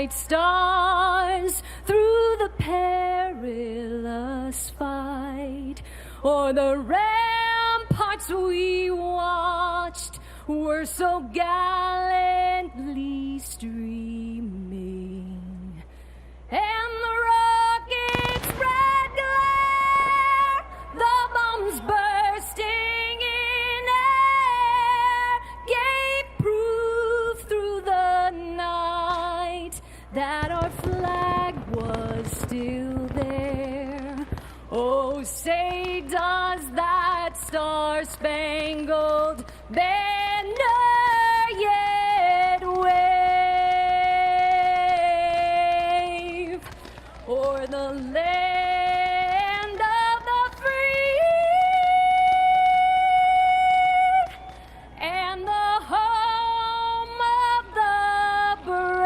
bright stars through the perilous fight, o'er the ramparts we watched were so gallantly streaming, and the rocket's red glare, the bombs bursting in air, gave proof through the night that our flag was still there. Oh, say does that star-spangled banner yet wave o'er the land of the free and the home of the brave.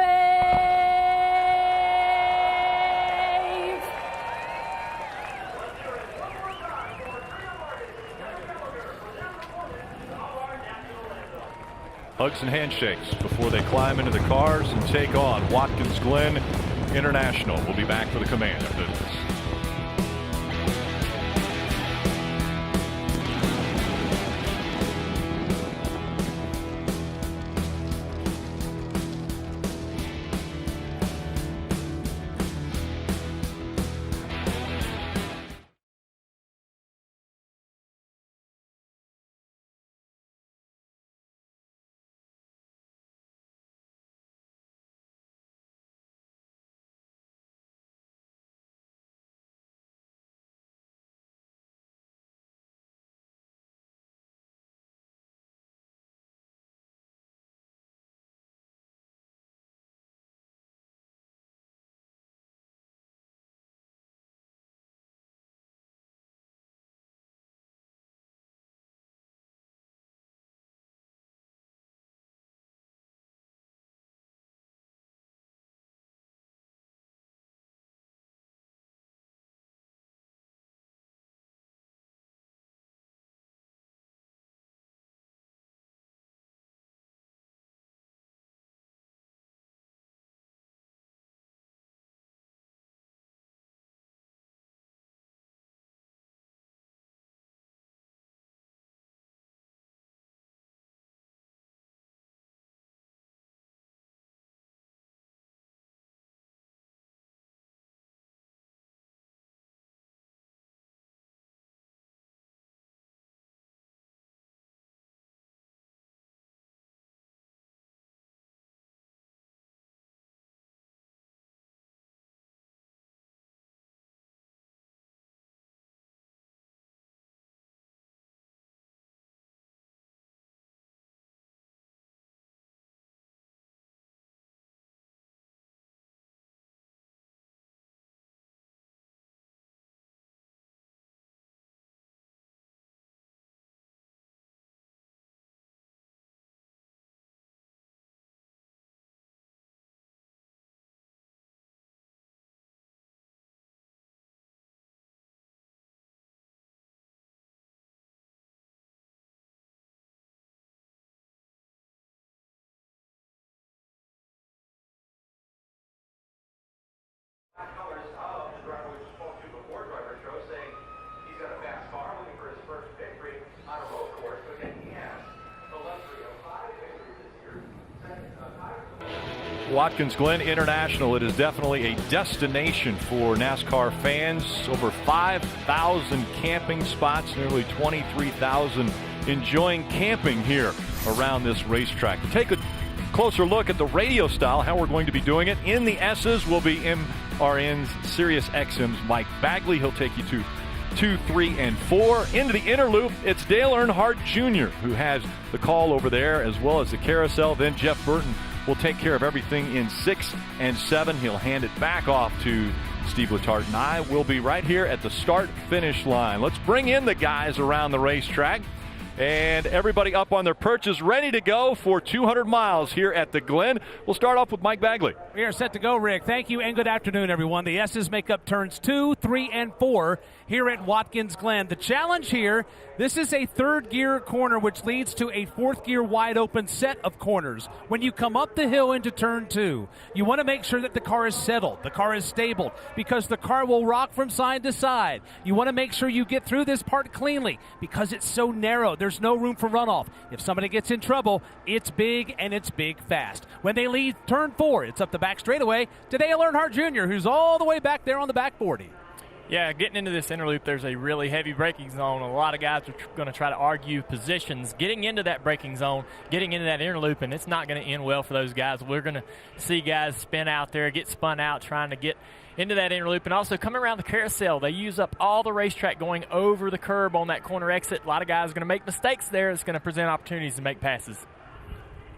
Hugs and handshakes before they climb into the cars and take on Watkins Glen International. We'll be back for the command after this. Watkins Glen International, it is definitely a destination for NASCAR fans. Over 5,000 camping spots, nearly 23,000 enjoying camping here around this racetrack. To take a closer look at the radio style, how we're going to be doing it. In the S's will be MRN's Sirius XM's Mike Bagley. He'll take you to 2, 3, and 4. Into the inner loop, it's Dale Earnhardt Jr. who has the call over there, as well as the carousel. Then Jeff Burton will take care of everything in 6 and 7. He'll hand it back off to Steve Letarte, and I will be right here at the start-finish line. Let's bring in the guys around the racetrack. And everybody up on their perches, ready to go for 200 miles here at the Glen. We'll start off with Mike Bagley. We are set to go, Rick. Thank you, and good afternoon, everyone. The S's make up turns 2, 3, and 4 here at Watkins Glen. The challenge here, this is a third gear corner, which leads to a fourth gear wide open set of corners. When you come up the hill into turn 2, you want to make sure that the car is settled, the car is stable, because the car will rock from side to side. You want to make sure you get through this part cleanly, because it's so narrow. There's no room for runoff. If somebody gets in trouble, it's big, and it's big fast. When they leave turn 4, it's up the back straightaway to Dale Earnhardt Jr., who's all the way back there on the back 40. Yeah, getting into this inner loop, there's a really heavy braking zone. A lot of guys are going to try to argue positions. Getting into that braking zone, getting into that inner loop, and it's not going to end well for those guys. We're going to see guys spin out there, get spun out, trying to get into that inner loop. And also coming around the carousel, they use up all the racetrack going over the curb on that corner exit. A lot of guys are going to make mistakes there. It's going to present opportunities to make passes.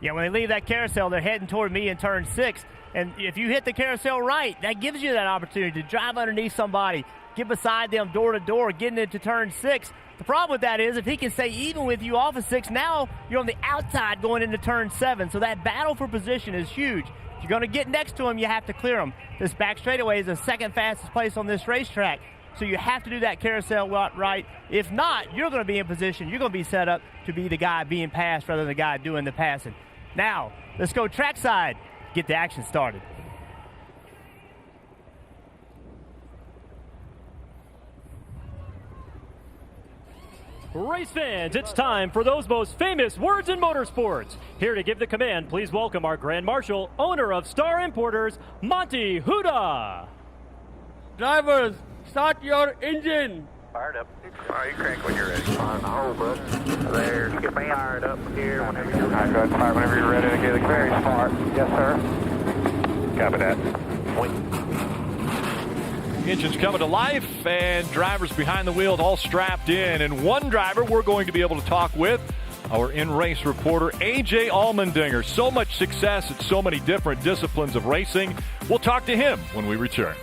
Yeah, when they leave that carousel, they're heading toward me in turn 6. And if you hit the carousel right, that gives you that opportunity to drive underneath somebody, get beside them door to door, getting into turn 6. The problem with that is if he can stay even with you off of 6, now you're on the outside going into turn 7. So that battle for position is huge. If you're going to get next to him, you have to clear him. This back straightaway is the second fastest place on this racetrack. So you have to do that carousel right. If not, you're going to be in position. You're going to be set up to be the guy being passed rather than the guy doing the passing. Now, let's go trackside, get the action started. Race fans, it's time for those most famous words in motorsports. Here to give the command, please welcome our Grand Marshal, owner of Star Importers, Monty Huda. Drivers, start your engine. Fired up. All right, you crank when you're ready. On the hole, bud. There. Get me fired up here whenever you're ready. All right, go ahead, fire whenever you're ready to get it very smart. Yes, sir. Copy that. Point. Engines coming to life, and drivers behind the wheel all strapped in. And one driver we're going to be able to talk with, our in-race reporter, A.J. Allmendinger. So much success at so many different disciplines of racing. We'll talk to him when we return.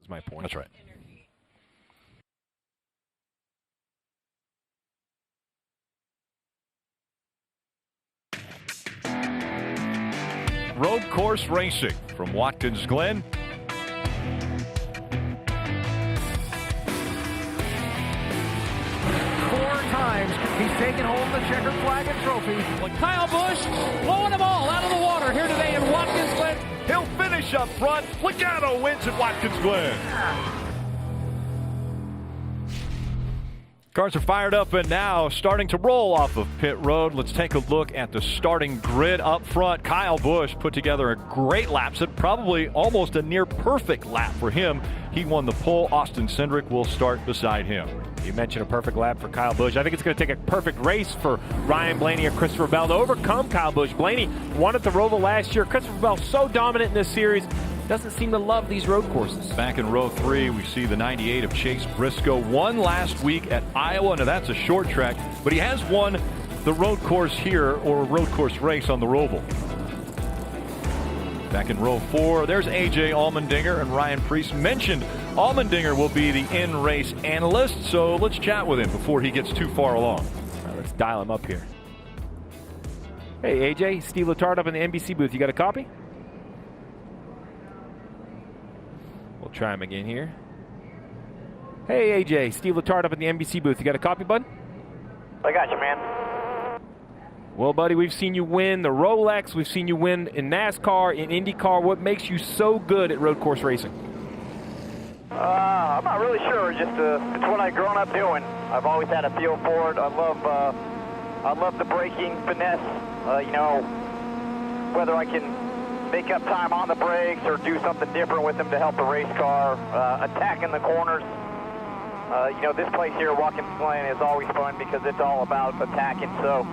That's my point. That's right. Road course racing from Watkins Glen. He's taken hold of the checkered flag and trophy. Well, Kyle Busch blowing them all out of the water here today in Watkins Glen. He'll finish up front. Logano wins at Watkins Glen. Cars are fired up and now starting to roll off of pit road. Let's take a look at the starting grid up front. Kyle Busch put together a great lap set, probably almost a near perfect lap for him. He won the pole. Austin Cindric will start beside him. You mentioned a perfect lap for Kyle Busch. I think it's going to take a perfect race for Ryan Blaney or Christopher Bell to overcome Kyle Busch. Blaney won at the Roval last year. Christopher Bell so dominant in this series. Doesn't seem to love these road courses. Back in row 3, we see the 98 of Chase Briscoe. Won last week at Iowa. Now that's a short track, but he has won the road course here, or road course race on the Roval. Back in row 4, there's A.J. Allmendinger, and Ryan Preece mentioned Allmendinger will be the in-race analyst, so let's chat with him before he gets too far along. All right, let's dial him up here. Hey, A.J., Steve Letarte up in the NBC booth. You got a copy? We'll try him again here. Hey, AJ, Steve Letarte up in the NBC booth. You got a copy, bud? I got you, man. Well, buddy, we've seen you win the Rolex. We've seen you win in NASCAR, in IndyCar. What makes you so good at road course racing? I'm not really sure. Just it's what I've grown up doing. I've always had a feel for it. I love the braking finesse. You know, whether I can make up time on the brakes or do something different with them to help the race car, attacking the corners. You know, this place here, Watkins Glen, is always fun because it's all about attacking. So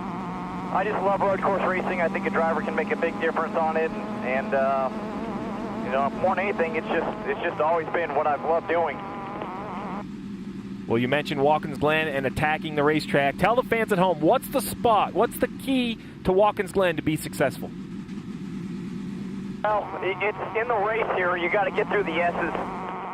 I just love road course racing. I think a driver can make a big difference on it, and you know, more than anything, it's just always been what I've loved doing. Well, you mentioned Watkins Glen and attacking the racetrack. Tell the fans at home, what's the spot? What's the key to Watkins Glen to be successful? Well, it's in the race here. You got to get through the S's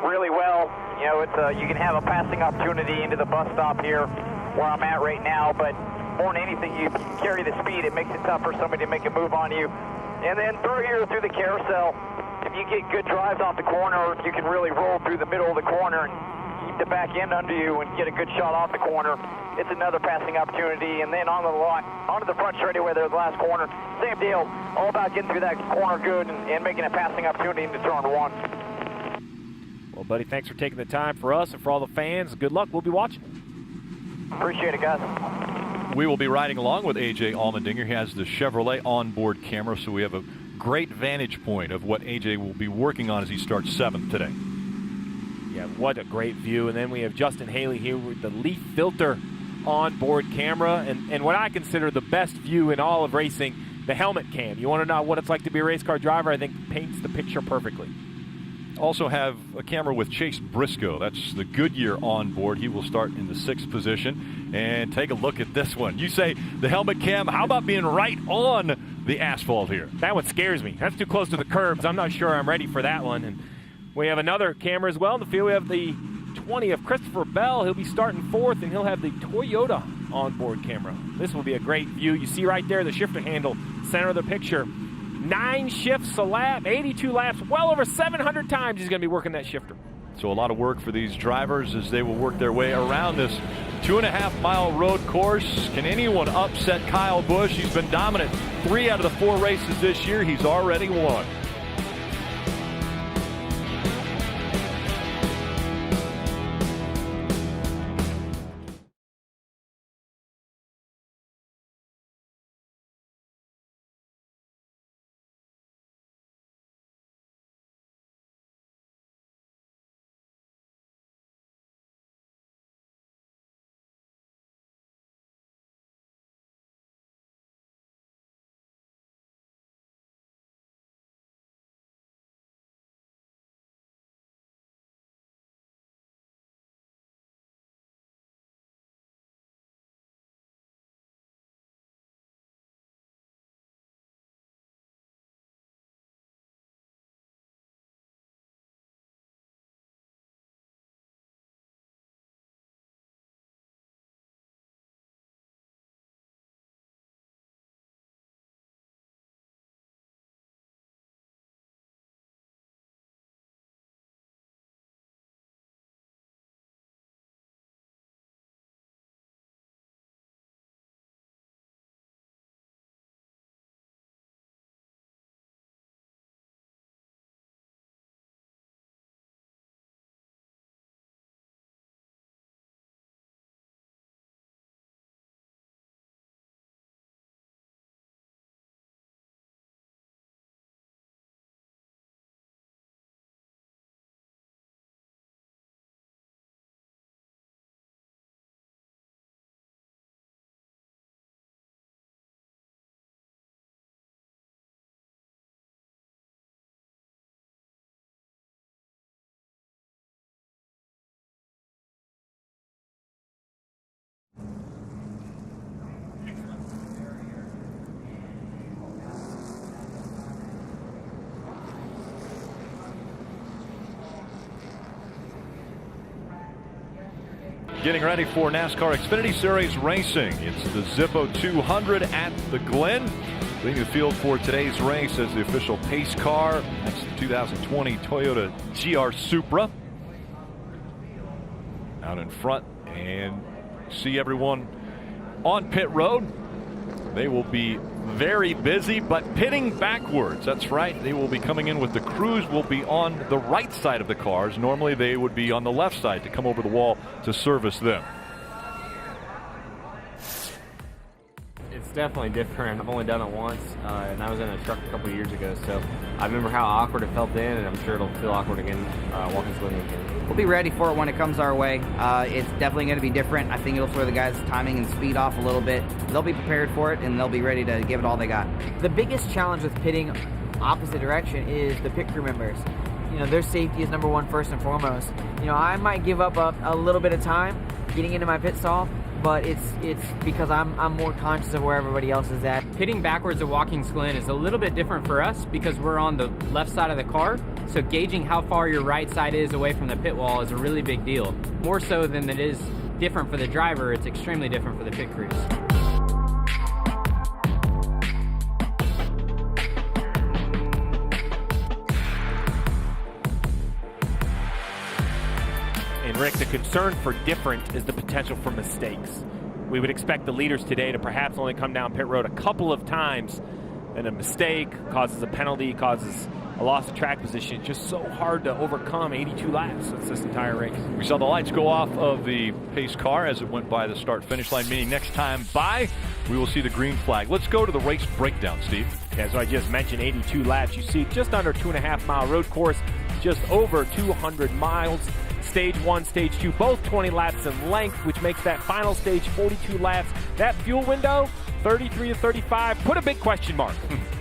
really well. You know, it's you can have a passing opportunity into the bus stop here, where I'm at right now. But more than anything, you carry the speed. It makes it tough for somebody to make a move on you. And then through here, through the carousel, if you get good drives off the corner, you can really roll through the middle of the corner and keep the back end under you and get a good shot off the corner. It's another passing opportunity. And then on the lot, onto the front straightaway there, the last corner, same deal. All about getting through that corner good and making a passing opportunity into turn 1. Well, buddy, thanks for taking the time for us and for all the fans. Good luck. We'll be watching. Appreciate it, guys. We will be riding along with A.J. Allmendinger. He has the Chevrolet onboard camera, so we have a great vantage point of what A.J. will be working on as he starts 7th today. Yeah, what a great view. And then we have Justin Haley here with the leaf filter onboard camera, and what I consider the best view in all of racing, the helmet cam. You want to know what it's like to be a race car driver? I think paints the picture perfectly. Also have a camera with Chase Briscoe. That's the Goodyear onboard. He will start in the 6th position. And take a look at this one. You say the helmet cam. How about being right on the asphalt here? That one scares me. That's too close to the curbs. I'm not sure I'm ready for that one. And we have another camera as well in the field. We have the 20 of Christopher Bell. He'll be starting 4th, and he'll have the Toyota onboard camera. This will be a great view. You see right there the shifter handle, center of the picture. 9 shifts a lap, 82 laps, well over 700 times he's going to be working that shifter. So a lot of work for these drivers as they will work their way around this 2.5-mile road course. Can anyone upset Kyle Busch? He's been dominant 3 out of the 4 races this year. He's already won. Getting ready for NASCAR Xfinity Series racing. It's the Zippo 200 at the Glen. Leading the field for today's race as the official pace car. That's the 2020 Toyota GR Supra. Out in front, and see everyone on pit road. They will be very busy, but pitting backwards. That's right. They will be coming in with the crews will be on the right side of the cars. Normally they would be on the left side to come over the wall to service them. It's definitely different. I've only done it once, and I was in a truck a couple years ago, so I remember how awkward it felt then, and I'm sure it'll feel awkward again Watkins Glen weekend. We'll be ready for it when it comes our way. It's definitely going to be different. I think it'll throw the guys' timing and speed off a little bit. They'll be prepared for it, and they'll be ready to give it all they got. The biggest challenge with pitting opposite direction is the pit crew members. You know, their safety is number one first and foremost. You know, I might give up a little bit of time getting into my pit stall, but it's because I'm more conscious of where everybody else is at. Pitting backwards at Watkins Glen is a little bit different for us because we're on the left side of the car, so gauging how far your right side is away from the pit wall is a really big deal. More so than it is different for the driver, it's extremely different for the pit crews. And Rick, the concern for different is the potential for mistakes. We would expect the leaders today to perhaps only come down pit road a couple of times, and a mistake causes a penalty, causes a loss of track position. It's just so hard to overcome 82 laps. That's this entire race. We saw the lights go off of the pace car as it went by the start-finish line, meaning next time by, we will see the green flag. Let's go to the race breakdown, Steve. As I just mentioned, 82 laps. You see just under 2.5-mile road course, just over 200 miles. Stage 1, Stage 2, both 20 laps in length, which makes that final stage 42 laps. That fuel window, 33 to 35, put a big question mark.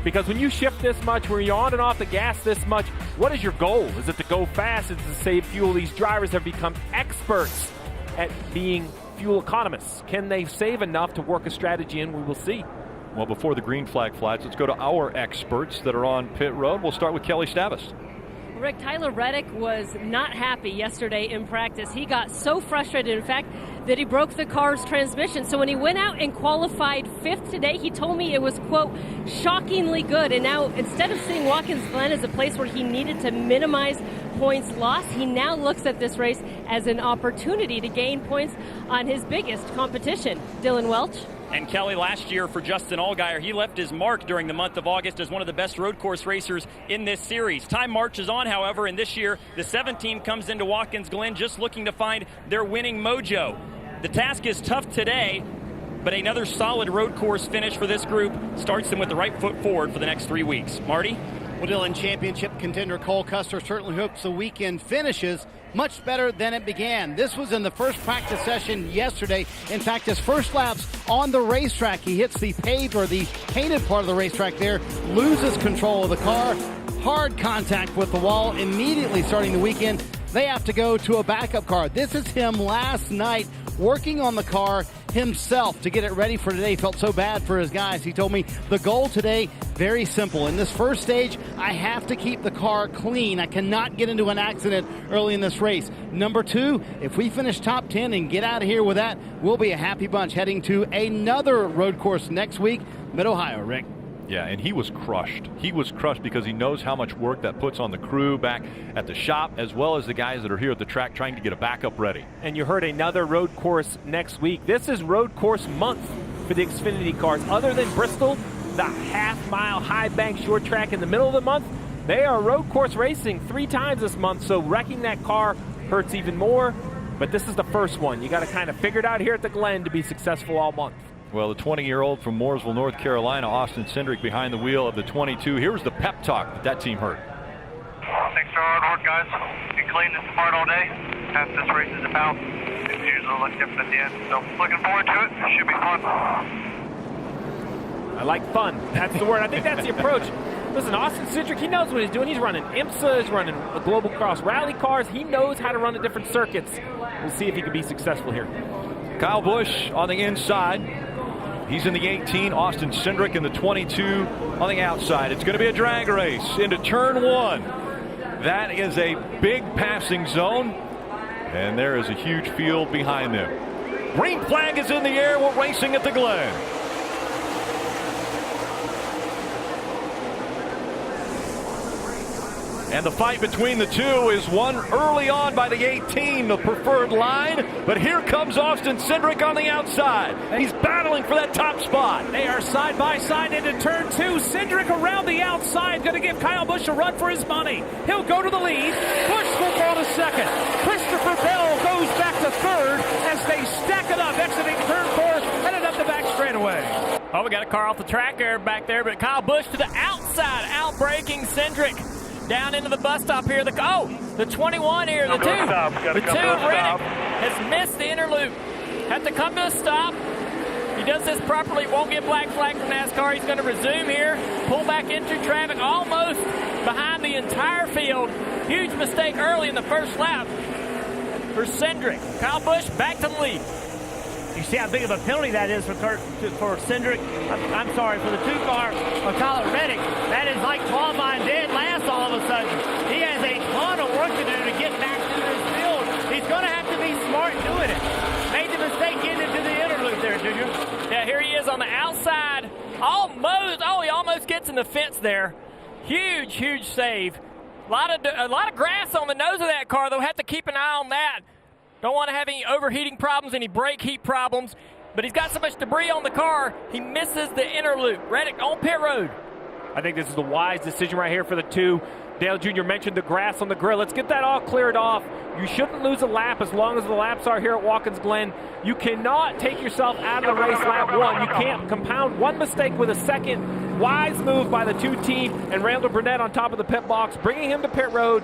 Because when you shift this much, when you're on and off the gas this much, what is your goal? Is it to go fast? Is it to save fuel? These drivers have become experts at being fuel economists. Can they save enough to work a strategy in? We will see. Well, before the green flag flies, let's go to our experts that are on pit road. We'll start with Kelly Stavis. Rick, Tyler Reddick was not happy yesterday in practice. He got so frustrated, in fact, that he broke the car's transmission. So when he went out and qualified fifth today, he told me it was, quote, shockingly good. And now, instead of seeing Watkins Glen as a place where he needed to minimize points lost, he now looks at this race as an opportunity to gain points on his biggest competition. Dylan Welch. And Kelly, last year for Justin Allgaier, he left his mark during the month of August as one of the best road course racers in this series. Time marches on, however, and this year the 7 team comes into Watkins Glen just looking to find their winning mojo. The task is tough today, but another solid road course finish for this group starts them with the right foot forward for the next 3 weeks. Marty? Well, Dylan, championship contender Cole Custer certainly hopes the weekend finishes much better than it began. This was in the first practice session yesterday. In fact, his first laps on the racetrack, he hits the paved or the painted part of the racetrack there, loses control of the car, hard contact with the wall. Immediately starting the weekend, they have to go to a backup car. This is him last night working on the car himself to get it ready for today. He felt so bad for his guys. He told me the goal today, very simple. In this first stage, I have to keep the car clean. I cannot get into an accident early in this race. Number 2, if we finish top 10 and get out of here with that, we'll be a happy bunch heading to another road course next week, Mid-Ohio, Rick. Yeah, and he was crushed. He was crushed because he knows how much work that puts on the crew back at the shop, as well as the guys that are here at the track trying to get a backup ready. And you heard another road course next week. This is road course month for the Xfinity cars. Other than Bristol, the half-mile high bank short track in the middle of the month, they are road course racing 3 times this month, so wrecking that car hurts even more. But this is the first one. You got to kind of figure it out here at the Glen to be successful all month. Well, the 20-year-old from Mooresville, North Carolina, Austin Cindric, behind the wheel of the 22. Here's the pep talk that team heard. Thanks for our hard work, guys. You cleaned this apart all day. That's what this race is about. It's usually a little different at the end. So looking forward to it. It should be fun. I like fun. That's the word. I think that's the approach. Listen, Austin Cindric, he knows what he's doing. He's running IMSA, he's running Global Cross Rally cars. He knows how to run at different circuits. We'll see if he can be successful here. Kyle Busch on the inside. He's in the 18, Austin Cindric in the 22 on the outside. It's going to be a drag race into turn 1. That is a big passing zone. And there is a huge field behind them. Green flag is in the air. We're racing at the Glen. And the fight between the two is won early on by the 18, the preferred line. But here comes Austin Cindric on the outside. He's battling for that top spot. They are side by side into turn 2. Cindric around the outside, going to give Kyle Busch a run for his money. He'll go to the lead. Busch will go to second. Christopher Bell goes back to third as they stack it up, exiting turn 4, headed up the back straightaway. Oh, we got a car off the track there back there, but Kyle Busch to the outside, out-braking Cindric. Down into the bus stop here. The 21 here. The two of Reddick has missed the interloop. Had to come to a stop. He does this properly. Won't get black flag from NASCAR. He's going to resume here. Pull back into traffic almost behind the entire field. Huge mistake early in the first lap for Cindric. Kyle Busch back to the lead. You see how big of a penalty that is for Cindric. I'm sorry, for the 2-car of Tyler Reddick. That is like qualifying dead last all of a sudden. He has a ton of work to do to get back to his field. He's going to have to be smart doing it. Made the mistake getting into the interloop there, Junior. Yeah, here he is on the outside. He almost gets in the fence there. Huge save. A lot of grass on the nose of that car, though. Have to keep an eye on that. Don't want to have any overheating problems, any brake heat problems. But he's got so much debris on the car, he misses the interloop. Reddick on pit road. I think this is the wise decision right here for the two. Dale Jr. mentioned the grass on the grill. Let's get that all cleared off. You shouldn't lose a lap as long as the laps are here at Watkins Glen. You cannot take yourself out of the race lap 1. You can't compound one mistake with a second. Wise move by the 2 team and Randall Burnett on top of the pit box, bringing him to pit road.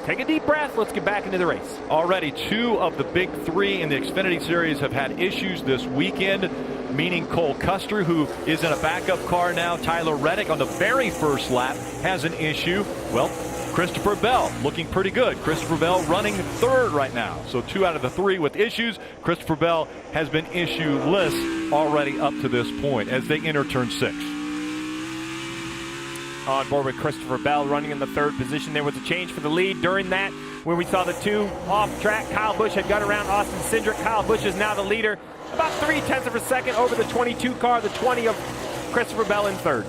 Take a deep breath. Let's get back into the race. Already 2 of the big 3 in the Xfinity Series have had issues this weekend, meaning Cole Custer, who is in a backup car now. Tyler Reddick on the very first lap has an issue. Well, Christopher Bell looking pretty good. Christopher Bell running 3rd right now. So 2 out of the 3 with issues. Christopher Bell has been issueless already up to this point as they enter turn 6. On board with Christopher Bell running in the 3rd position. There was a change for the lead during that when we saw the 2 off track. Kyle Busch had got around Austin Cindric. Kyle Busch is now the leader, about 0.3 of a second over the 22 car, the 20 of Christopher Bell in 3rd.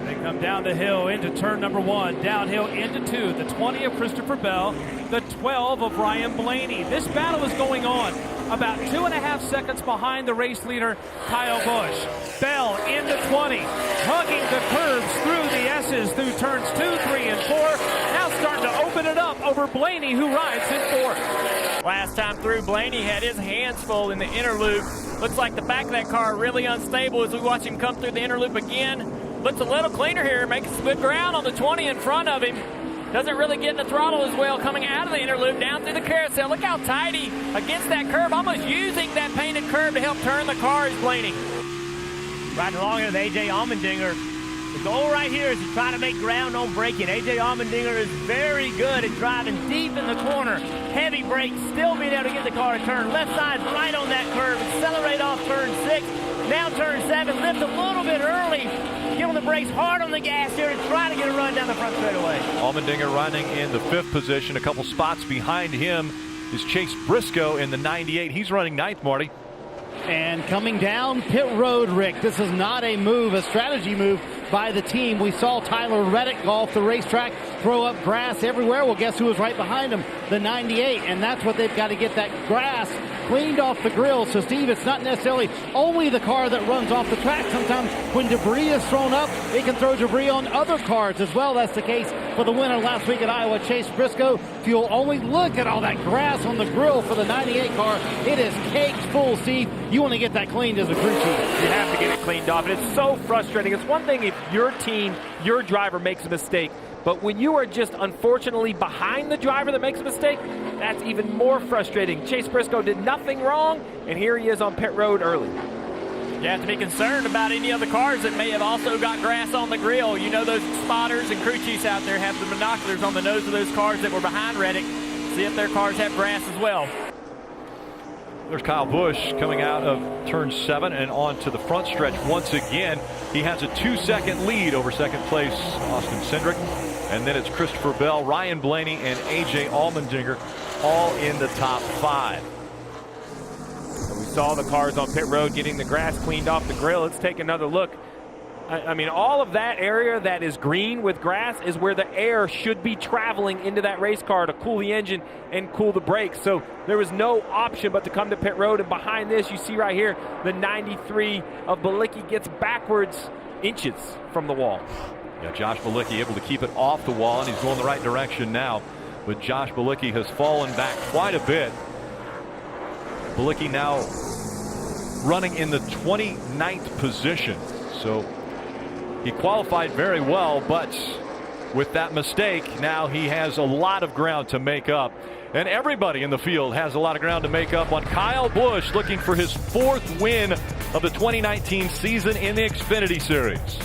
They come down the hill into turn number 1, downhill into 2, the 20 of Christopher Bell, the 12 of Ryan Blaney. This battle is going on about 2.5 seconds behind the race leader, Kyle Busch. Bell in the 20, hugging the curves through the S's, through turns 2, 3, and 4. Now starting to open it up over Blaney, who rides in 4th. Last time through, Blaney had his hands full in the interloop. Looks like the back of that car really unstable as we watch him come through the interloop again. Looks a little cleaner here, making some good ground on the 20 in front of him. Doesn't really get in the throttle as well coming out of the interloop down through the carousel. Look how tidy against that curb, almost using that painted curb to help turn the car is Blaney. Riding along here with A.J. Allmendinger. The goal right here is to try to make ground on braking. A.J. Allmendinger is very good at driving deep in the corner. Heavy brakes, still being able to get the car to turn. Left side right on that curve. Accelerate off turn 6. Now turn 7. Lift a little bit early. Get on the brakes, hard on the gas here, and try to get a run down the front straightaway. Allmendinger running in the 5th position. A couple spots behind him is Chase Briscoe in the 98. He's running 9th, Marty. And coming down pit road, Rick, this is not a move, a strategy move by the team. We saw Tyler Reddick go off the racetrack, throw up grass everywhere. Well, guess who was right behind him? The 98, and that's what they've got to get, that grass cleaned off the grill. So, Steve, it's not necessarily only the car that runs off the track. Sometimes when debris is thrown up, it can throw debris on other cars as well. That's the case for the winner last week at Iowa, Chase Briscoe. If you'll only look at all that grass on the grill for the 98 car, it is caked full, Steve. You want to get that cleaned as a crew chief. You have to get it cleaned off, and it's so frustrating. It's one thing if your team, your driver makes a mistake, but when you are just unfortunately behind the driver that makes a mistake, that's even more frustrating. Chase Briscoe did nothing wrong, and here he is on pit road early. You have to be concerned about any other cars that may have also got grass on the grill. You know those spotters and crew chiefs out there have the binoculars on the nose of those cars that were behind Reddick. See if their cars have grass as well. There's Kyle Busch coming out of turn 7 and on to the front stretch once again. He has a 2-second lead over second place Austin Cindric. And then it's Christopher Bell, Ryan Blaney, and A.J. Allmendinger all in the top 5. So we saw the cars on pit road getting the grass cleaned off the grill. Let's take another look. I mean, all of that area that is green with grass is where the air should be traveling into that race car to cool the engine and cool the brakes. So there was no option but to come to pit road. And behind this, you see right here, the 93 of Balicki gets backwards inches from the wall. Yeah, Josh Balicki able to keep it off the wall, and he's going the right direction now. But Josh Balicki has fallen back quite a bit. Balicki now running in the 29th position. So he qualified very well, but with that mistake, now he has a lot of ground to make up. And everybody in the field has a lot of ground to make up on Kyle Busch, looking for his 4th win of the 2019 season in the Xfinity Series.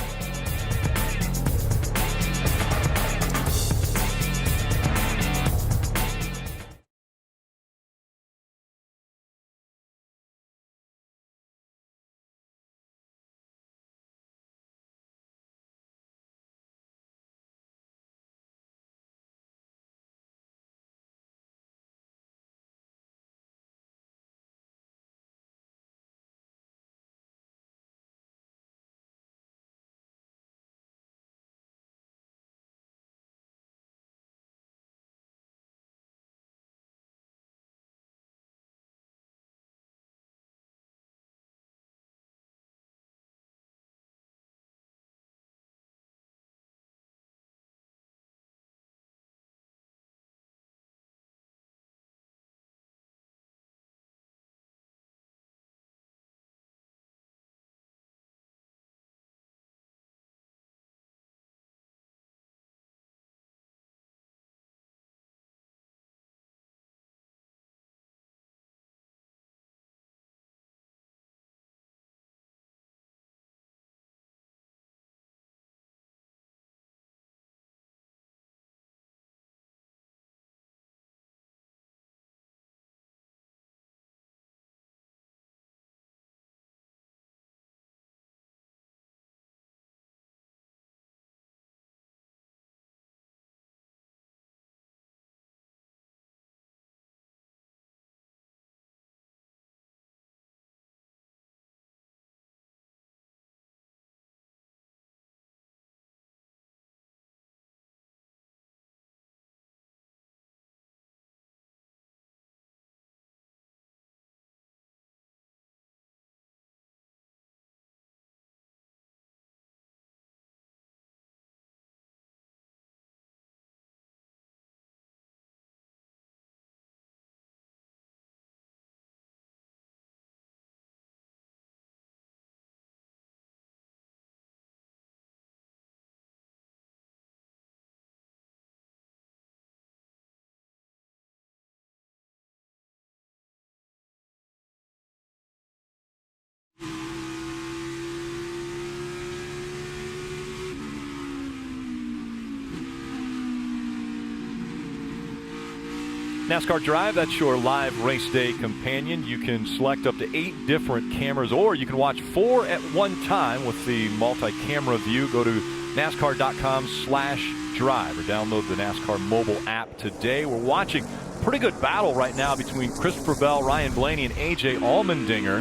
NASCAR Drive, that's your live race day companion. You can select up to 8 different cameras, or you can watch 4 at one time with the multi-camera view. Go to NASCAR.com/drive or download the NASCAR mobile app today. We're watching a pretty good battle right now between Christopher Bell, Ryan Blaney, and A.J. Allmendinger.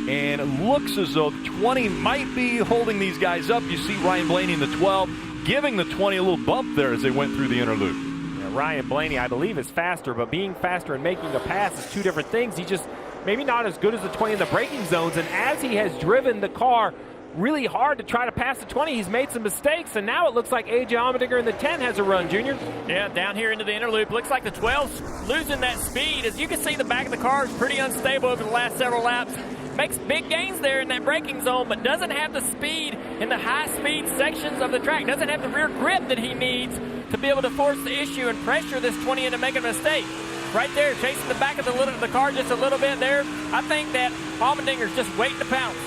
And it looks as though the 20 might be holding these guys up. You see Ryan Blaney in the 12 giving the 20 a little bump there as they went through the inner loop. Ryan Blaney, I believe, is faster, but being faster and making a pass is 2 different things. He just maybe not as good as the 20 in the braking zones, and as he has driven the car really hard to try to pass the 20, he's made some mistakes, and now it looks like A.J. Allmendinger in the 10 has a run, Junior. Yeah, down here into the inner loop. Looks like the 12's losing that speed. As you can see, the back of the car is pretty unstable over the last several laps. Makes big gains there in that braking zone, but doesn't have the speed in the high-speed sections of the track. Doesn't have the rear grip that he needs to be able to force the issue and pressure this 20 into making a mistake. Right there, chasing the back of the car just a little bit there. I think that Allmendinger's just waiting to pounce.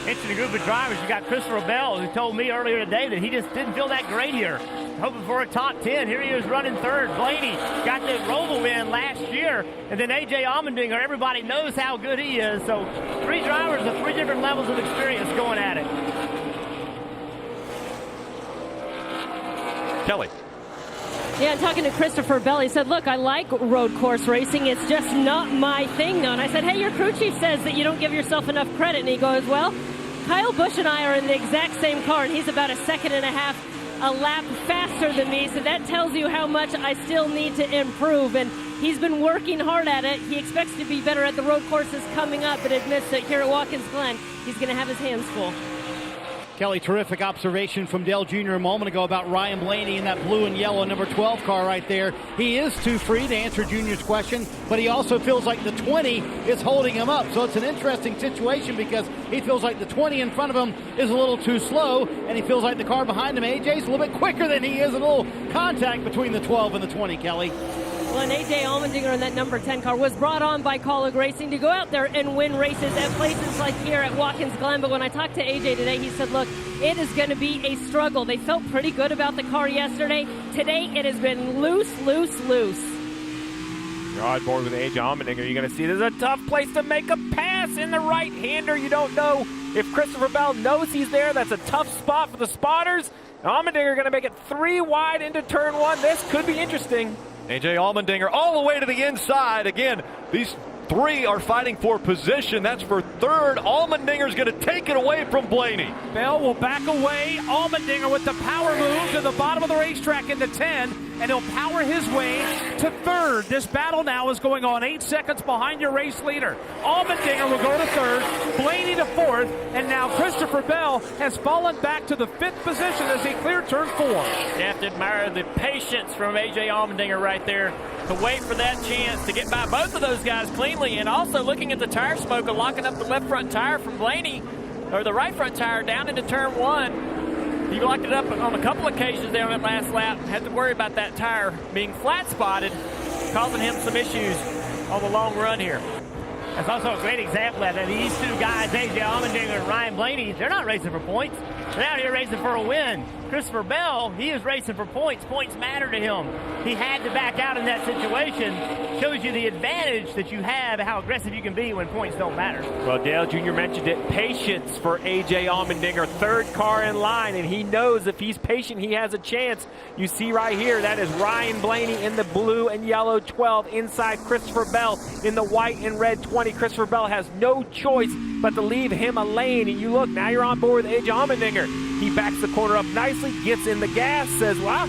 Interesting group of drivers. You got Christopher Bell, who told me earlier today that he just didn't feel that great here. Hoping for a top 10. Here he is running third. Blaney got the Roval win last year. And then A.J. Allmendinger, everybody knows how good he is. So 3 drivers of 3 different levels of experience going at it. Kelly. Yeah, talking to Christopher Bell, he said, look, I like road course racing. It's just not my thing, though. And I said, hey, your crew chief says that you don't give yourself enough credit. And he goes, well, Kyle Busch and I are in the exact same car, and he's about a second and a half a lap faster than me. So that tells you how much I still need to improve. And he's been working hard at it. He expects to be better at the road courses coming up, but admits that here at Watkins Glen, he's going to have his hands full. Kelly, terrific observation from Dale Jr. a moment ago about Ryan Blaney in that blue and yellow number 12 car right there. He is too free to answer Junior's question, but he also feels like the 20 is holding him up. So it's an interesting situation because he feels like the 20 in front of him is a little too slow, and he feels like the car behind him, AJ's a little bit quicker than he is. A little contact between the 12 and the 20, Kelly. Well, and A.J. Allmendinger in that number 10 car was brought on by Kaulig Racing to go out there and win races at places like here at Watkins Glen. But when I talked to A.J. today, he said, look, it is going to be a struggle. They felt pretty good about the car yesterday. Today, it has been loose. You're on board with A.J. Allmendinger. You're going to see there's a tough place to make a pass in the right-hander. You don't know if Christopher Bell knows he's there. That's a tough spot for the spotters. Allmendinger going to make it 3 wide into turn 1. This could be interesting. A.J. Allmendinger all the way to the inside. Again, these 3 are fighting for position. That's for third. Allmendinger's going to take it away from Blaney. Bell will back away. Allmendinger with the power move to the bottom of the racetrack into 10, and he'll power his way to third. This battle now is going on 8 seconds behind your race leader. Allmendinger will go to third, Blaney to fourth, and now Christopher Bell has fallen back to the 5th position as he cleared turn 4. You have to admire the patience from A.J. Allmendinger right there to wait for that chance to get by both of those guys cleanly, and also looking at the tire smoke and locking up the left front tire from Blaney, or the right front tire down into turn 1. He locked it up on a couple occasions there on that last lap. Had to worry about that tire being flat spotted, causing him some issues on the long run here. That's also a great example of that. These 2 guys, A.J. Allmendinger and Ryan Blaney, they're not racing for points. They're out here racing for a win. Christopher Bell, he is racing for points. Points matter to him. He had to back out in that situation. Shows you the advantage that you have, how aggressive you can be when points don't matter. Well, Dale Jr. mentioned it. Patience for A.J. Allmendinger, 3rd car in line, and he knows if he's patient, he has a chance. You see right here, that is Ryan Blaney in the blue and yellow 12 inside Christopher Bell in the white and red 20. Christopher Bell has no choice but to leave him a lane. And you look, now you're on board with A.J. Allmendinger. He backs the corner up nicely, gets in the gas, says, wow,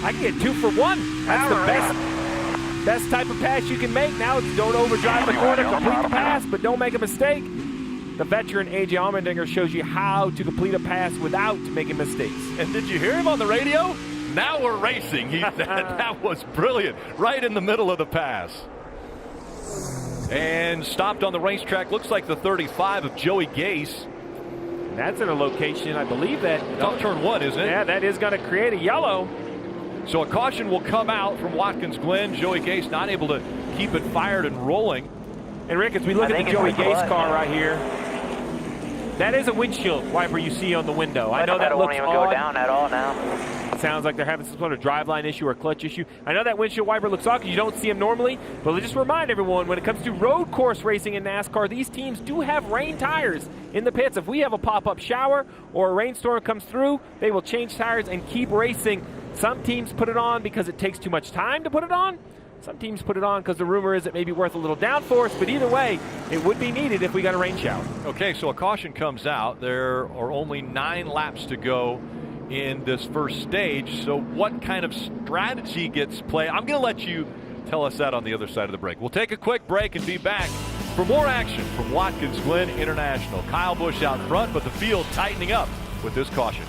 I can get 2 for 1. That's the best type of pass you can make. Now it's don't overdrive the corner, complete the pass, but don't make a mistake. The veteran A.J. Allmendinger shows you how to complete a pass without making mistakes. And did you hear him on the radio? Now we're racing. That was brilliant. Right in the middle of the pass. And stopped on the racetrack. Looks like the 35 of Joey Gase. That's in a location, I believe that. Off turn 1, isn't it? Yeah, that is going to create a yellow. So a caution will come out from Watkins Glen. Joey Gase not able to keep it fired and rolling. And Rick, as we look at the Joey Gase car right here, that is a windshield wiper you see on the window. I know that looks won't even go down at all now. It sounds like they're having some sort of driveline issue or clutch issue. I know that windshield wiper looks off because you don't see them normally, but let's just remind everyone, when it comes to road course racing in NASCAR, these teams do have rain tires in the pits. If we have a pop-up shower or a rainstorm comes through, they will change tires and keep racing. Some teams put it on because it takes too much time to put it on. Some teams put it on because the rumor is it may be worth a little downforce, but either way, it would be needed if we got a rain shower. Okay, so a caution comes out. There are only 9 laps to go in this first stage. So what kind of strategy gets played? I'm going to let you tell us that on the other side of the break. We'll take a quick break and be back for more action from Watkins Glen International. Kyle Busch out front, but the field tightening up with this caution.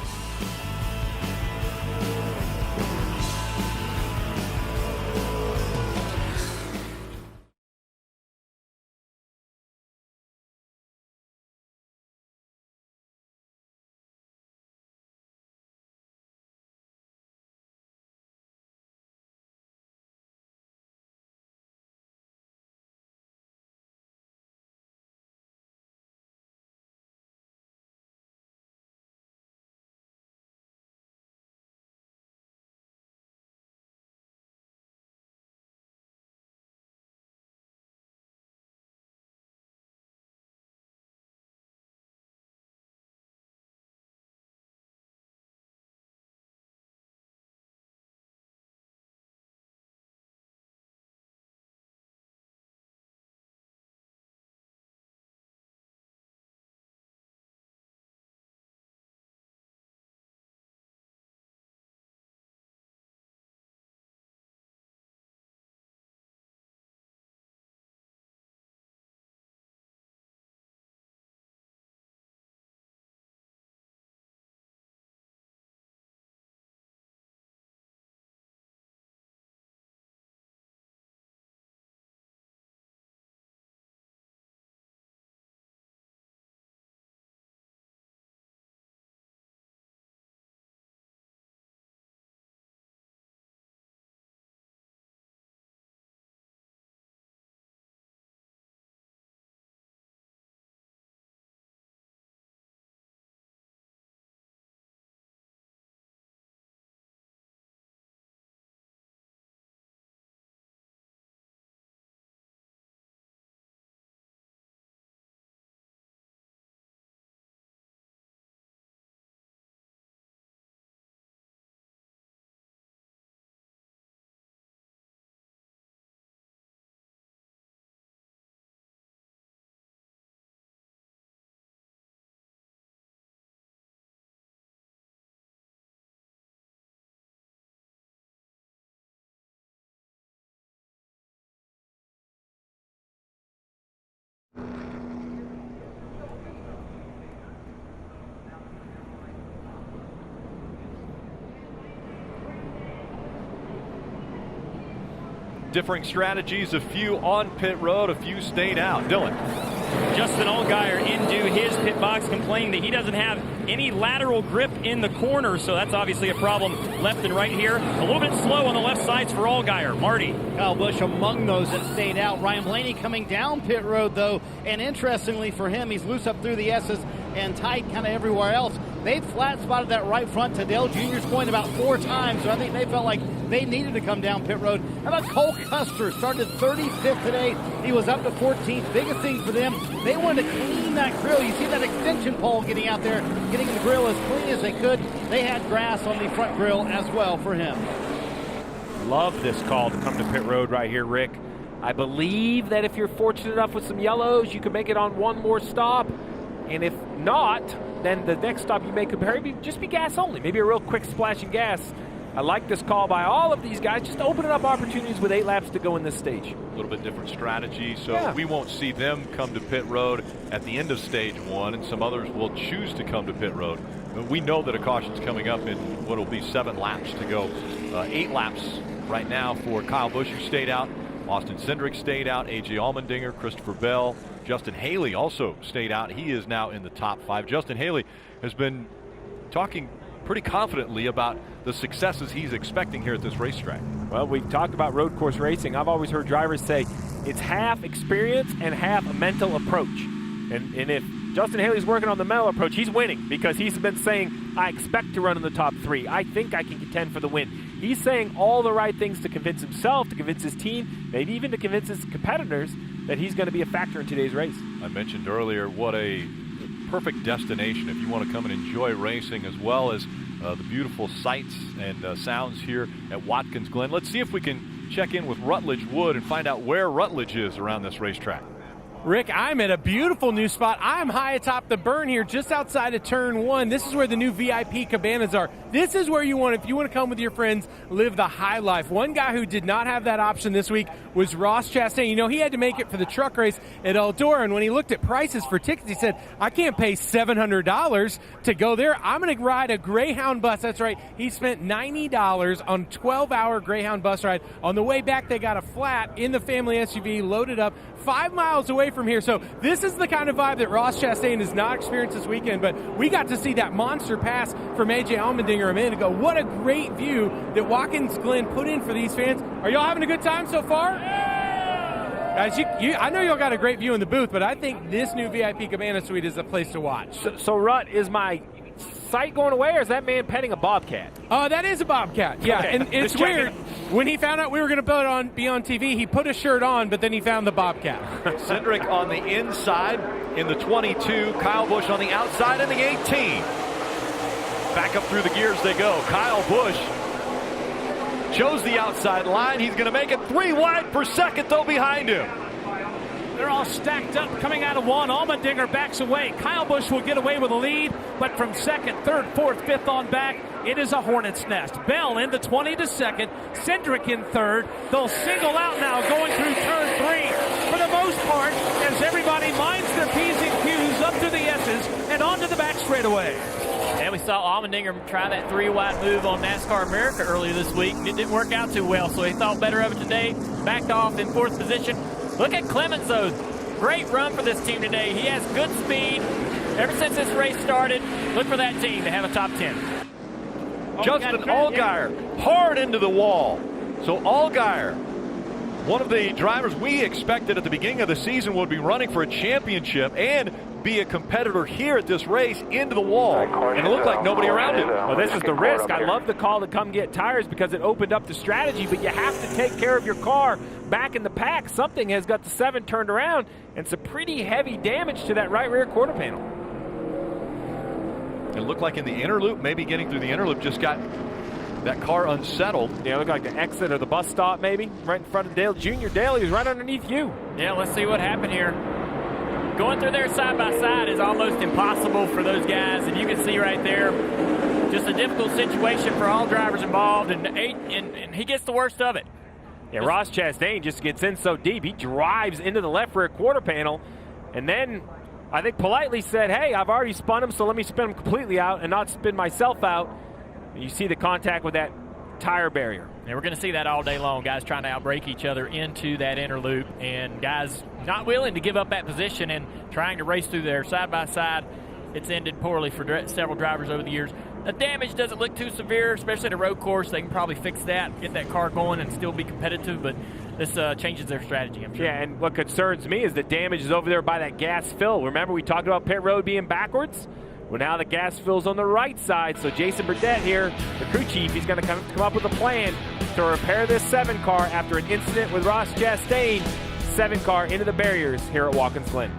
Differing strategies, a few on pit road, a few stayed out. Dylan. Justin Allgaier into his pit box complaining that he doesn't have any lateral grip in the corner, so that's obviously a problem left and right here. A little bit slow on the left sides for Allgaier. Marty. Kyle Busch among those that stayed out. Ryan Blaney coming down pit road, though, and interestingly for him, he's loose up through the S's and tight kind of everywhere else. They flat spotted that right front to Dale Jr.'s point about 4 times, so I think they felt like they needed to come down pit road. How about Cole Custer? Started 35th today. He was up to 14th. Biggest thing for them, they wanted to clean that grill. You see that extension pole getting out there, getting the grill as clean as they could. They had grass on the front grill as well for him. Love this call to come to pit road right here, Rick. I believe that if you're fortunate enough with some yellows, you can make it on one more stop. And if not, then the next stop you make could just be gas only. Maybe a real quick splash of gas. I like this call by all of these guys, just opening up opportunities with 8 laps to go in this stage. A little bit different strategy, so we won't see them come to pit road at the end of stage 1, and some others will choose to come to pit road. But we know that a caution's coming up in what will be 7 laps to go. 8 laps right now for Kyle Busch, who stayed out. Austin Cindric stayed out. A.J. Allmendinger, Christopher Bell. Justin Haley also stayed out. He is now in the top 5. Justin Haley has been talking pretty confidently about the successes he's expecting here at this racetrack. Well, we've talked about road course racing. I've always heard drivers say it's half experience and half a mental approach. And if Justin Haley's working on the mental approach, he's winning because he's been saying, I expect to run in the top 3. I think I can contend for the win. He's saying all the right things to convince himself, to convince his team, maybe even to convince his competitors that he's going to be a factor in today's race. I mentioned earlier what a perfect destination if you want to come and enjoy racing, as well as the beautiful sights and sounds here at Watkins Glen. Let's see if we can check in with Rutledge Wood and find out where Rutledge is around this racetrack. Rick, I'm at a beautiful new spot. I'm high atop the burn here, just outside of turn 1. This is where the new VIP cabanas are. This is where you want, if you want to come with your friends, live the high life. One guy who did not have that option this week was Ross Chastain. You know, he had to make it for the truck race at Eldora, and when he looked at prices for tickets, he said, I can't pay $700 to go there. I'm going to ride a Greyhound bus. That's right. He spent $90 on a 12-hour Greyhound bus ride. On the way back, they got a flat in the family SUV, loaded up 5 miles away from here. So this is the kind of vibe that Ross Chastain has not experienced this weekend, but we got to see that monster pass from A.J. Allmendinger a minute ago. What a great view that Watkins Glen put in for these fans. Are y'all having a good time so far? Yeah! Guys, I know y'all got a great view in the booth, but I think this new VIP Cabana Suite is a place to watch. So Rut, is my sight going away, or is that man petting a bobcat? That is a bobcat, yeah. Okay. And it's weird. When he found out we were going to be on TV, he put a shirt on, but then he found the bobcat. Cindric on the inside in the 22. Kyle Busch on the outside in the 18. Back up through the gears they go. Kyle Busch chose the outside line. He's going to make it 3 wide per second, though, behind him. They're all stacked up coming out of 1. Allmendinger backs away. Kyle Busch will get away with a lead, but from 2nd, 3rd, 4th, 5th on back, it is a hornet's nest. Bell in the 20 to 2nd, Cindric in 3rd. They'll single out now going through turn 3 for the most part as everybody minds their P's and Q's up to the S's and onto the back straightaway. And we saw Allmendinger try that 3-wide move on NASCAR America earlier this week. It didn't work out too well, so he thought better of it today. Backed off in 4th position. Look at Clemens, though. Great run for this team today. He has good speed. Ever since this race started, look for that team to have a top 10. Justin Allgaier hard into the wall. So Allgaier, one of the drivers we expected at the beginning of the season would be running for a championship and be a competitor here at this race, into the wall, and it looked like nobody around him. Well, this is the risk. I love the call to come get tires because it opened up the strategy, but you have to take care of your car back in the pack. Something has got the 7 turned around, and some pretty heavy damage to that right rear quarter panel. It looked like in the inner loop, maybe getting through the inner loop, just got that car unsettled. Yeah, it looked like the exit or the bus stop maybe, right in front of Dale Jr. Dale, he was right underneath you. Yeah, let's see what happened here. Going through there side by side is almost impossible for those guys, and you can see right there just a difficult situation for all drivers involved, and he gets the worst of it. Yeah, Ross Chastain just gets in so deep. He drives into the left rear quarter panel, And then I think politely said, hey, I've already spun him, so let me spin him completely out and not spin myself out. And you see the contact with that tire barrier. And we're going to see that all day long, guys trying to outbrake each other into that inner loop, and guys not willing to give up that position and trying to race through there side by side. It's ended poorly for several drivers over the years. The damage doesn't look too severe, especially at a road course. They can probably fix that, get that car going, and still be competitive, but this changes their strategy, I'm sure. Yeah, and what concerns me is the damage is over there by that gas fill. Remember, we talked about pit road being backwards? Well, now the gas fill's on the right side, so Jason Burdett here, the crew chief, he's going to come up with a plan to repair this 7 car after an incident with Ross Chastain. 7 car into the barriers here at Watkins Glen.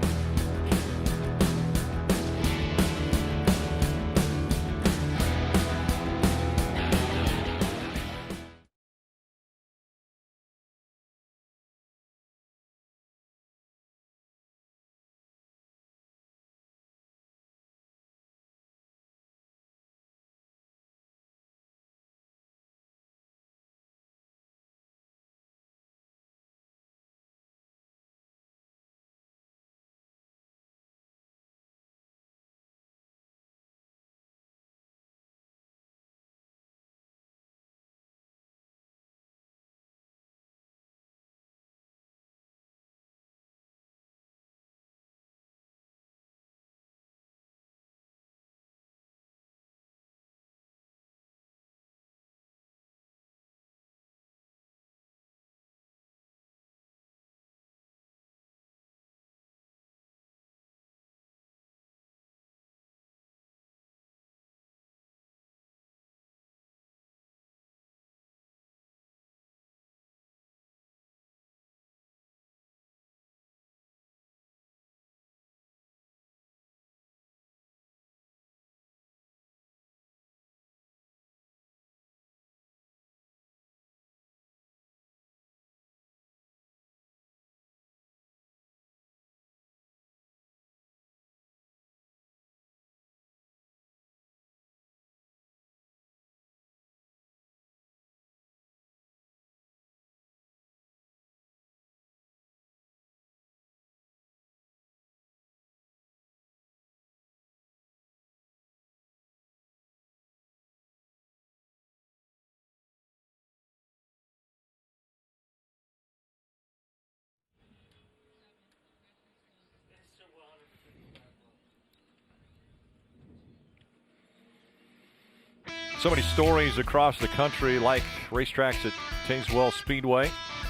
So many stories across the country, like racetracks at Tazewell Speedway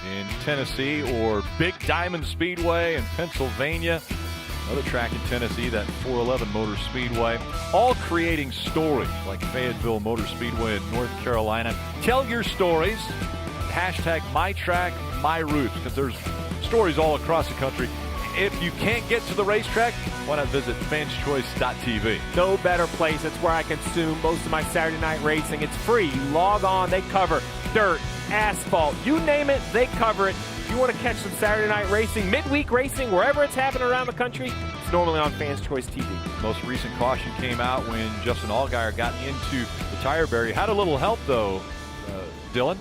in Tennessee or Big Diamond Speedway in Pennsylvania. Another track in Tennessee, that 411 Motor Speedway. All creating stories like Fayetteville Motor Speedway in North Carolina. Tell your stories. Hashtag MyTrackMyRoots, because there's stories all across the country. If you can't get to the racetrack, why not visit fanschoice.tv? No better place. It's where I consume most of my Saturday night racing. It's free. You log on. They cover dirt, asphalt, you name it, they cover it. If you want to catch some Saturday night racing, midweek racing, wherever it's happening around the country, it's normally on Fans Choice TV. Most recent caution came out when Justin Allgaier got into the tire barrier. Had a little help, though, Dylan.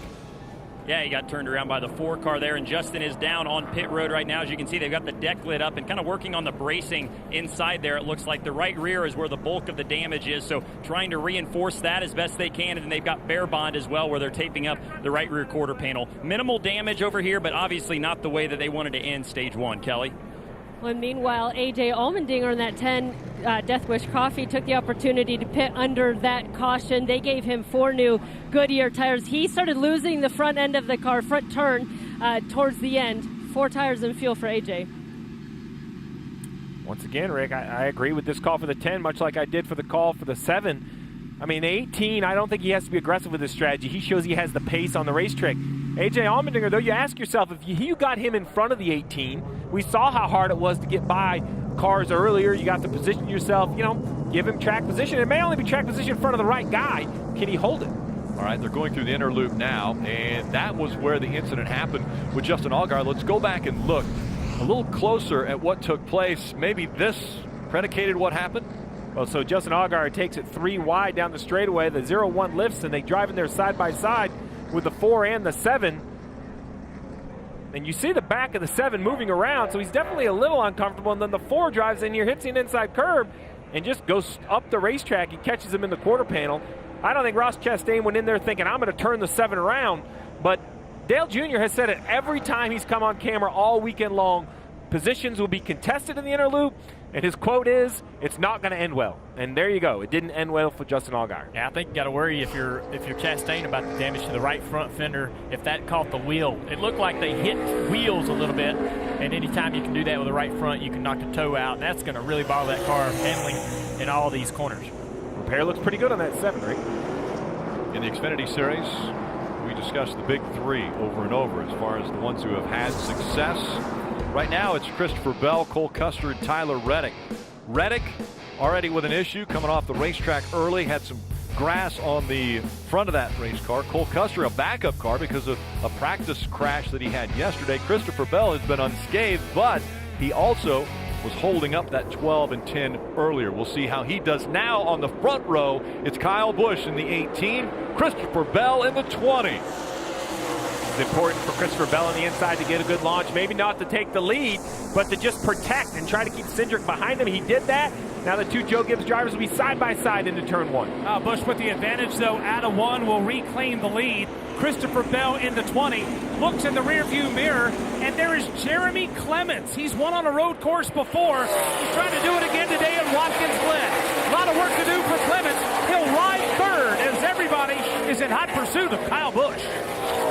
Yeah, he got turned around by the 4 car there, and Justin is down on pit road right now. As you can see, they've got the deck lit up and kind of working on the bracing inside there. It looks like the right rear is where the bulk of the damage is, so trying to reinforce that as best they can, and then they've got bare bond as well where they're taping up the right rear quarter panel. Minimal damage over here, but obviously not the way that they wanted to end stage 1. Kelly? Well, and meanwhile, A.J. Allmendinger in that 10 Death Wish Coffee took the opportunity to pit under that caution. They gave him 4 new Goodyear tires. He started losing the front end of the car, front turn, towards the end. 4 tires and fuel for A.J. Once again, Rick, I agree with this call for the 10, much like I did for the call for the 7. I mean, 18, I don't think he has to be aggressive with his strategy. He shows he has the pace on the racetrack. A.J. Allmendinger, though, you ask yourself, if you got him in front of the 18, we saw how hard it was to get by cars earlier. You got to position yourself, give him track position. It may only be track position in front of the right guy. Can he hold it? All right, they're going through the inner loop now, and that was where the incident happened with Justin Allgaier. Let's go back and look a little closer at what took place. Maybe this predicated what happened? Well, so Justin Allgaier takes it 3 wide down the straightaway. The 0-1 lifts, and they drive in there side by side with the 4 and the 7. And you see the back of the 7 moving around, so he's definitely a little uncomfortable. And then the 4 drives in here, hits an inside curb, and just goes up the racetrack and catches him in the quarter panel. I don't think Ross Chastain went in there thinking, I'm going to turn the 7 around. But Dale Jr. has said it every time he's come on camera all weekend long. Positions will be contested in the inner loop, and his quote is, it's not going to end well. And there you go. It didn't end well for Justin Allgaier. Yeah, I think you got to worry if you're Chastain about the damage to the right front fender, if that caught the wheel. It looked like they hit wheels a little bit, and anytime you can do that with the right front, you can knock the toe out, and that's going to really bother that car handling in all these corners. Repair looks pretty good on that 7, Rick. In the Xfinity Series, we discussed the big 3 over and over as far as the ones who have had success. Right now, it's Christopher Bell, Cole Custer, and Tyler Reddick. Reddick already with an issue, coming off the racetrack early, had some grass on the front of that race car. Cole Custer, a backup car because of a practice crash that he had yesterday. Christopher Bell has been unscathed, but he also was holding up that 12 and 10 earlier. We'll see how he does now on the front row. It's Kyle Busch in the 18, Christopher Bell in the 20. It's important for Christopher Bell on the inside to get a good launch, maybe not to take the lead, but to just protect and try to keep Cindric behind him. He did that. Now the 2 Joe Gibbs drivers will be side by side into turn 1. Busch with the advantage, though. Out of 1 will reclaim the lead. Christopher Bell in the 20. Looks in the rearview mirror, and there is Jeremy Clements. He's won on a road course before. He's trying to do it again today in Watkins Glen. A lot of work to do for Clements. He'll ride third as everybody is in hot pursuit of Kyle Busch.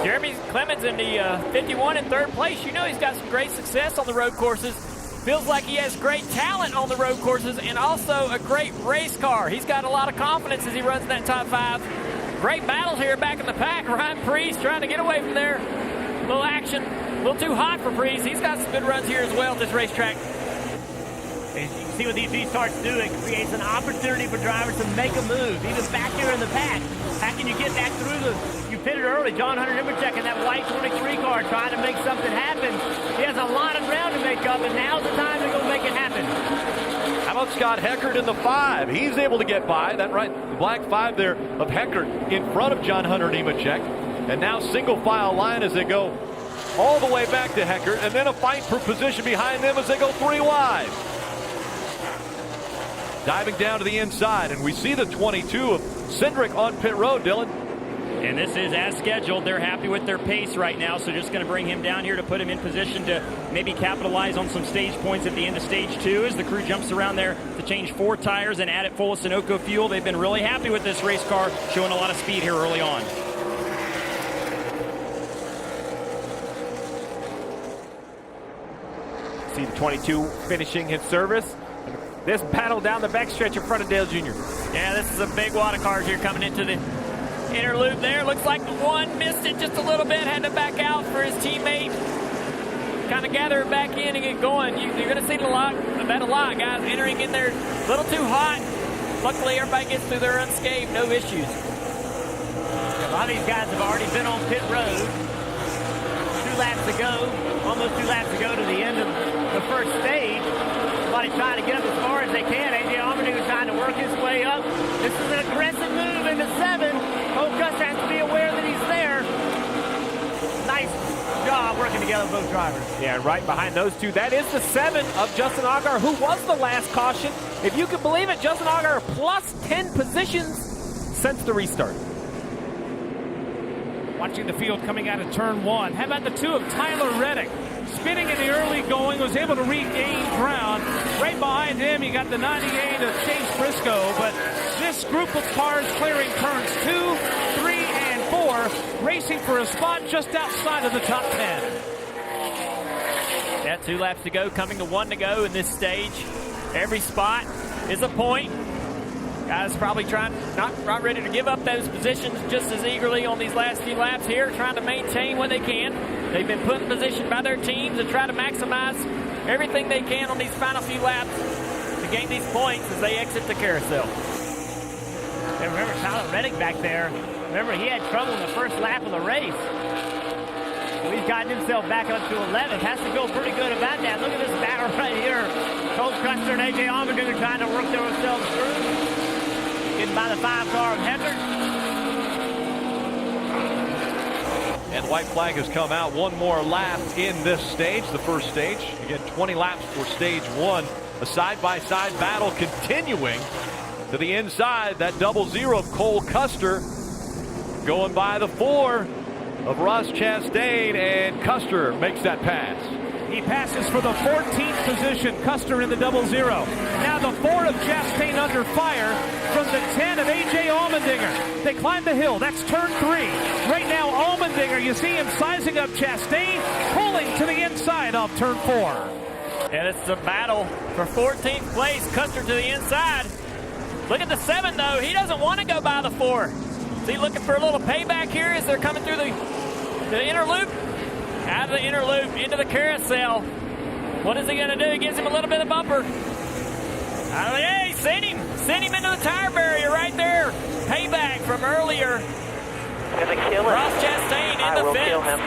Jeremy Clements in the 51 in third place. You know he's got some great success on the road courses. Feels like he has great talent on the road courses and also a great race car. He's got a lot of confidence as he runs that top 5. Great battles here back in the pack. Ryan Preece trying to get away from there. A little action, a little too hot for Preece. He's got some good runs here as well at this racetrack. As you can see what these restarts do, it creates an opportunity for drivers to make a move, even back here in the pack. How can you get back through you pitted early, John Hunter Nemechek in that white 23 car trying to make something happen. He has a lot of ground to make up, and now's the time to go make it happen. How about Scott Heckert in the 5? He's able to get by. That right, the black 5 there of Heckert in front of John Hunter Nemechek. And now single file line as they go all the way back to Heckert, and then a fight for position behind them as they go 3 wide. Diving down to the inside, and we see the 22 of Cindric on pit road, Dylan. And this is as scheduled. They're happy with their pace right now, so just going to bring him down here to put him in position to maybe capitalize on some stage points at the end of stage 2 as the crew jumps around there to change 4 tires and add it full of Sunoco fuel. They've been really happy with this race car, showing a lot of speed here early on. See the 22 finishing his service. This battle down the backstretch in front of Dale Jr. Yeah, this is a big wad of cars here coming into the inner loop there. Looks like the 1 missed it just a little bit, had to back out for his teammate. Kind of gather it back in and get going. You're going to see that a lot, guys, entering in there a little too hot. Luckily, everybody gets through there unscathed, no issues. A lot of these guys have already been on pit road. 2 laps to go, almost 2 laps to go to the end of the first stage. Everybody trying to get up as far as they can. A.J. Allmendinger trying to work his way up. This is an aggressive move into 7. Cole Custer has to be aware that he's there. Nice job working together, both drivers. Yeah, right behind those 2. That is the 7 of Justin Allgaier, who was the last caution. If you can believe it, Justin Allgaier plus 10 positions since the restart. Watching the field coming out of turn 1. How about the 2 of Tyler Reddick? Spinning in the early going, was able to regain ground. Right behind him, you got the 98 of Chase Briscoe, but this group of cars clearing turns 2, 3, and 4, racing for a spot just outside of the top 10. Yeah, 2 laps to go, coming to 1 to go in this stage. Every spot is a point. Guys probably not ready to give up those positions just as eagerly on these last few laps here, trying to maintain what they can. They've been put in position by their teams to try to maximize everything they can on these final few laps to gain these points as they exit the carousel. And remember Tyler Reddick back there. Remember, he had trouble in the first lap of the race. So he's gotten himself back up to 11th. Has to feel pretty good about that. Look at this battle right here. Cole Custer and A.J. Allmendinger trying to work themselves through. Getting by the 5 car of Heckert. And the white flag has come out. One more lap in this stage, the first stage. Again, 20 laps for stage one. A side-by-side battle continuing to the inside. That double zero of Cole Custer going by the 4 of Ross Chastain, and Custer makes that pass. He passes for the 14th position. Custer in the double zero. Now the 4 of Chastain under fire from the 10 of A.J. Allmendinger. They climb the hill. That's turn 3. Right now, Allmendinger, you see him sizing up Chastain, pulling to the inside of turn 4. And it's a battle for 14th place. Custer to the inside. Look at the 7, though. He doesn't want to go by the 4. Is he looking for a little payback here as they're coming through the inner loop? Out of the inner loop, into the carousel. What is he going to do? He gives him a little bit of bumper. Hey, send him into the tire barrier right there. Payback from earlier. Gonna kill him. Ross Chastain in I the will fence. kill him.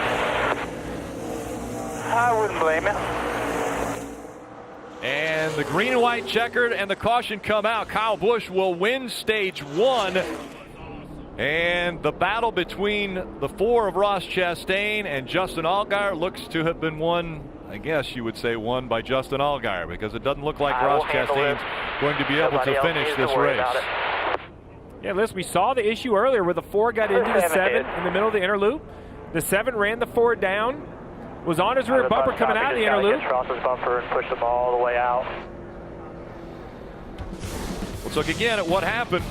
I wouldn't blame him. And the green and white checkered and the caution come out. Kyle Busch will win stage 1. And the battle between the 4 of Ross Chastain and Justin Allgaier looks to have been won, I guess you would say won by Justin Allgaier, because it doesn't look like Ross Chastain's going to be able to finish this race. Yeah, listen, we saw the issue earlier where the 4 got into the 7 in the middle of the inner loop. The 7 ran the 4 down, was on his rear bumper coming out of the inner loop. Ross's bumper and push them all the way out. Let's look again at what happened.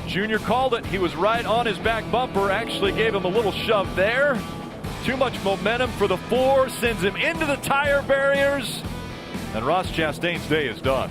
Junior called it. He was right on his back bumper. Actually gave him a little shove there. Too much momentum for the 4. Sends him into the tire barriers. And Ross Chastain's day is done.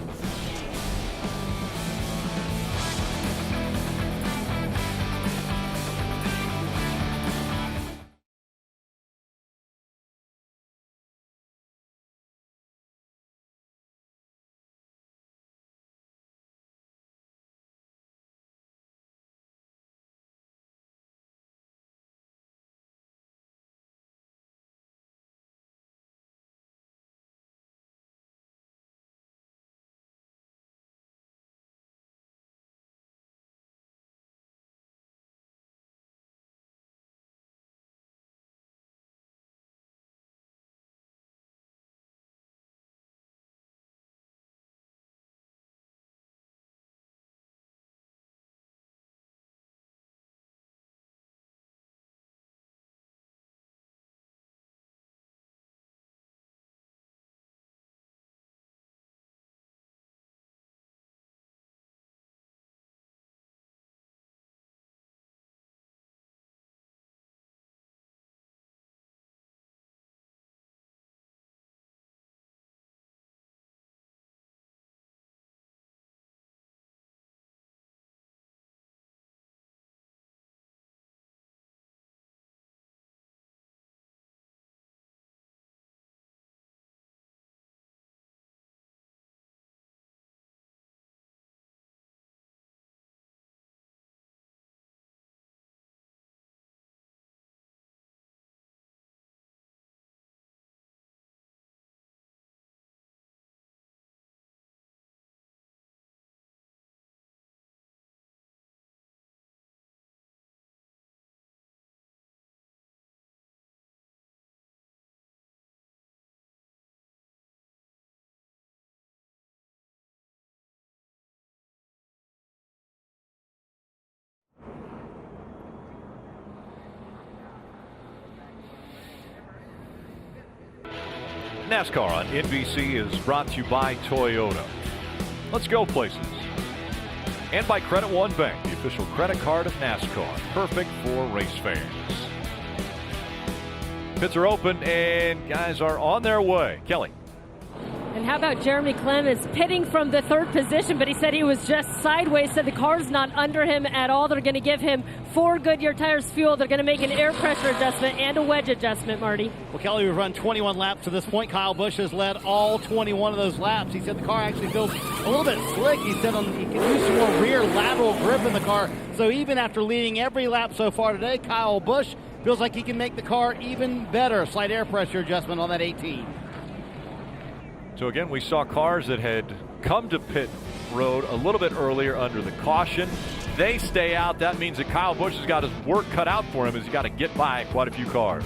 NASCAR on NBC is brought to you by Toyota. Let's go places. And by Credit One Bank, the official credit card of NASCAR. Perfect for race fans. Pits are open and guys are on their way. Kelly. And how about Jeremy Clemens pitting from the 3rd position, but he said he was just sideways, said the car's not under him at all. They're going to give him 4 Goodyear tires fuel. They're going to make an air pressure adjustment and a wedge adjustment, Marty. Well, Kelly, we've run 21 laps to this point. Kyle Busch has led all 21 of those laps. He said the car actually feels a little bit slick. He said he could use some more rear lateral grip in the car. So even after leading every lap so far today, Kyle Busch feels like he can make the car even better. Slight air pressure adjustment on that 18. So again, we saw cars that had come to pit road a little bit earlier under the caution. they stay out, that means that Kyle Busch has got his work cut out for him as he's got to get by quite a few cars.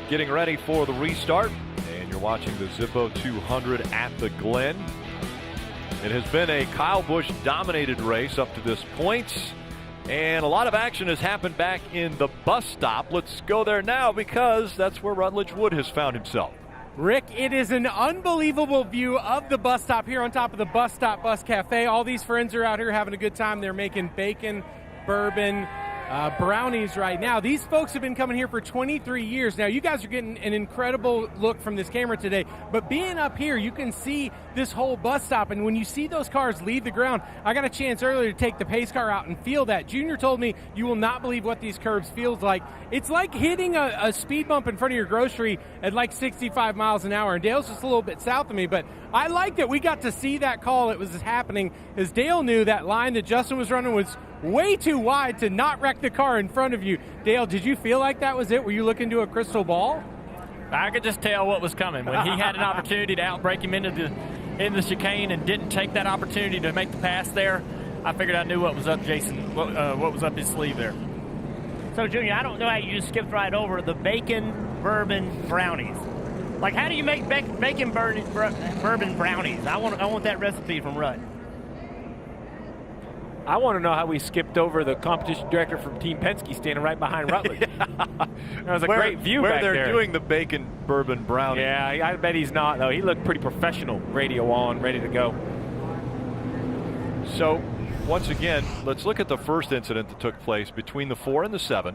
Getting ready for the restart, and you're watching the Zippo 200 at the Glen. It has been a Kyle Busch dominated race up to this point, and a lot of action has happened back in the bus stop. Let's go there now because that's where Rutledge Wood has found himself. Rick, it is an unbelievable view of the bus stop here on top of the Bus Stop Bus Cafe. All these friends are out here having a good time. They're making bacon, bourbon, brownies right now. These folks have been coming here for 23 years. Now, you guys are getting an incredible look from this camera today, but being up here, you can see this whole bus stop, and when you see those cars leave the ground, I got a chance earlier to take the pace car out and feel that. Junior told me you will not believe what these curbs feels like. It's like hitting a speed bump in front of your grocery at like 65 miles an hour, and Dale's just a little bit south of me, but I like that we got to see that call. It was happening as Dale knew that line that Justin was running was way too wide to not wreck the car in front of you. Dale, did you feel like that was it? Were you looking to a crystal ball? I could just tell what was coming. When he had an opportunity to outbrake him into the chicane and didn't take that opportunity to make the pass there, I figured I knew what was up Jason, what was up his sleeve there. So, Junior, I don't know how you just skipped right over the bacon bourbon brownies. Like, how do you make bacon bourbon brownies? I want that recipe from Rutt. I want to know how we skipped over the competition director from Team Penske standing right behind Rutledge. That was a great view back there. Where they're doing the bacon bourbon brownie. Yeah, I bet he's not, though. He looked pretty professional, radio on, ready to go. So, once again, let's look at the first incident that took place between the 4 and the 7.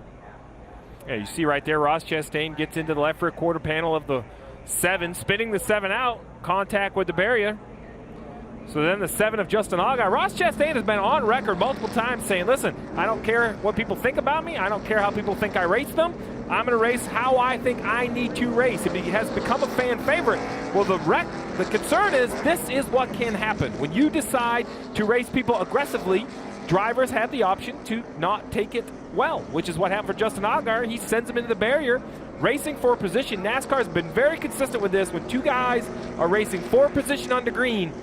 Yeah, you see right there, Ross Chastain gets into the left rear quarter panel of the 7, spinning the 7 out, contact with the barrier. So then the 7 of Justin Allgaier. Ross Chastain has been on record multiple times saying, listen, I don't care what people think about me. I don't care how people think I race them. I'm going to race how I think I need to race. If he has become a fan favorite, well, the concern is this is what can happen. When you decide to race people aggressively, drivers have the option to not take it well, which is what happened for Justin Allgaier. He sends him into the barrier, racing for position. NASCAR has been very consistent with this. When two guys are racing for position on the green,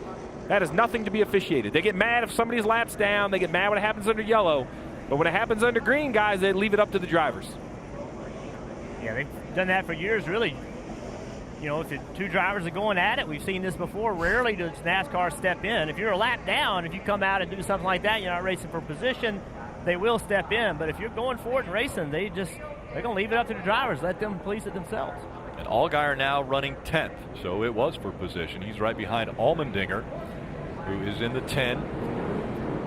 that is nothing to be officiated. They get mad if somebody's lap's down. They get mad when it happens under yellow. But when it happens under green, guys, they leave it up to the drivers. Yeah, they've done that for years, really. You know, if the two drivers are going at it, we've seen this before. Rarely does NASCAR step in. If you're a lap down, if you come out and do something like that, you're not racing for position, they will step in. But if you're going for it and racing, they're going to leave it up to the drivers. Let them police it themselves. And Allgaier now running 10th, so it was for position. He's right behind Allmendinger, who is in the 10.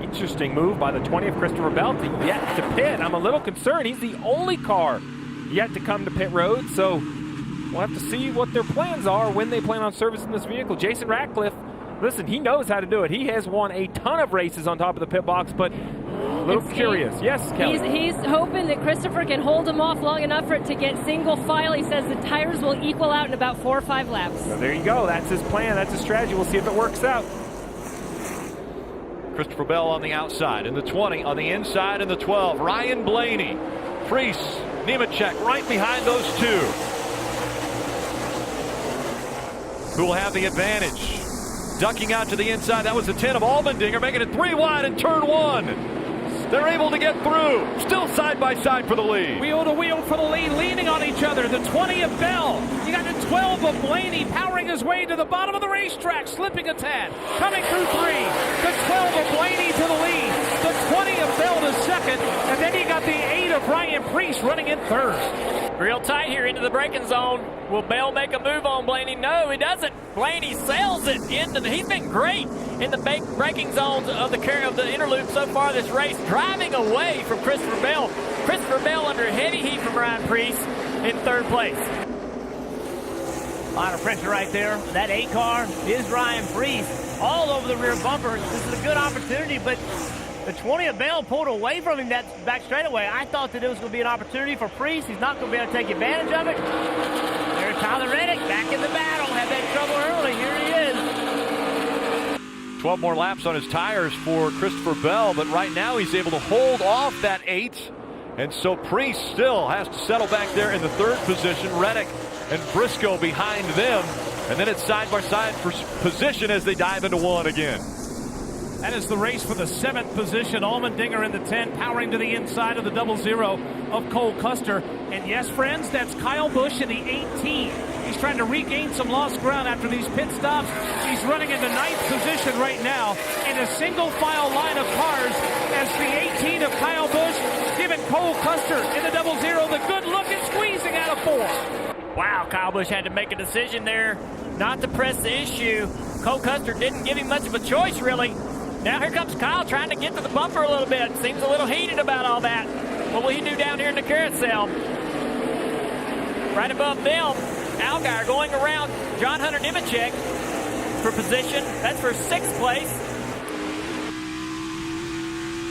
Interesting move by the 20 of Christopher Bell yet to pit. I'm a little concerned. He's the only car yet to come to pit road, so we'll have to see what their plans are when they plan on servicing this vehicle. Jason Ratcliffe, listen, he knows how to do it. He has won a ton of races on top of the pit box, but a little curious. Yes, Kelly? He's hoping that Christopher can hold him off long enough for it to get single file. He says the tires will equal out in about 4 or 5 laps. So there you go. That's his plan. That's his strategy. We'll see if it works out. Christopher Bell on the outside, in the 20, on the inside in the 12. Ryan Blaney, Priest, Nemechek right behind those two. Who will have the advantage? Ducking out to the inside. That was the 10 of Allmendinger, making it 3 wide in turn 1. They're able to get through. Still side by side for the lead. Wheel to wheel for the lead, leaning on each other. The 20 of Bell. You got the 12 of Blaney powering his way to the bottom of the racetrack, slipping a tad. Coming through 3. The 12 of Blaney to the lead. The 20 of Bell to second. And then you got the 8 of Ryan Priest running in third. Real tight here into the braking zone. Will Bell make a move on Blaney? No, he doesn't. Blaney sails it into he's been great in the braking zones of the interloop so far this race, driving away from Christopher Bell. Christopher Bell under heavy heat from Ryan Priest in third place. A lot of pressure right there. That 8 car is Ryan Priest all over the rear bumper. This is a good opportunity, but the 20 of Bell pulled away from him that back straightaway. I thought that it was going to be an opportunity for Priest. He's not going to be able to take advantage of it. There's Tyler Reddick back in the battle. Had that trouble early. Here he is. 12 more laps on his tires for Christopher Bell, but right now he's able to hold off that 8. And so Priest still has to settle back there in the 3rd position. Reddick and Briscoe behind them. And then it's side by side for position as they dive into 1 again. That is the race for the 7th position. Allmendinger in the 10, powering to the inside of the 00 of Cole Custer. And yes, friends, that's Kyle Busch in the 18. He's trying to regain some lost ground after these pit stops. He's running into 9th position right now in a single file line of cars as the 18 of Kyle Busch giving Cole Custer in the 00 the good look and squeezing out of 4. Wow, Kyle Busch had to make a decision there not to press the issue. Cole Custer didn't give him much of a choice, really. Now here comes Kyle trying to get to the bumper a little bit. Seems a little heated about all that. What will he do down here in the carousel? Right above them, Allgaier going around John Hunter Nemechek for position. That's for 6th place.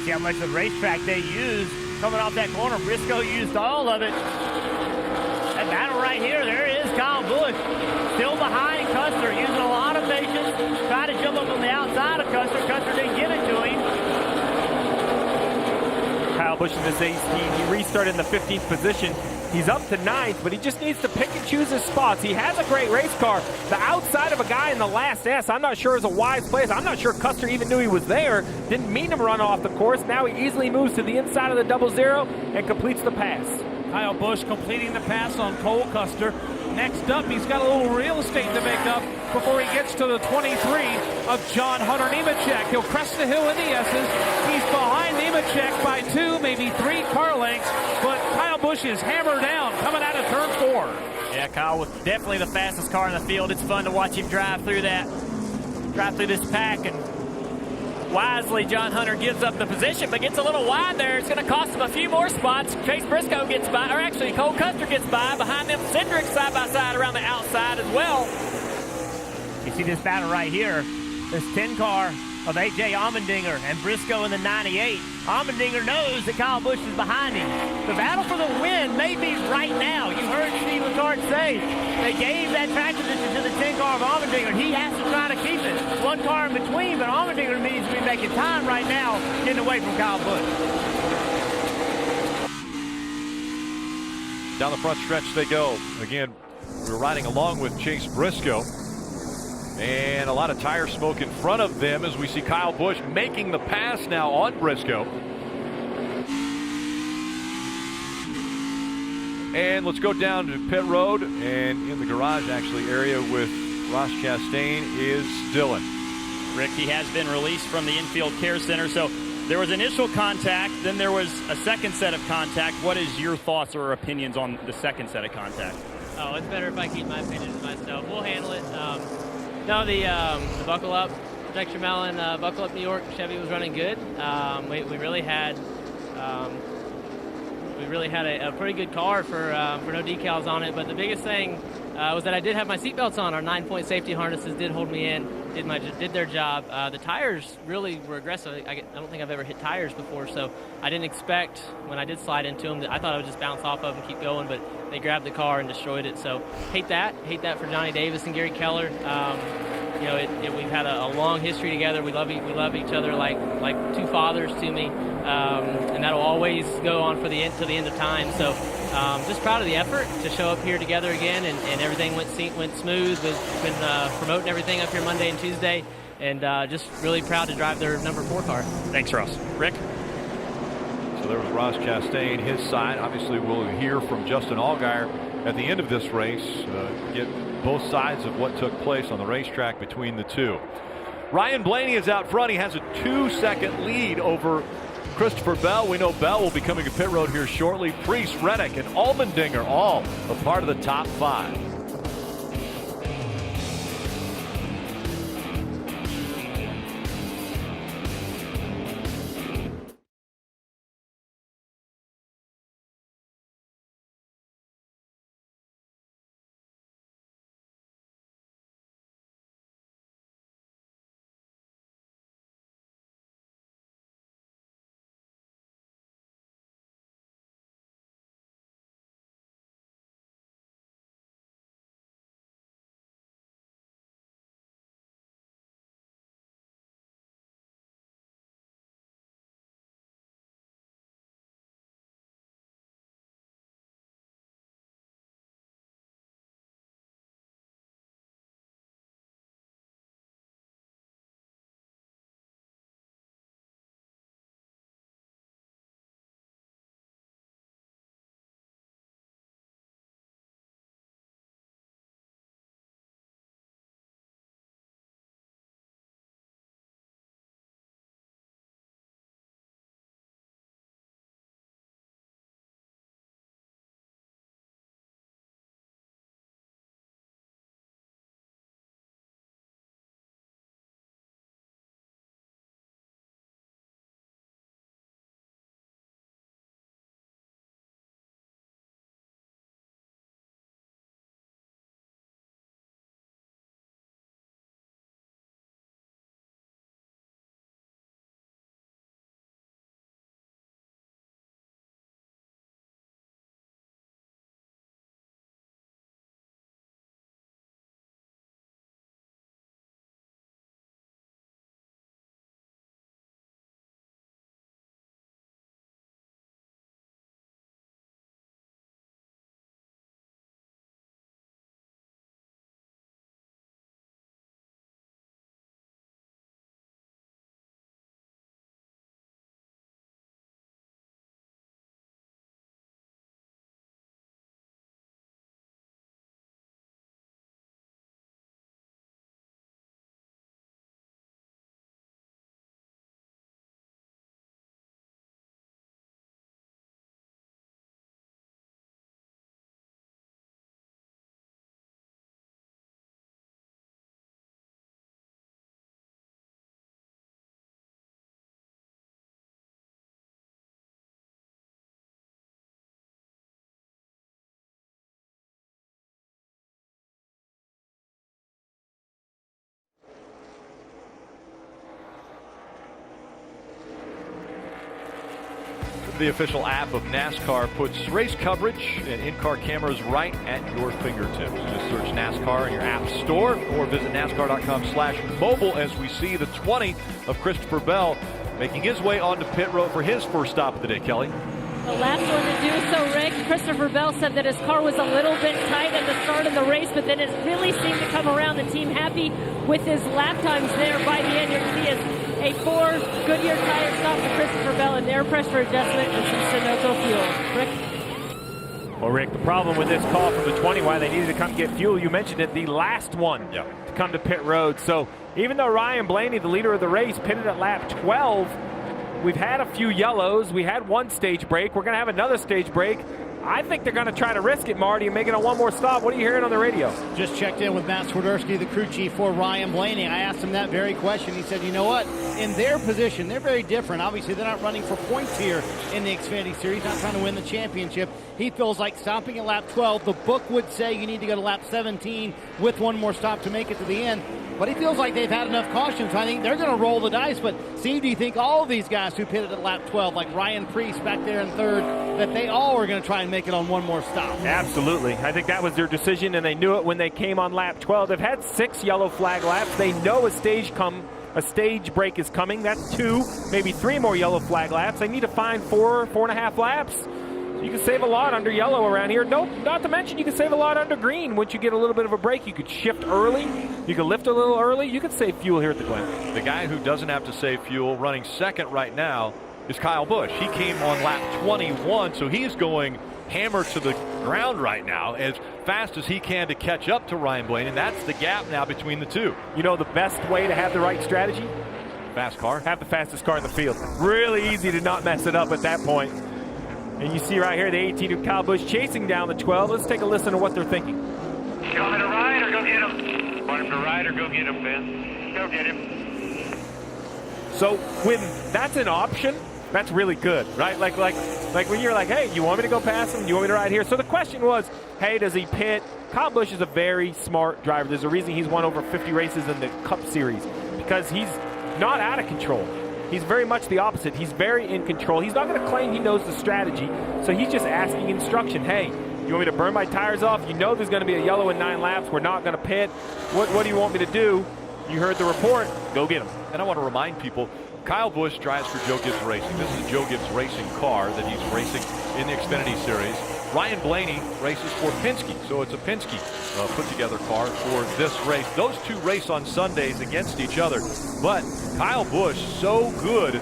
See how much of the racetrack they use coming off that corner. Briscoe used all of it. That battle right here, there is Kyle Busch. Still behind Custer, using a lot of patience. Trying to jump up on the outside of Custer. Custer didn't give it to him. Kyle Busch in this ace, he restarted in the 15th position. He's up to 9th, but he just needs to pick and choose his spots. He has a great race car. The outside of a guy in the last S, I'm not sure is a wise place. I'm not sure Custer even knew he was there. Didn't mean to run off the course. Now he easily moves to the inside of the 00 and completes the pass. Kyle Busch completing the pass on Cole Custer. Next up, he's got a little real estate to make up before he gets to the 23 of John Hunter Nemechek. He'll crest the hill in the S's. He's behind Nemechek by 2, maybe 3 car lengths, but Kyle Busch is hammered down coming out of turn 4. Yeah, Kyle was definitely the fastest car in the field. It's fun to watch him drive through this pack, and wisely John Hunter gives up the position, but gets a little wide there. It's going to cost him a few more spots. Chase Briscoe gets by, or actually Cole Custer gets by. Behind them, Cindric side by side around the outside as well. You see this battle right here. This 10 car of A.J. Allmendinger and Briscoe in the 98. Allmendinger knows that Kyle Busch is behind him. The battle for the win may be right now. You heard Steve Letarte say they gave that track position to the 10 car of Allmendinger. He has to try to keep it. 1 car in between, but Allmendinger needs to be making time right now, getting away from Kyle Busch. Down the front stretch they go. Again, we're riding along with Chase Briscoe. And a lot of tire smoke in front of them as we see Kyle Busch making the pass now on Briscoe. And let's go down to pit road, and in the garage actually area with Ross Chastain is Dylan. Rick, he has been released from the infield care center. So there was initial contact, then there was a second set of contact. What is your thoughts or opinions on the second set of contact? Oh, it's better if I keep my opinions to myself. We'll handle it. No, the buckle up, Protect Your Melon, buckle up New York Chevy was running good. We really had a pretty good car for no decals on it. But the biggest thing was that I did have my seatbelts on. Our 9-point safety harnesses did hold me in, did their job. The tires really were aggressive. I don't think I've ever hit tires before, so I didn't expect when I did slide into them that I thought I would just bounce off of them and keep going, but they grabbed the car and destroyed it. So hate that for Johnny Davis and Gary Keller. We've had a long history together. We love each other like two fathers to me, and that'll always go on to the end of time. So just proud of the effort to show up here together again, and everything went smooth. We've been promoting everything up here Monday and Tuesday, and just really proud to drive their number 4 car. Thanks, Ross. Rick? So there was Ross Chastain, his side. Obviously, we'll hear from Justin Allgaier at the end of this race, get both sides of what took place on the racetrack between the two. Ryan Blaney is out front. He has a 2-second lead over Christopher Bell. We know Bell will be coming to pit road here shortly. Priest, Reddick, and Allmendinger all a part of the top 5. The official app of NASCAR puts race coverage and in-car cameras right at your fingertips. Just search NASCAR in your app store or visit NASCAR.com/mobile as we see the 20 of Christopher Bell making his way onto pit road for his first stop of the day. Kelly? The last one to do so, Rick. Christopher Bell said that his car was a little bit tight at the start of the race, but then it really seemed to come around. The team happy with his lap times there by the end. You can see a 4 Goodyear tire stop for Christopher Bell, an air pressure adjustment, and some Sunoco fuel. Rick? Well, Rick, the problem with this call from the 20, why they needed to come get fuel, you mentioned it, the last one to come to pit road. So even though Ryan Blaney, the leader of the race, pitted at lap 12, we've had a few yellows. We had one stage break. We're going to have another stage break. I think they're going to try to risk it, Marty, and make it on one more stop. What are you hearing on the radio? Just checked in with Matt Swiderski, the crew chief for Ryan Blaney. I asked him that very question. He said, you know what? In their position, they're very different. Obviously, they're not running for points here in the Xfinity Series, not trying to win the championship. He feels like stopping at lap 12. The book would say you need to go to lap 17 with one more stop to make it to the end. But he feels like they've had enough caution, so I think they're going to roll the dice. But, Steve, do you think all of these guys who pitted at lap 12, like Ryan Preece back there in third, that they all are going to try and make it on one more stop? Absolutely. I think that was their decision, and they knew it when they came on lap 12. They've had 6 yellow flag laps. They know a stage break is coming. That's 2, maybe 3 more yellow flag laps. They need to find 4.5 laps. You can save a lot under yellow around here. Nope, not to mention you can save a lot under green. Once you get a little bit of a break, you could shift early. You could lift a little early. You could save fuel here at the Glen. The guy who doesn't have to save fuel running second right now is Kyle Busch. He came on lap 21, so he's going hammer to the ground right now as fast as he can to catch up to Ryan Blaney, and that's the gap now between the two. You know the best way to have the right strategy? Fast car. Have the fastest car in the field. Really easy to not mess it up at that point. And you see right here the 18 of Kyle Busch chasing down the 12. Let's take a listen to what they're thinking. You want me to ride or go get him? Want him to ride or go get him, Ben? Go get him. So when that's an option, that's really good, right? Like when you're like, hey, you want me to go past him? Do you want me to ride here? So the question was, hey, does he pit? Kyle Busch is a very smart driver. There's a reason he's won over 50 races in the Cup Series, because he's not out of control. He's very much the opposite. He's very in control. He's not going to claim he knows the strategy, so he's just asking instruction. Hey, you want me to burn my tires off? You know there's going to be a yellow in 9 laps. We're not going to pit. What do you want me to do? You heard the report. Go get him. And I want to remind people, Kyle Busch drives for Joe Gibbs Racing. This is a Joe Gibbs Racing car that he's racing in the Xfinity Series. Ryan Blaney races for Penske, so it's a Penske put-together car for this race. Those two race on Sundays against each other, but Kyle Busch so good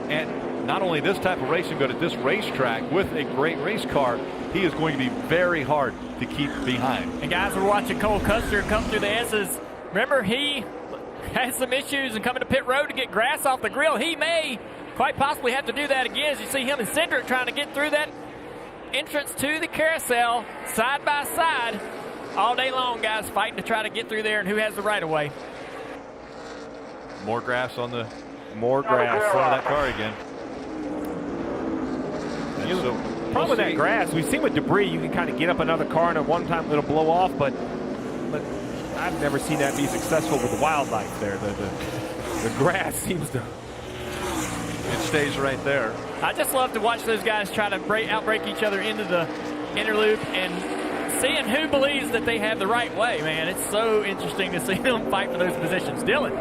at not only this type of racing, but at this racetrack with a great race car, he is going to be very hard to keep behind. And guys, we're watching Cole Custer come through the S's. Remember, he has some issues and coming to pit road to get grass off the grill. He may quite possibly have to do that again, as you see him and Cindric trying to get through that entrance to the carousel side by side all day long, guys, fighting to try to get through there and who has the right of way. More grass on the more grass on that car again. Problem with that grass, we've seen with debris, you can kind of get up another car and at one time it'll blow off, but I've never seen that be successful with the wildlife there. The grass seems to... It stays right there. I just love to watch those guys try to outbreak each other into the inner loop and seeing who believes that they have the right way, man. It's so interesting to see them fight for those positions. Dylan.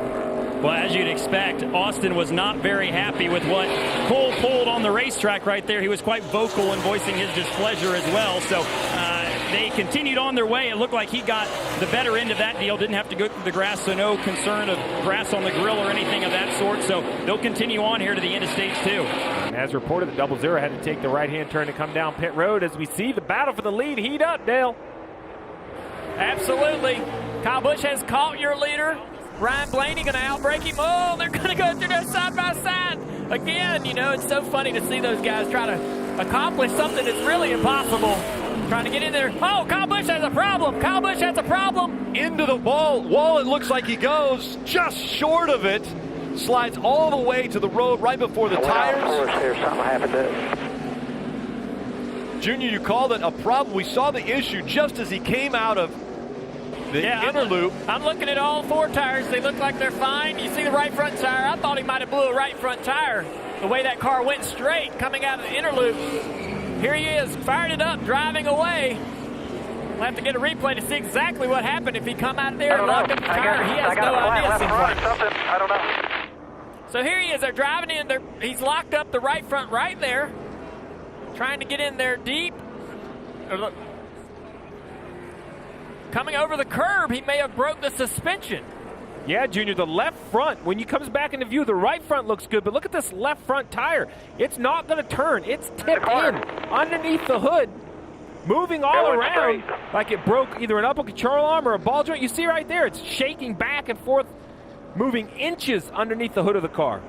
Well, as you'd expect, Austin was not very happy with what Cole pulled on the racetrack right there. He was quite vocal in voicing his displeasure as well. So they continued on their way. It looked like he got the better end of that deal. Didn't have to go through the grass, so no concern of grass on the grill or anything of that sort. So they'll continue on here to the end of stage 2. As reported, the 00 had to take the right-hand turn to come down pit road as we see the battle for the lead heat up, Dale. Absolutely. Kyle Busch has caught your leader. Ryan Blaney going to outbreak him. Oh, they're going to go through there side by side. Again, you know, it's so funny to see those guys try to accomplish something that's really impossible. Trying to get in there. Oh, Kyle Busch has a problem. Kyle Busch has a problem. Into the wall it looks like he goes. Just short of it. Slides all the way to the road right before the tires. Here, something happened to Junior, you called it a problem. We saw the issue just as he came out of the inner loop. I'm looking at all 4 tires. They look like they're fine. You see the right front tire. I thought he might have blew a right front tire. The way that car went straight coming out of the inner loop. Here he is, fired it up, driving away. We'll have to get a replay to see exactly what happened if he come out of there and locked up the tire. He has no idea. I don't know. So here he is. They're driving in. He's locked up the right front right there. trying to get in there deep. Look. Coming over the curb, he may have broke the suspension. Yeah, Junior, the left front, when he comes back into view, the right front looks good, but look at this left front tire. It's not going to turn. It's tipped in underneath the hood, moving all around like it broke either an upper control arm or a ball joint. You see right there, it's shaking back and forth, moving inches underneath the hood of the car.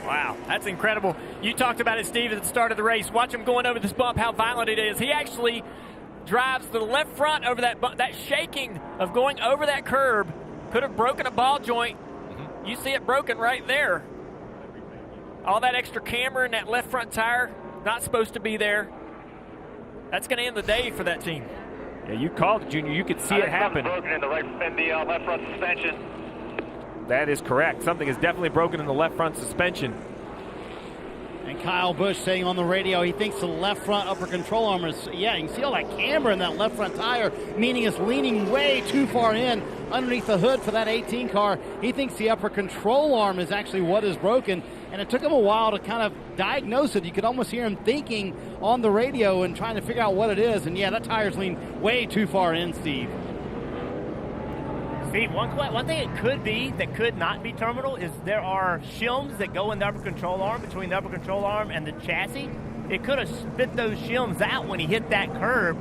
Wow, that's incredible. You talked about it, Steve, at the start of the race. Watch him going over this bump, how violent it is. He actually drives the left front over that bump. That shaking of going over that curb could have broken a ball joint. You see it broken right there. All that extra camber in that left front tire, not supposed to be there. That's going to end the day for that team. Yeah, you called it, Junior. You could see it happen. Broken in the left front suspension. That is correct. Something is definitely broken in the left front suspension. And Kyle Busch saying on the radio he thinks the left front upper control arm is, yeah, you can see all that camber in that left front tire, meaning it's leaning way too far in underneath the hood for that 18 car. He thinks the upper control arm is actually what is broken, and it took him a while to kind of diagnose it. You could almost hear him thinking on the radio and trying to figure out what it is, and yeah, that tire's leaned way too far in, Steve. Steve, one thing it could be that could not be terminal is there are shims that go in the upper control arm, between the upper control arm and the chassis. It could have spit those shims out when he hit that curb.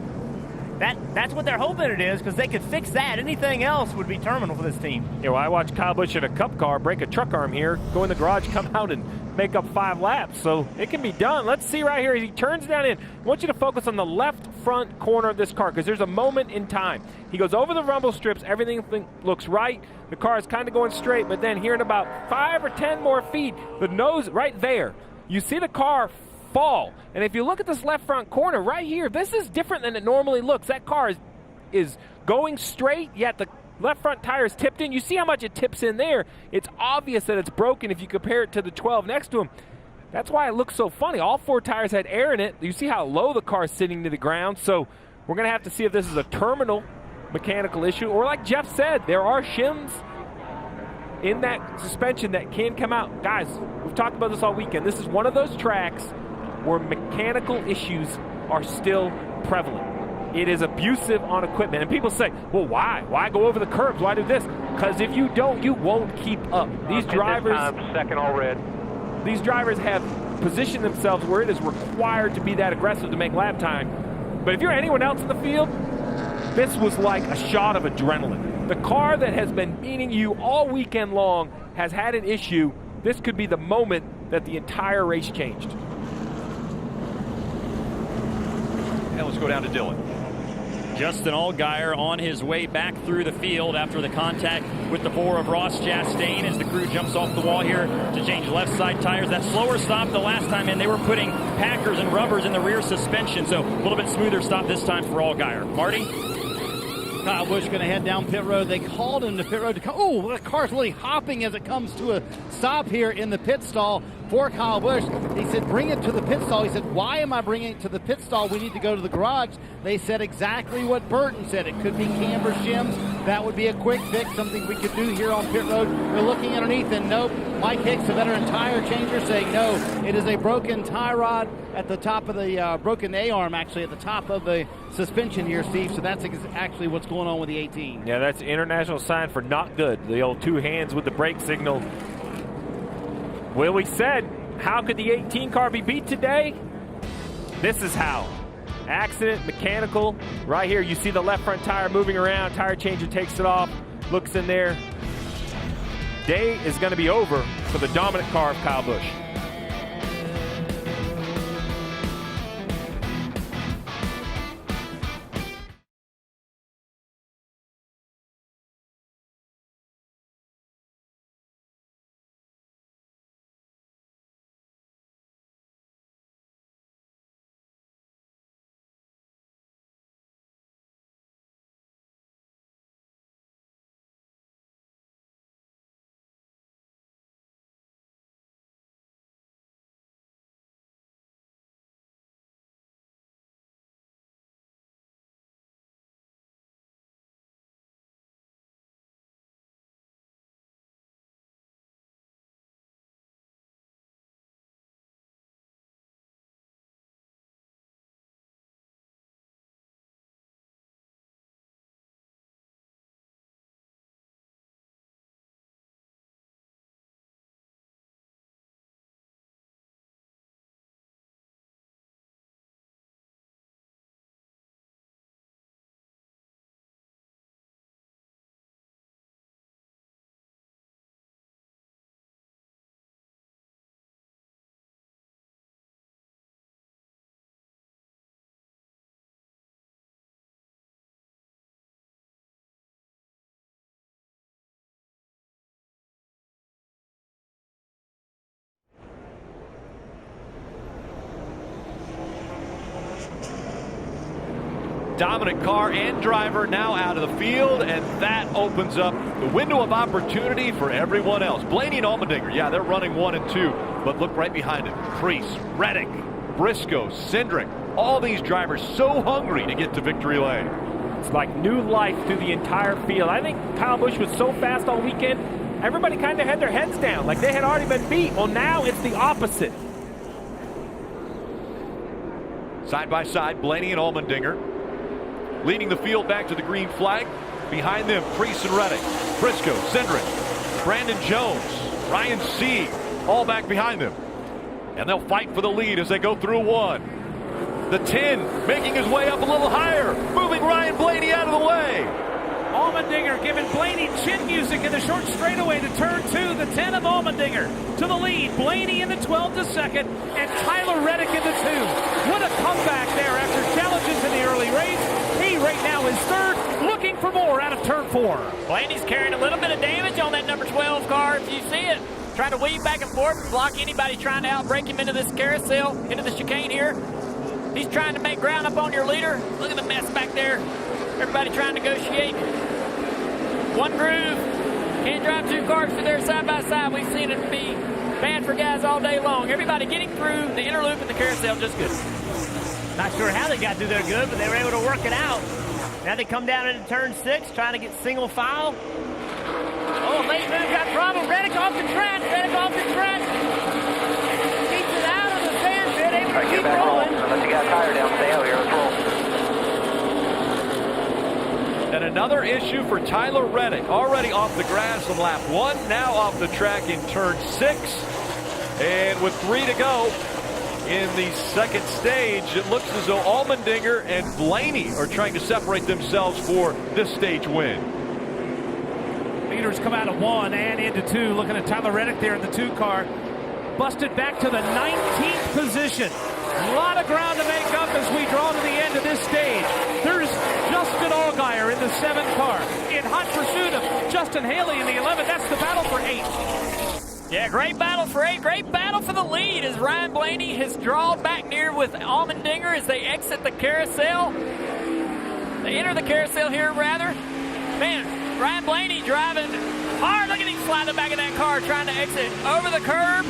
That's what they're hoping it is, because they could fix that. Anything else would be terminal for this team. Yeah, well, I watched Kyle Busch in a cup car break a truck arm here, go in the garage, come out and make up 5 laps. So it can be done. Let's see right here as he turns down in. I want you to focus on the left front corner of this car, because there's a moment in time. He goes over the rumble strips. Everything looks right. The car is kind of going straight, but then here in about 5 or 10 more feet, the nose right there, you see the car fall. And if you look at this left front corner right here, this is different than it normally looks. That car is going straight, yet the left front tire is tipped in. You see how much it tips in there. It's obvious that it's broken if you compare it to the 12 next to him. That's why it looks so funny. All 4 tires had air in it. You see how low the car is sitting to the ground. So we're going to have to see if this is a terminal mechanical issue, or like Jeff said, there are shims in that suspension that can come out. Guys, we've talked about this all weekend. This is one of those tracks where mechanical issues are still prevalent. It is abusive on equipment. And people say, well, why? Why go over the curbs? Why do this? Because if you don't, you won't keep up. These drivers, second all red. These drivers have positioned themselves where it is required to be that aggressive to make lap time. But if you're anyone else in the field, this was like a shot of adrenaline. The car that has been beating you all weekend long has had an issue. This could be the moment that the entire race changed. And let's go down to Dylan. Justin Allgaier on his way back through the field after the contact with the 4 of Ross Chastain as the crew jumps off the wall here to change left side tires. That slower stop the last time in, they were putting packers and rubbers in the rear suspension, so a little bit smoother stop this time for Allgaier. Marty? Kyle Busch going to head down pit road. They called him to pit road to come. Oh, the car's really hopping as it comes to a stop here in the pit stall for Kyle Busch. He said, bring it to the pit stall. He said, why am I bringing it to the pit stall? We need to go to the garage. They said exactly what Burton said. It could be camber shims. That would be a quick fix, something we could do here on pit road. They're looking underneath, and nope. Mike Hicks, a veteran tire changer, saying no. It is a broken tie rod at the top of the broken A-arm, actually, at the top of the suspension here, Steve. So that's actually what's going on with the 18. Yeah, that's an international sign for not good. The old 2 hands with the brake signal. Well, we said, how could the 18 car be beat today? This is how. Accident, mechanical. Right here, you see the left front tire moving around. Tire changer takes it off, looks in there. Day is going to be over for the dominant car of Kyle Busch. dominant car and driver now out of the field, and that opens up the window of opportunity for everyone else. Blaney and Allmendinger, yeah, they're running 1 and 2, but look right behind them. Preece, Reddick, Briscoe, Cindric, all these drivers so hungry to get to victory lane. It's like new life through the entire field. I think Kyle Busch was so fast all weekend, everybody kind of had their heads down, like they had already been beat. Well, now it's the opposite. Side by side, Blaney and Allmendinger leading the field back to the green flag. Behind them, Preece and Reddick, Briscoe, Cindric, Brandon Jones, Ryan Sieg, all back behind them. And they'll fight for the lead as they go through 1. The 10 making his way up a little higher, moving Ryan Blaney out of the way. Allmendinger giving Blaney chin music in the short straightaway to turn 2. The 10 of Allmendinger to the lead. Blaney in the 12 to second, and Tyler Reddick in the 2. What a comeback there after challenges in the early race. He right now is third, looking for more out of turn 4. Blaney's carrying a little bit of damage on that number 12 car, if you see it. Trying to weave back and forth and block anybody trying to outbrake him into this carousel, into the chicane here. He's trying to make ground up on your leader. Look at the mess back there. Everybody trying to negotiate. One groove. Can't drive 2 cars through there side by side. We've seen it be bad for guys all day long. Everybody getting through the inner loop and the carousel just good. Not sure how they got through there good, but they were able to work it out. Now they come down into turn 6, trying to get single file. Oh, late man got problem. Reddick off the track. Reddick off the track. Keeps it out of the sand pit. Able to keep rolling. Unless you got a tire down, stay out here. Let's roll. And another issue for Tyler Reddick. Already off the grass on lap 1, now off the track in turn 6. And with 3 to go in the second stage, it looks as though Allmendinger and Blaney are trying to separate themselves for this stage win. Leaders come out of 1 and into 2. Looking at Tyler Reddick there in the 2 car. Busted back to the 19th position. A lot of ground to make up as we draw to the end of this stage. There's Justin Allgaier in the 7th car. In hot pursuit of Justin Haley in the 11th. That's the battle for 8. Yeah, great battle for 8. Great battle for the lead as Ryan Blaney has drawn back near with Allmendinger as they exit the carousel. They enter the carousel here, rather. Man, Ryan Blaney driving hard. Look at him slide the back of that car, trying to exit over the curb,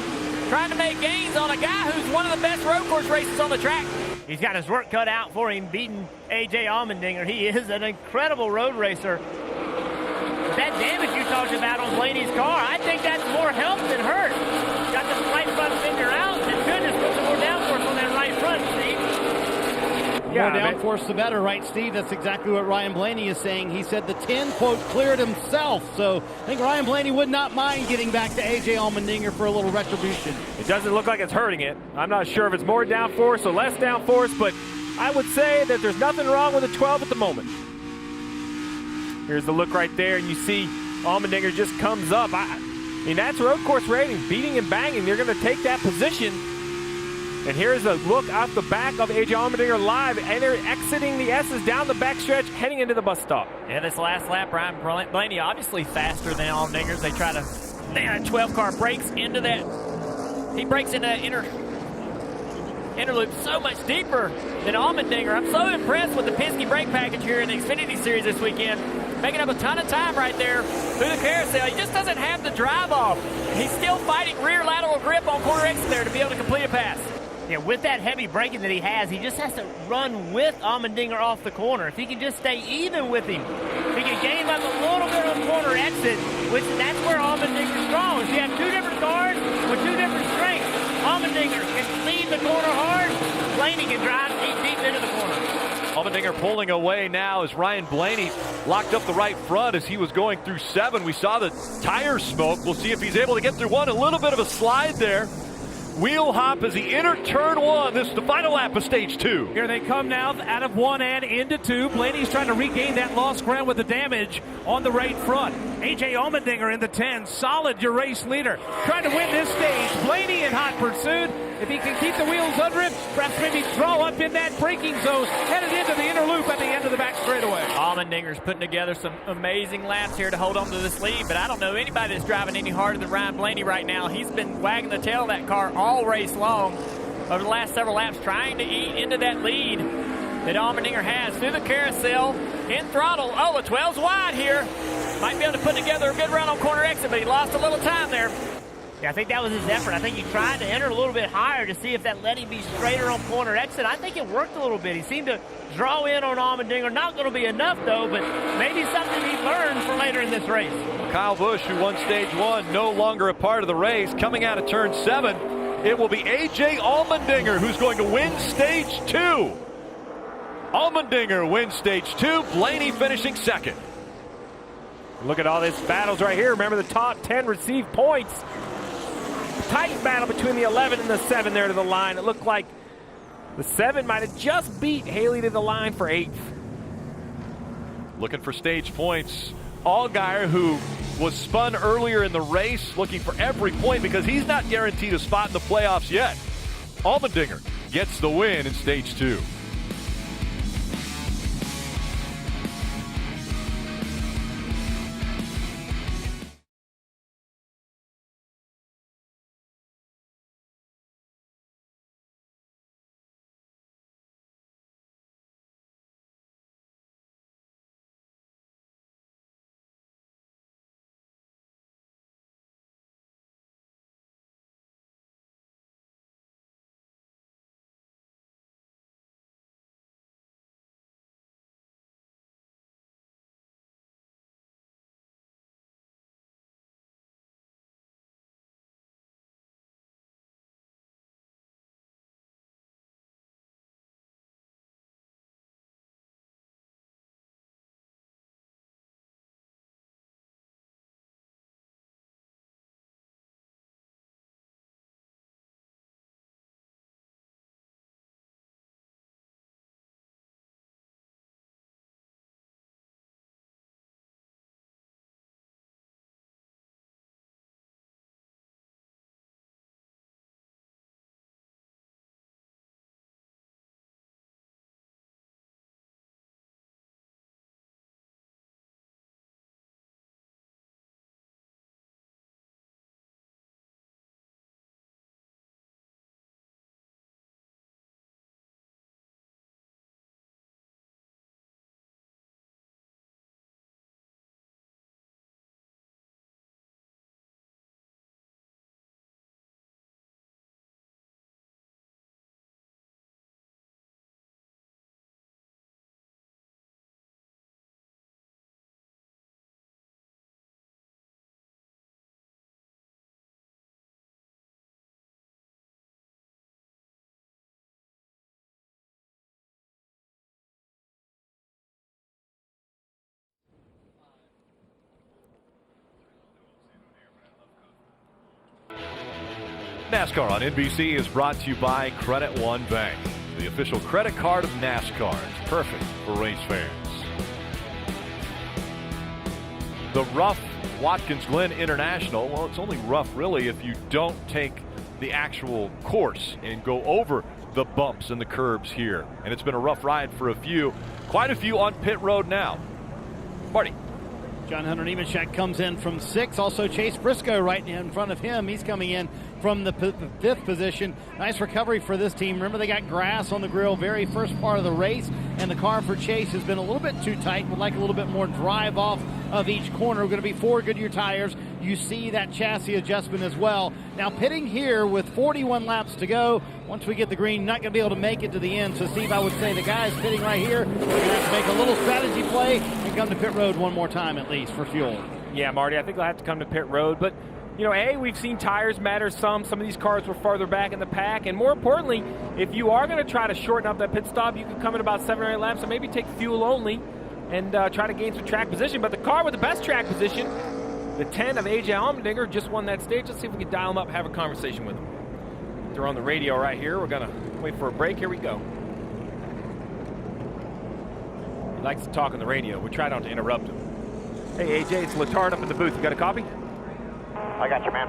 trying to make gains on a guy who's one of the best road course racers on the track. He's got his work cut out for him, beating A.J. Allmendinger. He is an incredible road racer. But that damage you talked about on Blaney's car, I think that's more help than hurt. Got the slight front fender out, and goodness, put some more downforce on that right front, Steve. More downforce, the better, right, Steve? That's exactly what Ryan Blaney is saying. He said the 10, quote, cleared himself. So I think Ryan Blaney would not mind getting back to A.J. Allmendinger for a little retribution. It doesn't look like it's hurting it. I'm not sure if it's more downforce or less downforce, but I would say that there's nothing wrong with the 12 at the moment. Here's the look right there, and you see Allmendinger just comes up. I mean, that's road course rating, beating and banging. They're going to take that position. And here's a look off the back of A.J. Allmendinger live, and they're exiting the S's down the backstretch, heading into the bus stop. Yeah, this last lap, Ryan Blaney obviously faster than Allmendinger's. They try to, man, 12 car breaks into that. He breaks into that inner loop so much deeper than Allmendinger. I'm so impressed with the Penske brake package here in the Xfinity Series this weekend. Making up a ton of time right there through the carousel. He just doesn't have the drive off. He's still fighting rear lateral grip on corner exit there to be able to complete a pass. Yeah, with that heavy braking that he has, he just has to run with Allmendinger off the corner. If he can just stay even with him, if he can gain up a little bit on corner exit, which that's where Allmendinger's strong. If you have 2 different cars with 2 different strengths, Allmendinger can lead the corner hard, Blaney can drive deep into the corner. Allmendinger pulling away now as Ryan Blaney locked up the right front as he was going through 7. We saw the tire smoke. We'll see if he's able to get through 1. A little bit of a slide there. Wheel hop as he entered turn 1. This is the final lap of stage 2. Here they come now out of 1 and into 2. Blaney's trying to regain that lost ground with the damage on the right front. A.J. Allmendinger in the 10. Solid, your race leader. Trying to win this stage. Blaney in hot pursuit. If he can keep the wheels under him, perhaps maybe draw up in that braking zone, headed into the inner loop at the end of the back straightaway. Allmendinger's putting together some amazing laps here to hold on to this lead, but I don't know anybody that's driving any harder than Ryan Blaney right now. He's been wagging the tail of that car all race long over the last several laps, trying to eat into that lead. that Allmendinger has through the carousel, in throttle. Oh, the 12's wide here. Might be able to put together a good run on corner exit, but he lost a little time there. Yeah, I think that was his effort. I think he tried to enter a little bit higher to see if that let him be straighter on corner exit. I think it worked a little bit. He seemed to draw in on Allmendinger. Not going to be enough, though, but maybe something he learned for later in this race. Kyle Busch, who won stage 1, no longer a part of the race. Coming out of turn 7, it will be A.J. Allmendinger who's going to win stage 2. Allmendinger wins stage 2. Blaney finishing second. Look at all these battles right here. Remember, the top 10 receive points. Tight battle between the 11 and the 7 there to the line. It looked like the 7 might have just beat Haley to the line for 8th. Looking for stage points. Allgaier, who was spun earlier in the race, looking for every point because he's not guaranteed a spot in the playoffs yet. Allmendinger gets the win in stage 2. NASCAR on NBC is brought to you by Credit One Bank, the official credit card of NASCAR. It's perfect for race fans. The rough Watkins Glen International, well, it's only rough really if you don't take the actual course and go over the bumps and the curbs here. And it's been a rough ride for quite a few on pit road now. Marty. John Hunter Nemechek comes in from 6th. Also Chase Briscoe right in front of him. He's coming in from the 5th position. Nice recovery for this team. Remember, they got grass on the grill very first part of the race, and the car for Chase has been a little bit too tight. Would like a little bit more drive off of each corner. We're going to be 4 Goodyear tires. You see that chassis adjustment as well. Now pitting here with 41 laps to go. Once we get the green, not going to be able to make it to the end. So, Steve, I would say the guys pitting right here are going to have to make a little strategy play and come to pit road one more time at least for fuel. Yeah, Marty, I think they'll have to come to pit road. But, you know, we've seen tires matter some. Some of these cars were farther back in the pack. And more importantly, if you are going to try to shorten up that pit stop, you can come in about 7 or 8 laps and maybe take fuel only and try to gain some track position. But the car with the best track position, the 10 of A.J. Allmendinger, just won that stage. Let's see if we can dial him up and have a conversation with him. They're on the radio right here. We're going to wait for a break. Here we go. He likes to talk on the radio. We try not to interrupt him. Hey, A.J., it's Letard up in the booth. You got a copy? I got you, man.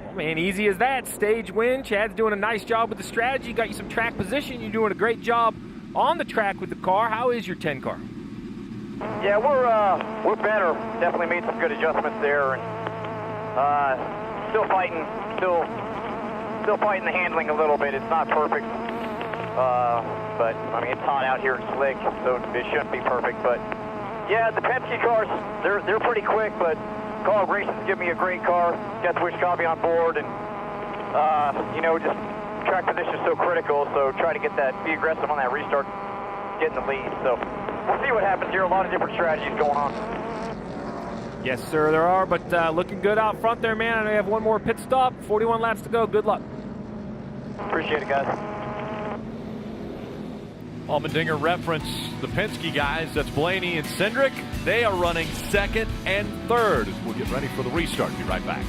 Well, man, easy as that. Stage win. Chad's doing a nice job with the strategy. Got you some track position. You're doing a great job on the track with the car. How is your 10 car? Yeah, we're better. Definitely made some good adjustments there, and still fighting the handling a little bit. It's not perfect. But, I mean, it's hot out here and slick, so it shouldn't be perfect. But, yeah, the Penske cars, they're pretty quick, but Carl Grayson's given me a great car. Got Twitch Copy on board, and, you know, just track position is so critical, so try to get that, be aggressive on that restart, get in the lead. So we'll see what happens here. A lot of different strategies going on. Yes, sir, there are, but looking good out front there, man. And we have one more pit stop, 41 laps to go. Good luck. Appreciate it, guys. Allmendinger referenced the Penske guys. That's Blaney and Cindric. They are running second and third as we'll get ready for the restart. Be right back.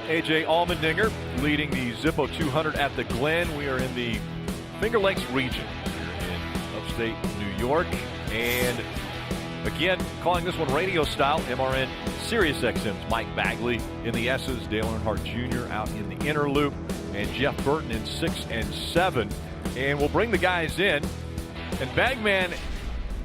A.J. Allmendinger leading the Zippo 200 at the Glen. We are in the Finger Lakes region here in upstate New York. And again, calling this one radio style, MRN Sirius XM's Mike Bagley in the S's, Dale Earnhardt Jr. out in the inner loop, and Jeff Burton in 6 and 7. And we'll bring the guys in. And Bagman,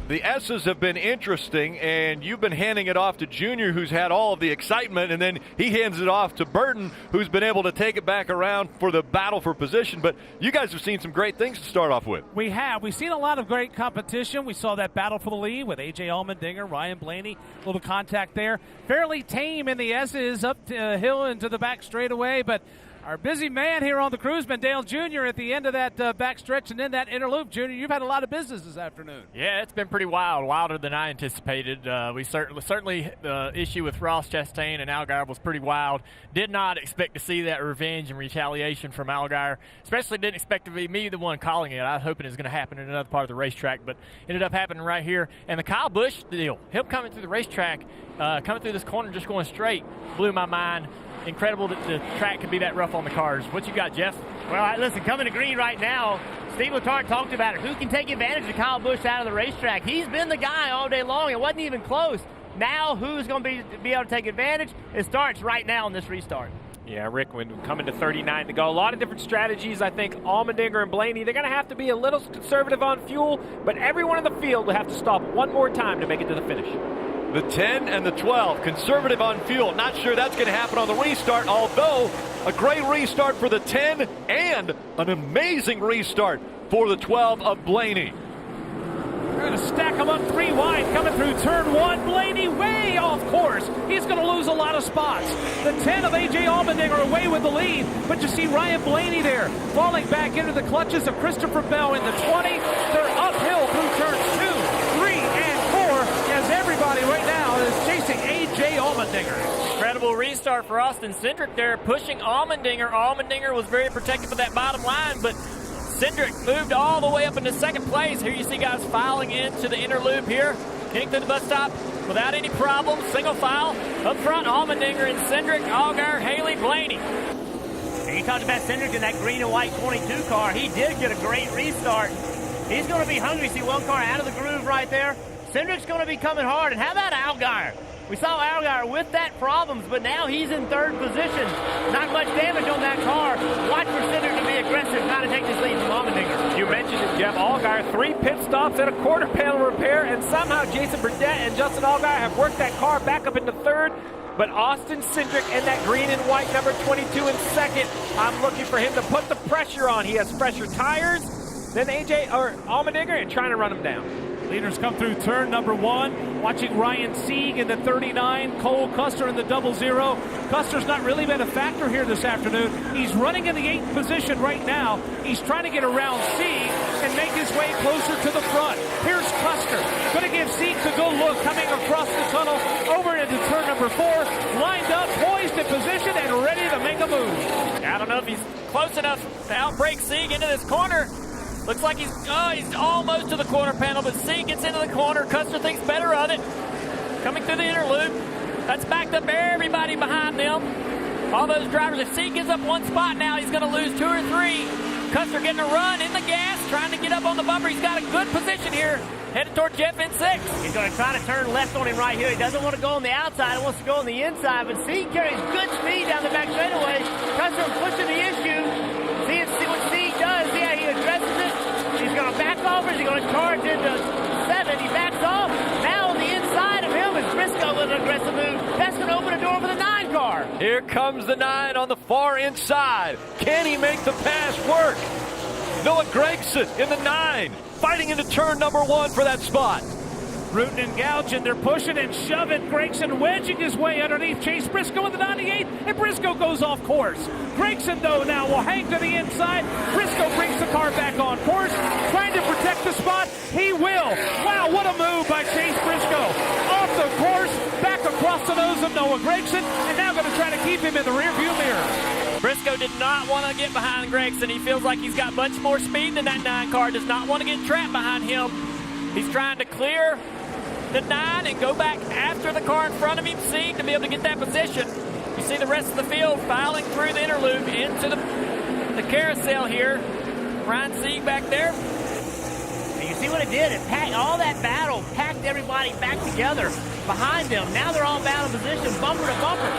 the S's have been interesting, and you've been handing it off to Junior, who's had all of the excitement, and then he hands it off to Burton, who's been able to take it back around for the battle for position. But you guys have seen some great things to start off with. We have. We've seen a lot of great competition. We saw that battle for the lead with A.J. Allmendinger, Ryan Blaney, a little contact there. Fairly tame in the S's, up the hill into the back straightaway, but our busy man here on the Cruiseman, Dale Jr., at the end of that back stretch and then that inner loop. Junior, you've had a lot of business this afternoon. Yeah, it's been pretty wild, wilder than I anticipated. We certainly the issue with Ross Chastain and Allgaier was pretty wild. Did not expect to see that revenge and retaliation from Allgaier. Especially didn't expect to be me the one calling it. I was hoping it was going to happen in another part of the racetrack, but ended up happening right here. And the Kyle Busch deal, him coming through the racetrack, coming through this corner just going straight, blew my mind. Incredible that the track could be that rough on the cars. What you got, Jeff? Well, listen, coming to green right now, Steve Letarte talked about it. Who can take advantage of Kyle Busch out of the racetrack? He's been the guy all day long. It wasn't even close. Now who's going to be able to take advantage? It starts right now in this restart. Yeah, Rick, when coming to 39 to go, a lot of different strategies. I think Allmendinger and Blaney, they're going to have to be a little conservative on fuel, but everyone in the field will have to stop one more time to make it to the finish. The 10 and the 12, conservative on fuel. Not sure that's going to happen on the restart, although a great restart for the 10 and an amazing restart for the 12 of Blaney. We're going to stack them up 3 wide coming through turn 1. Blaney way off course. He's going to lose a lot of spots. The 10 of A.J. Allmendinger away with the lead, but you see Ryan Blaney there falling back into the clutches of Christopher Bell in the 20. They're uphill through turns 2, 3, and 4 as everybody right now is chasing A.J. Allmendinger. Incredible restart for Austin Cindric there, pushing Allmendinger. Allmendinger was very protective of that bottom line, but Cindric moved all the way up into second place. Here you see guys filing into the inner loop here, getting to the bus stop without any problems. Single file up front, Allmendinger and Cindric, Allgaier, Haley, Blaney. And you talked about Cindric in that green and white 22 car. He did get a great restart. He's going to be hungry. See one car out of the groove right there. Cindric's going to be coming hard. And how about Allgaier? We saw Allgaier with that problems, but now he's in third position. Not much damage on that car. Watch for Cindric to be aggressive, trying to take this lead from Allmendinger. You mentioned it, Jeff. Allgaier, 3 pit stops and a quarter panel repair, and somehow Jason Burdett and Justin Allgaier have worked that car back up into third. But Austin Cindric and that green and white number 22 in second. I'm looking for him to put the pressure on. He has fresher tires than Allmendinger and trying to run him down. Leaders come through turn number 1. Watching Ryan Sieg in the 39, Cole Custer in the 00. Custer's not really been a factor here this afternoon. He's running in the 8th position right now. He's trying to get around Sieg and make his way closer to the front. Here's Custer. Going to give Sieg the good look coming across the tunnel over into turn number 4. Lined up, poised in position, and ready to make a move. I don't know if he's close enough to outbreak Sieg into this corner. Looks like he's almost to the corner panel, but Sieg gets into the corner. Custer thinks better of it. Coming through the inner loop. That's backed up everybody behind them. All those drivers. If Sieg gives up one spot now, he's going to lose 2 or 3. Custer getting a run in the gas, trying to get up on the bumper. He's got a good position here. Headed toward Jeff in 6. He's going to try to turn left on him right here. He doesn't want to go on the outside. He wants to go on the inside. But Sieg carries good speed down the back straightaway. Custer pushing the issue. See what Sieg does. See how he addresses it. He's going to back off, or is he going to charge into 7? He backs off. Now on the inside of him is Briscoe with an aggressive move. That's going to open a door for the 9 car. Here comes the 9 on the far inside. Can he make the pass work? Noah Gregson in the 9, fighting into turn number 1 for that spot. Rooting and gouging, they're pushing and shoving. Gregson wedging his way underneath Chase Briscoe in the 98, and Briscoe goes off course. Gregson, though, now will hang to the inside. Briscoe brings the car back on course, trying to protect the spot. He will. Wow, what a move by Chase Briscoe. Off the course, back across the nose of Noah Gregson, and now going to try to keep him in the rearview mirror. Briscoe did not want to get behind Gregson. He feels like he's got much more speed than that 9 car. Does not want to get trapped behind him. He's trying to clear the 9 and go back after the car in front of him, Sieg, to be able to get that position. You see the rest of the field filing through the inner loop into the carousel here. Ryan Sieg back there. And you see what it did? It packed all that battle, packed everybody back together behind them. Now they're all battle position, bumper to bumper.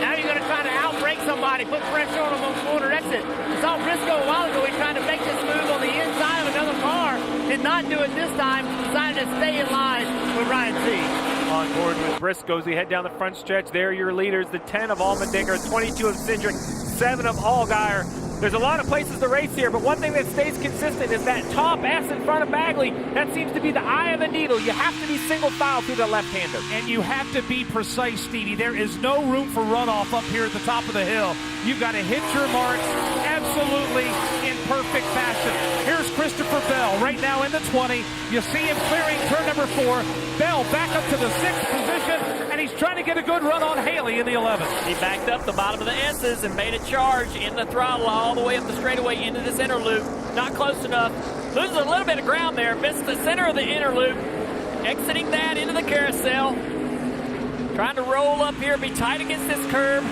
Now you're going to try to outbreak somebody, put pressure on them on the corner exit. We saw Briscoe a while ago. He tried to make this move on the inside of another car. Did not do it this time. Decided to stay in line with Ryan Sieg. On board with Briscoe as we head down the front stretch. There are your leaders, the 10 of Allmendinger, 22 of Cindric, 7 of Allgaier. There's a lot of places to race here, but one thing that stays consistent is that top S in front of Bagley. That seems to be the eye of the needle. You have to be single file through the left-hander. And you have to be precise, Stevie. There is no room for runoff up here at the top of the hill. You've got to hit your marks absolutely in perfect fashion. Here's Christopher Bell right now in the 20. You see him clearing turn number 4. Bell back up to the 6th position, and he's trying to get a good run on Haley in the 11th. He backed up the bottom of the S's and made a charge in the throttle all the way up the straightaway into this inner loop. Not close enough. Loses a little bit of ground there. Missed the center of the inner loop. Exiting that into the carousel. Trying to roll up here, be tight against this curb.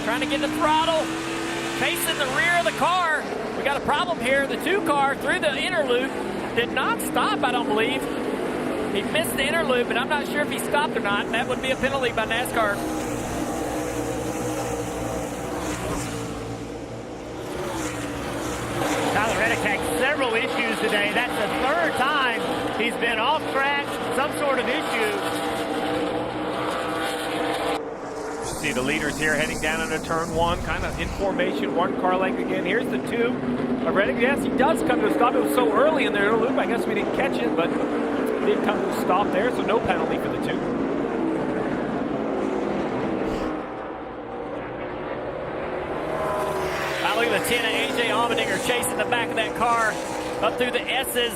Trying to get the throttle. Chasing the rear of the car. We got a problem here. The 2 car through the inner loop did not stop, I don't believe. He missed the inner loop, and I'm not sure if he stopped or not. That would be a penalty by NASCAR. Tyler Reddick had several issues today. That's the third time he's been off track, some sort of issue. See the leaders here heading down into turn 1, kind of in formation, 1 car length again. Here's the 2 of Reddick. Yes, he does come to a stop. It was so early in the inner loop, I guess we didn't catch it, but it did come to a stop there, so no penalty for the 2. Look at the 10 of A.J. Allmendinger chasing the back of that car up through the S's.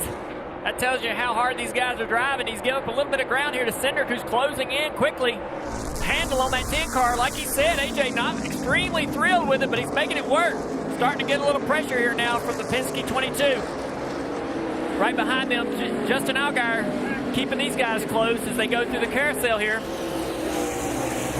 That tells you how hard these guys are driving. He's giving up a little bit of ground here to Cindric, who's closing in quickly. Handle on that 10 car. Like he said, A.J. not extremely thrilled with it, but he's making it work. Starting to get a little pressure here now from the Penske 22. Right behind them, Justin Allgaier keeping these guys close as they go through the carousel here.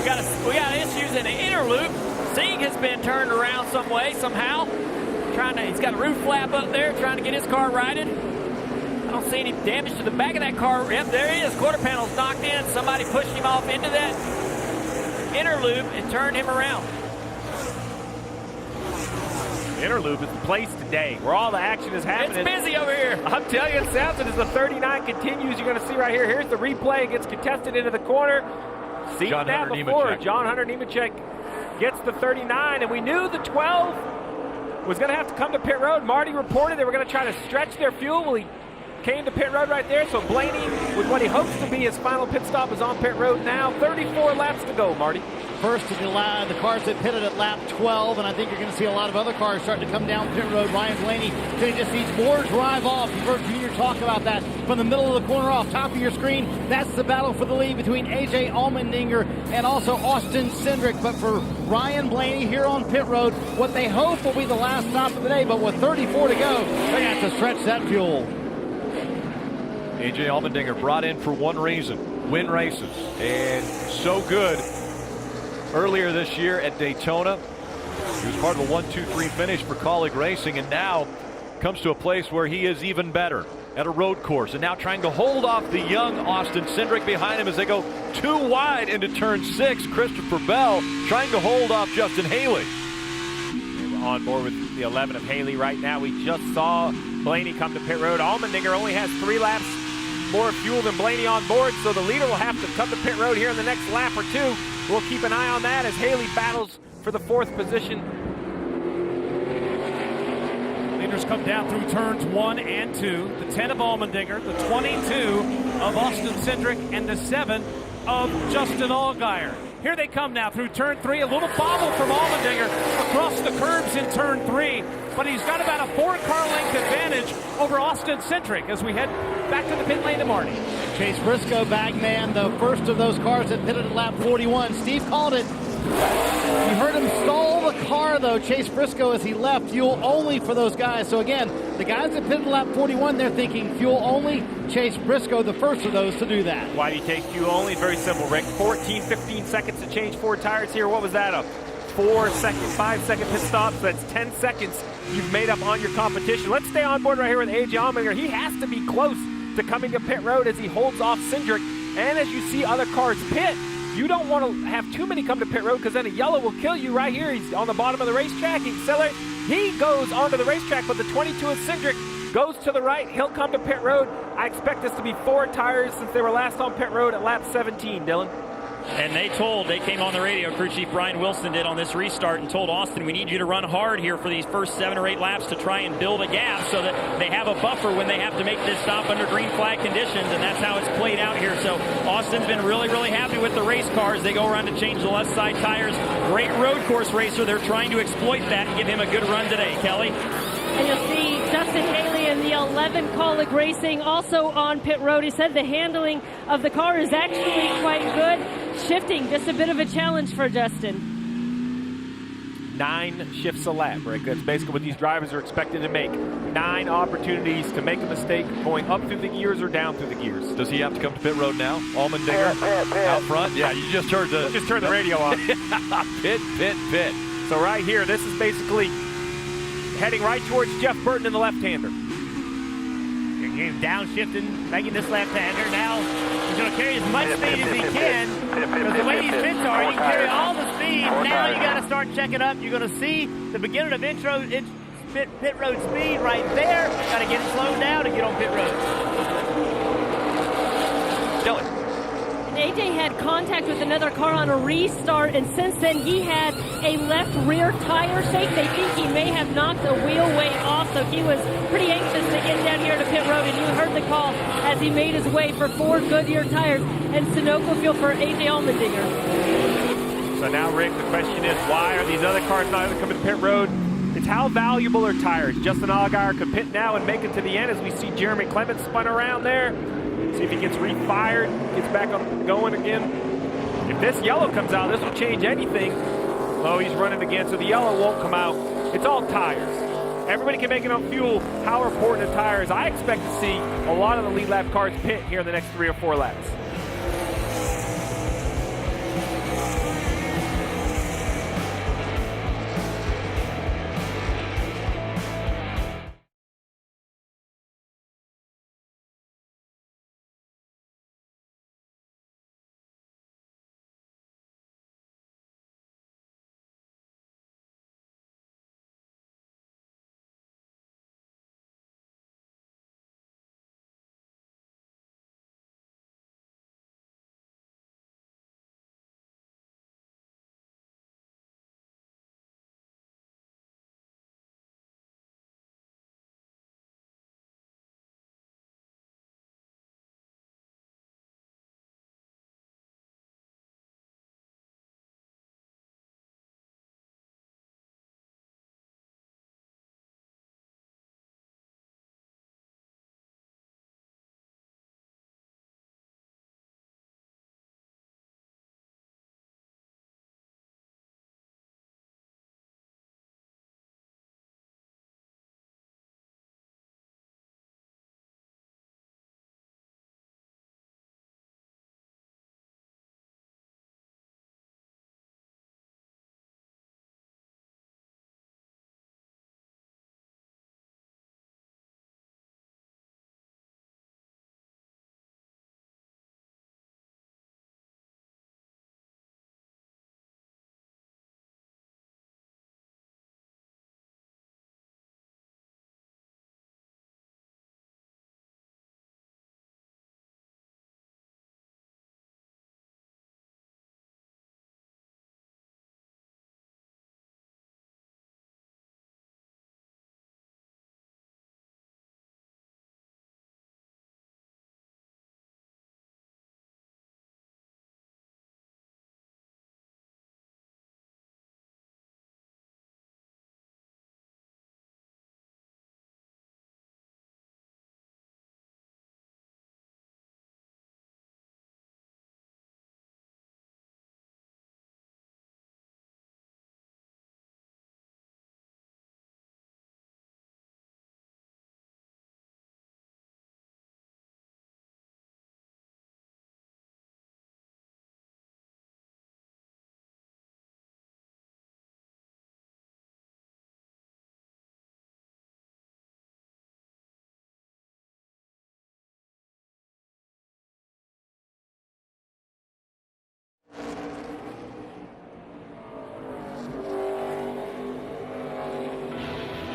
We got issues in the inner loop. Singh has been turned around some way, somehow. He's got a roof flap up there, trying to get his car righted. I don't see any damage to the back of that car. Yep, there he is. Quarter panel's knocked in. Somebody pushed him off into that inner loop and turned him around. The inner loop is the place today where all the action is happening. It's busy over here. I'm telling you, it sounds as the 39 continues. You're going to see right here. Here's the replay. It gets contested into the corner. Seen that before. John Hunter Nemechek gets the 39, and we knew the 12 was going to have to come to pit road. Marty reported they were going to try to stretch their fuel. Well, he came to pit road right there, so Blaney, with what he hopes to be his final pit stop, is on pit road now. 34 laps to go, Marty. First of the cars that pitted at lap 12, and I think you're going to see a lot of other cars starting to come down pit road. Ryan Blaney going to just needs more drive off. You've heard Junior talk about that from the middle of the corner off top of your screen. That's the battle for the lead between A.J. Allmendinger and also Austin Cindric. But for Ryan Blaney here on pit road, what they hope will be the last stop of the day, but with 34 to go, they have to stretch that fuel. A.J. Allmendinger brought in for one reason, win races, and so good earlier this year at Daytona. He was part of a 1-2-3 finish for Colleague Racing, and now comes to a place where he is even better at a road course, and now trying to hold off the young Austin Cindric behind him as they go too wide into turn 6. Christopher Bell trying to hold off Justin Haley. We're on board with the 11 of Haley right now. We just saw Blaney come to pit road. Allmendinger only has 3 laps more fuel than Blaney on board, so the leader will have to come to pit road here in the next lap or 2. We'll keep an eye on that as Haley battles for the 4th position. Leaders come down through turns 1 and 2. The 10 of Allmendinger, the 22 of Austin Cindric, and the 7 of Justin Allgaier. Here they come now through turn 3. A little bobble from Allmendinger across the curbs in turn 3. But he's got about a 4-car length advantage over Austin Cindric as we head back to the pit lane to Marty. Chase Briscoe, bagman, the first of those cars that pitted at lap 41. Steve called it. You heard him stall the car, though, Chase Briscoe, as he left. Fuel only for those guys. So, again, the guys that pitted lap 41, they're thinking fuel only. Chase Briscoe, the first of those to do that. Why do you take fuel only? It's very simple, Rick. 14, 15 seconds to change 4 tires here. What was that, a 5-second pit stop? So that's 10 seconds you've made up on your competition. Let's stay on board right here with A.J. Allmendinger. He has to be close to coming to pit road as he holds off Cindric. And as you see other cars pit, you don't want to have too many come to pit road because then a yellow will kill you right here. He's on the bottom of the racetrack. He accelerates. He goes onto the racetrack, but the 22 of Cindric goes to the right. He'll come to pit road. I expect this to be 4 tires since they were last on pit road at lap 17, Dylan. And they came on the radio, crew chief Brian Wilson did on this restart, and told Austin, we need you to run hard here for these first 7 or 8 laps to try and build a gap so that they have a buffer when they have to make this stop under green flag conditions, and that's how it's played out here. So Austin's been really, really happy with the race cars. They go around to change the left side tires. Great road course racer. They're trying to exploit that and give him a good run today. Kelly? And you'll see Justin Haley in the 11 Colleague Racing also on pit road. He said the handling of the car is actually quite good. Shifting, just a bit of a challenge for Justin. 9 shifts a lap, Rick. That's basically what these drivers are expected to make. 9 opportunities to make a mistake going up through the gears or down through the gears. Does he have to come to pit road now? Allmendinger out front? Yeah, you just heard the... Just turned the radio off. Pit. So right here, this is basically heading right towards Jeff Burton in the left-hander. He's downshifting, making this left-hander. Now he's going to carry as much speed as he can. Because the way these pits are, he can carry all the speed. Now you got to start checking up. You're going to see the beginning of pit road speed right there. Got to get it slowed down and get on pit road. Kelly. And AJ had contact with another car on a restart, and since then he had a left rear tire shake. They think he may have knocked a wheelway off, so he was pretty anxious to get down here to pit road, and you heard the call as he made his way for 4 Goodyear tires and Sunoco fuel for AJ Allmendinger. So now, Rick, the question is, why are these other cars not able to come to pit road? It's how valuable are tires? Justin Allgaier could pit now and make it to the end as we see Jeremy Clements spun around there. See if he gets refired, gets back up going again. If this yellow comes out, this will change anything. Oh, he's running again, so the yellow won't come out. It's all tires. Everybody can make it on fuel. How important are tires? I expect to see a lot of the lead lap cars pit here in the next 3 or 4 laps.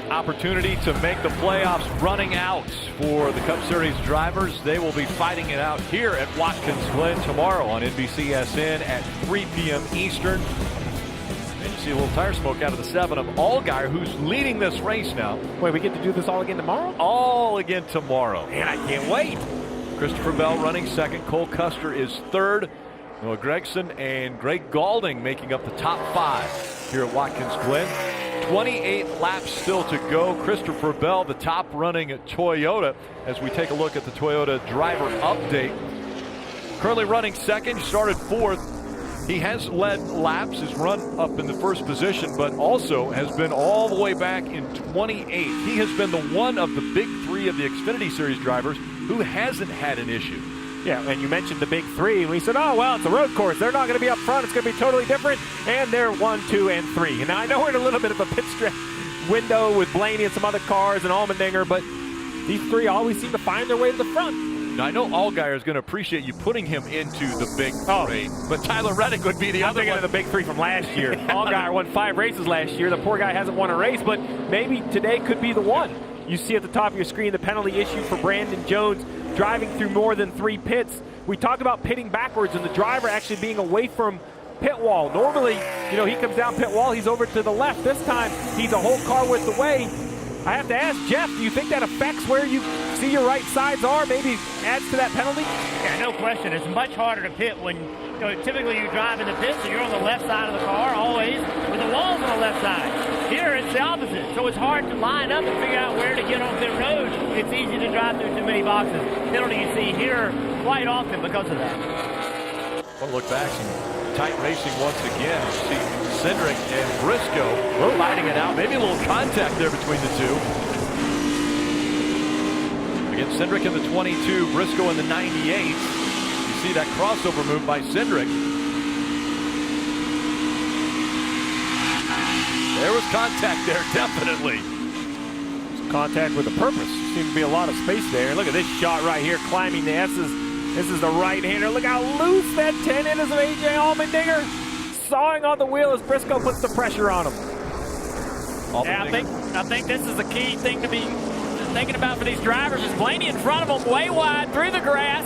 Opportunity to make the playoffs running out for the Cup Series drivers. They will be fighting it out here at Watkins Glen tomorrow on NBCSN at 3 p.m. Eastern. And you see a little tire smoke out of the 7 of Allgaier, who's leading this race now. Wait, we get to do this all again tomorrow? All again tomorrow. Man, I can't wait. Christopher Bell running second. Cole Custer is third. Noah Gregson and Greg Gaulding making up the top 5 here at Watkins Glen. 28 laps still to go. Christopher Bell, the top running at Toyota, as we take a look at the Toyota driver update. Currently running second, started 4th. He has led laps, has run up in the first position, but also has been all the way back in 28th. He has been the one of the big 3 of the Xfinity Series drivers who hasn't had an issue. Yeah, and you mentioned the big 3. We said, oh, well, it's a road course. They're not going to be up front. It's going to be totally different. And they're 1, 2, and 3. And now I know we're in a little bit of a pit stretch window with Blaney and some other cars and Allmendinger, but these 3 always seem to find their way to the front. Now, I know Allgaier is going to appreciate you putting him into the big three, but Tyler Reddick would be the other one. I'm thinking of the big three from last year. Allgaier won 5 races last year. The poor guy hasn't won a race, but maybe today could be the one. You see at the top of your screen the penalty issue for Brandon Jones driving through more than 3 pits. We talked about pitting backwards and the driver actually being away from pit wall. Normally, he comes down pit wall, he's over to the left. This time, he's a whole car width away. I have to ask Jeff, do you think that affects where you see your right sides are? Maybe adds to that penalty? Yeah, no question. It's much harder to pit when typically you drive in the pits and you're on the left side of the car always with the walls on the left side. Here it's the opposite, so it's hard to line up and figure out where to get on pit road. It's easy to drive through too many boxes. Penalty you see here quite often because of that. Well, look back, some tight racing once again. You see Cindric and Briscoe fighting it out. Maybe a little contact there between the two. Again, Cindric in the 22, Briscoe in the 98. You see that crossover move by Cindric. There was contact there, definitely. Contact with a purpose. Seems to be a lot of space there. Look at this shot right here, climbing the S's. This is the right-hander. Look how loose that 10 is of A.J. Allmendinger. Sawing on the wheel as Briscoe puts the pressure on him. Yeah, I think this is the key thing to be thinking about for these drivers is Blaney in front of them, way wide through the grass.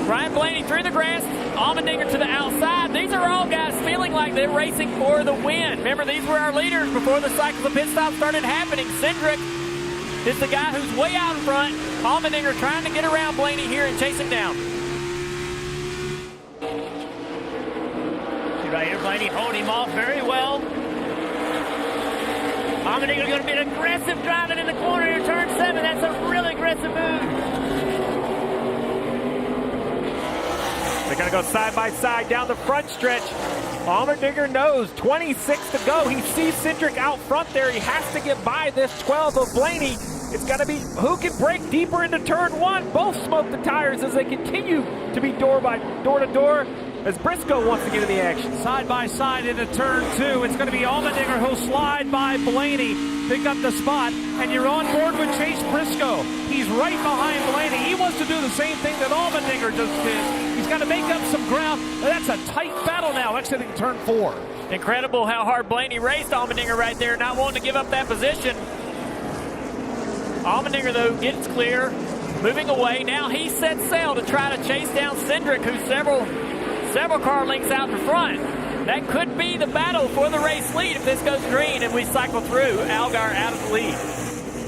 Ryan Blaney through the grass, Allmendinger to the outside. These are all guys feeling like they're racing for the win. Remember, these were our leaders before the cycles of pit stop started happening. Cindric is the guy who's way out in front. Allmendinger trying to get around Blaney here and chase him down. Right here, Blaney holding him off very well. Allmendinger going to be an aggressive driving in the corner here, turn 7. That's a really aggressive move. They're going to go side by side down the front stretch. Allmendinger knows 26 to go. He sees Cindric out front there. He has to get by this 12 of Blaney. It's going to be who can break deeper into turn 1. Both smoke the tires as they continue to be door to door. As Briscoe wants to get in the action. Side by side into turn 2. It's going to be Allmendinger who'll slide by Blaney, pick up the spot, and you're on board with Chase Briscoe. He's right behind Blaney. He wants to do the same thing that Allmendinger just did. He's got to make up some ground. That's a tight battle now exiting turn 4. Incredible how hard Blaney raced Allmendinger right there, not wanting to give up that position. Allmendinger, though, gets clear, moving away. Now he sets sail to try to chase down Cindric, who's several car lengths out in front. That could be the battle for the race lead if this goes green and we cycle through. Allgaier out of the lead.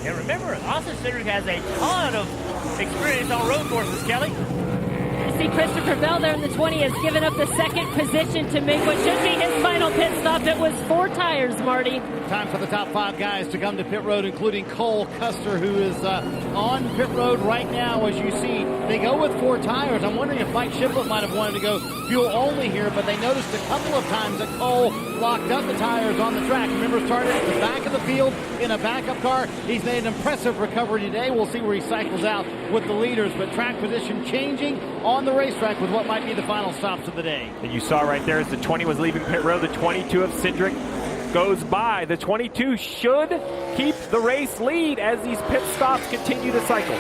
And remember, Austin Cindric has a ton of experience on road courses, Kelly. You see Christopher Bell there in the 20 has given up the second position to make what should be his final pit stop. It was 4 tires, Marty. Time for the top 5 guys to come to pit road, including Cole Custer, who is on pit road right now. As you see, they go with 4 tires. I'm wondering if Mike Shiplett might have wanted to go fuel only here, but they noticed a couple of times that Cole locked up the tires on the track. Remember, started at the back of the field in a backup car. He's made an impressive recovery today. We'll see where he cycles out with the leaders, but track position changing on the racetrack with what might be the final stops of the day. And you saw right there as the 20 was leaving pit road, the 22 of Cindric goes by. The 22 should keep the race lead as these pit stops continue to cycle.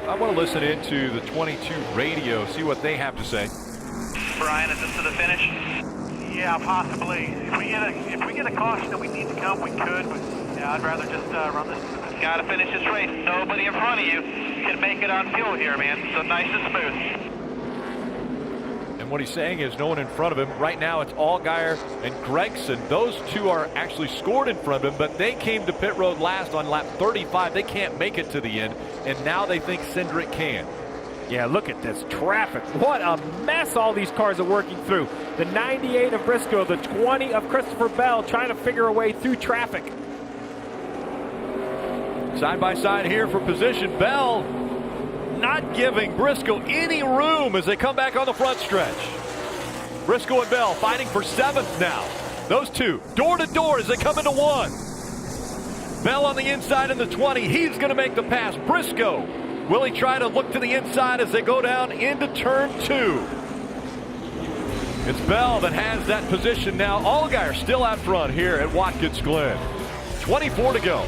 I want to listen into the 22 radio, see what they have to say. Brian, is this to the finish? Yeah, possibly. If we get a caution that we need to come, we could, but yeah, I'd rather just run this. Got to finish this race. Nobody in front of you can make it on fuel here, man. So nice and smooth. And what he's saying is no one in front of him. Right now it's Allgaier and Gregson. Those two are actually scored in front of him, but they came to pit road last on lap 35. They can't make it to the end, and now they think Cindric can. Yeah, look at this traffic. What a mess all these cars are working through. The 98 of Briscoe, the 20 of Christopher Bell trying to figure a way through traffic. Side by side here for position. Bell not giving Briscoe any room as they come back on the front stretch. Briscoe and Bell fighting for 7th now. Those two door to door as they come into 1. Bell on the inside in the 20. He's going to make the pass. Briscoe, will he try to look to the inside as they go down into turn 2? It's Bell that has that position now. Allgaier still out front here at Watkins Glen. 24 to go.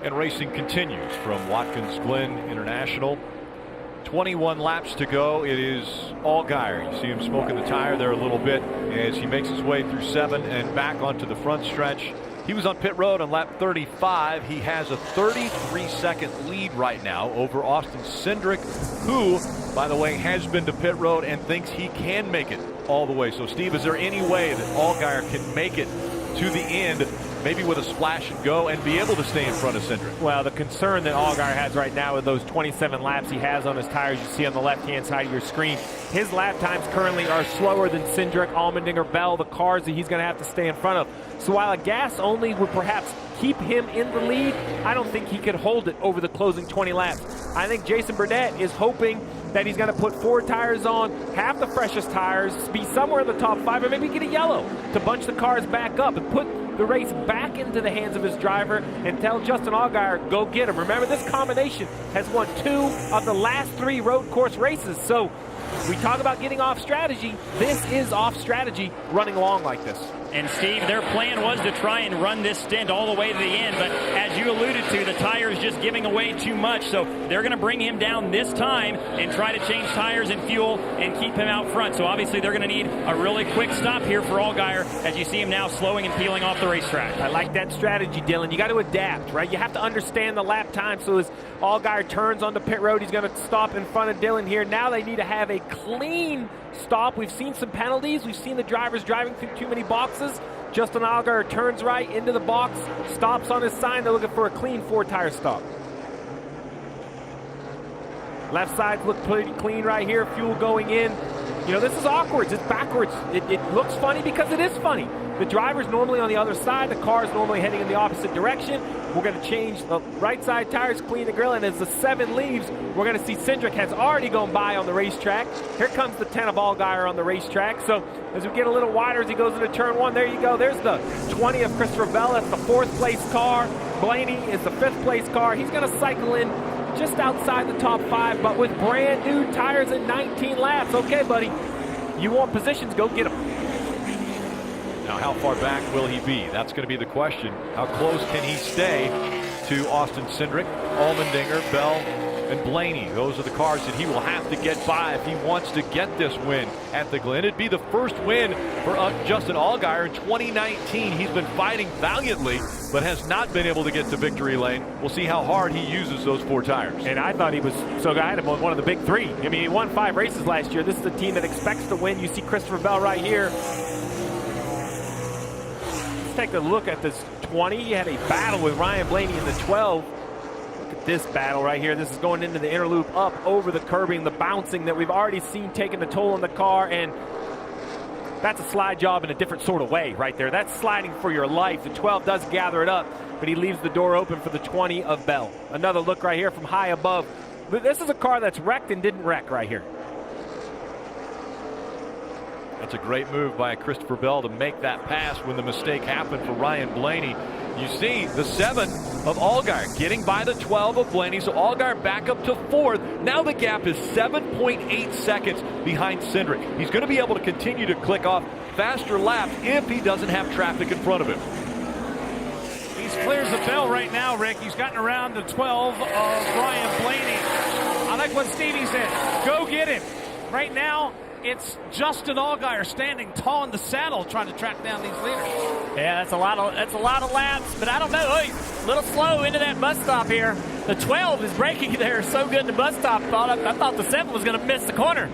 And racing continues from Watkins Glen International. 21 laps to go. It is Allgaier. You see him smoking the tire there a little bit as he makes his way through 7 and back onto the front stretch. He was on pit road on lap 35. He has a 33-second lead right now over Austin Cindric, who, by the way, has been to pit road and thinks he can make it all the way. So, Steve, is there any way that Allgaier can make it to the end, maybe with a splash and go, and be able to stay in front of Cindric? Well, the concern that Allgaier has right now with those 27 laps he has on his tires, you see on the left-hand side of your screen, his lap times currently are slower than Cindric, Allmendinger, Bell, the cars that he's going to have to stay in front of. So while a gas only would perhaps keep him in the lead, I don't think he could hold it over the closing 20 laps. I think Jason Burnett is hoping that he's going to put 4 tires on, have the freshest tires, be somewhere in the top 5, or maybe get a yellow to bunch the cars back up and put the race back into the hands of his driver and tell Justin Allgaier, go get him. Remember, this combination has won 2 of the last 3 road course races, so we talk about getting off strategy. This is off strategy running along like this. And Steve, their plan was to try and run this stint all the way to the end, but as you alluded to, the tires just giving away too much, so they're going to bring him down this time and try to change tires and fuel and keep him out front. So obviously they're going to need a really quick stop here for Allgaier as you see him now slowing and peeling off the racetrack. I like that strategy, Dylan. You got to adapt, right? You have to understand the lap time, so as Allgaier turns onto pit road, he's going to stop in front of Dylan here. Now they need to have a clean stop. We've seen some penalties. We've seen the drivers driving through too many boxes. Justin Allgaier turns right into the box, stops on his sign. They're looking for a clean 4-tire stop. Left sides look pretty clean right here. Fuel going in. You know, this is awkward. It's backwards. It looks funny because it is funny. The driver's normally on the other side. The car's normally heading in the opposite direction. We're going to change the right side tires, clean the grill, and as the 7 leaves, we're going to see Cindric has already gone by on the racetrack. Here comes the 10 of Allgaier on the racetrack. So as we get a little wider as he goes into turn 1, there you go. There's the 20 of Christopher Bell. That's the 4th place car. Blaney is the 5th place car. He's going to cycle in just outside the top 5, but with brand new tires in 19 laps. Okay, buddy, you want positions, go get them. Now, how far back will he be? That's going to be the question. How close can he stay to Austin Cindric, Allmendinger, Bell, and Blaney? Those are the cars that he will have to get by if he wants to get this win at the Glen. It'd be the first win for Justin Allgaier in 2019. He's been fighting valiantly, but has not been able to get to victory lane. We'll see how hard he uses those 4 tires. And I thought he was so good. I had him on one of the big 3. I mean, he won 5 races last year. This is a team that expects to win. You see Christopher Bell right here. Let's take a look at this 20. He had a battle with Ryan Blaney in the 12. Look at this battle right here. This is going into the inner loop, up over the curbing, the bouncing that we've already seen taking the toll on the car, and that's a slide job in a different sort of way right there. That's sliding for your life. The 12 does gather it up, but he leaves the door open for the 20 of Bell. Another look right here from high above. This is a car that's wrecked and didn't wreck right here. That's a great move by Christopher Bell to make that pass when the mistake happened for Ryan Blaney. You see the 7 of Allgaier getting by the 12 of Blaney, so Allgaier back up to 4th. Now the gap is 7.8 seconds behind Cindric. He's going to be able to continue to click off faster laps if he doesn't have traffic in front of him. He clears the bell right now, Rick. He's gotten around the 12 of Ryan Blaney. I like what Stevie said. Go get him. Right now, it's Justin Allgaier standing tall in the saddle trying to track down these leaders. Yeah, that's a lot of laps, but I don't know. He's a little slow into that bus stop here. The 12 is braking there so good in the bus stop. I thought the 7 was going to miss the corner.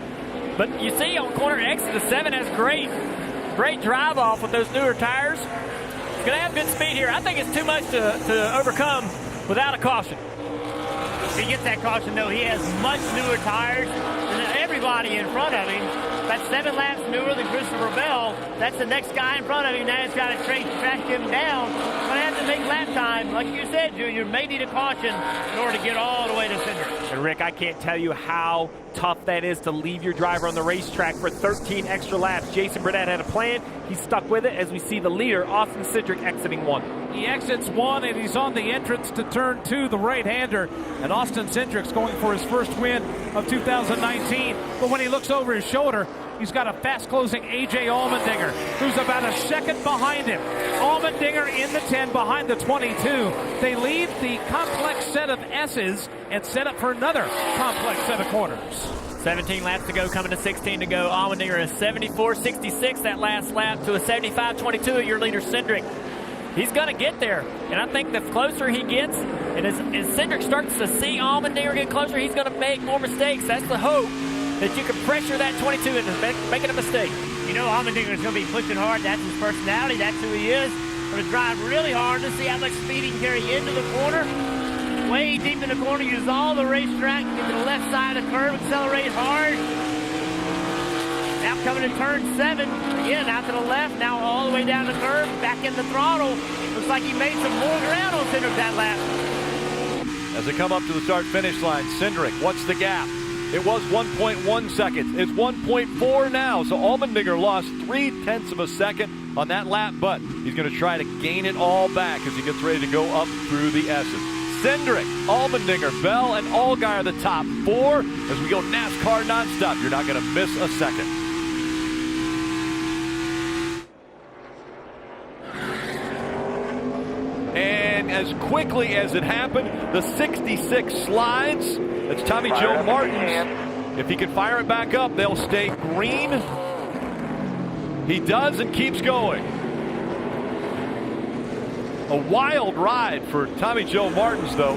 But you see on corner exit, the 7 has great drive off with those newer tires. He's going to have good speed here. I think it's too much to overcome without a caution. If he gets that caution, though, he has much newer tires than everybody in front of him. That's 7 laps newer than Christopher Bell. That's the next guy in front of him. Now he's got to track him down. But have to make lap time. Like you said, Junior, may need a caution in order to get all the way to Cindric. And Rick, I can't tell you how tough that is to leave your driver on the racetrack for 13 extra laps. Jason Burnett had a plan. He stuck with it as we see the leader, Austin Cindric, exiting 1. He exits 1, and he's on the entrance to turn 2, the right-hander. And Austin Cindric's going for his first win of 2019. But when he looks over his shoulder, he's got a fast-closing A.J. Allmendinger, who's about a second behind him. Allmendinger in the 10 behind the 22. They leave the complex set of S's and set up for another complex set of corners. 17 laps to go, coming to 16 to go. Allmendinger is 74.66 that last lap to a 75.22 at your leader, Cindric. He's going to get there, and I think the closer he gets, and as Cindric starts to see Allmendinger get closer, he's going to make more mistakes. That's the hope, that you can pressure that 22 into making a mistake. You know Allmendinger is going to be pushing hard. That's his personality. That's who he is. Going to drive really hard to see how much speed he can carry into the corner. Way deep in the corner, use all the racetrack, get to the left side of the curve, accelerate hard. Now coming to turn 7, again out to the left, now all the way down the curve, back in the throttle. Looks like he made some more ground on Cindric that lap. As they come up to the start-finish line, Cindric, what's the gap? It was 1.1 seconds. It's 1.4 now, so Allmendinger lost 0.3 of a second on that lap, but he's going to try to gain it all back as he gets ready to go up through the S's. Cindric, Allmendinger, Bell, and Allgaier the top 4 as we go NASCAR nonstop. You're not going to miss a second. And as quickly as it happened, the 66 slides. That's Tommy Joe Martin's. If he can fire it back up, they'll stay green. He does and keeps going. A wild ride for Tommy Joe Martins, though.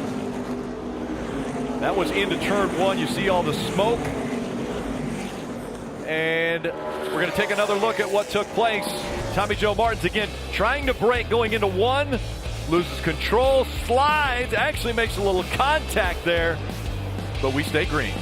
That was into turn 1. You see all the smoke. And we're going to take another look at what took place. Tommy Joe Martins again trying to brake going into 1. Loses control, slides, actually makes a little contact there, but we stay green.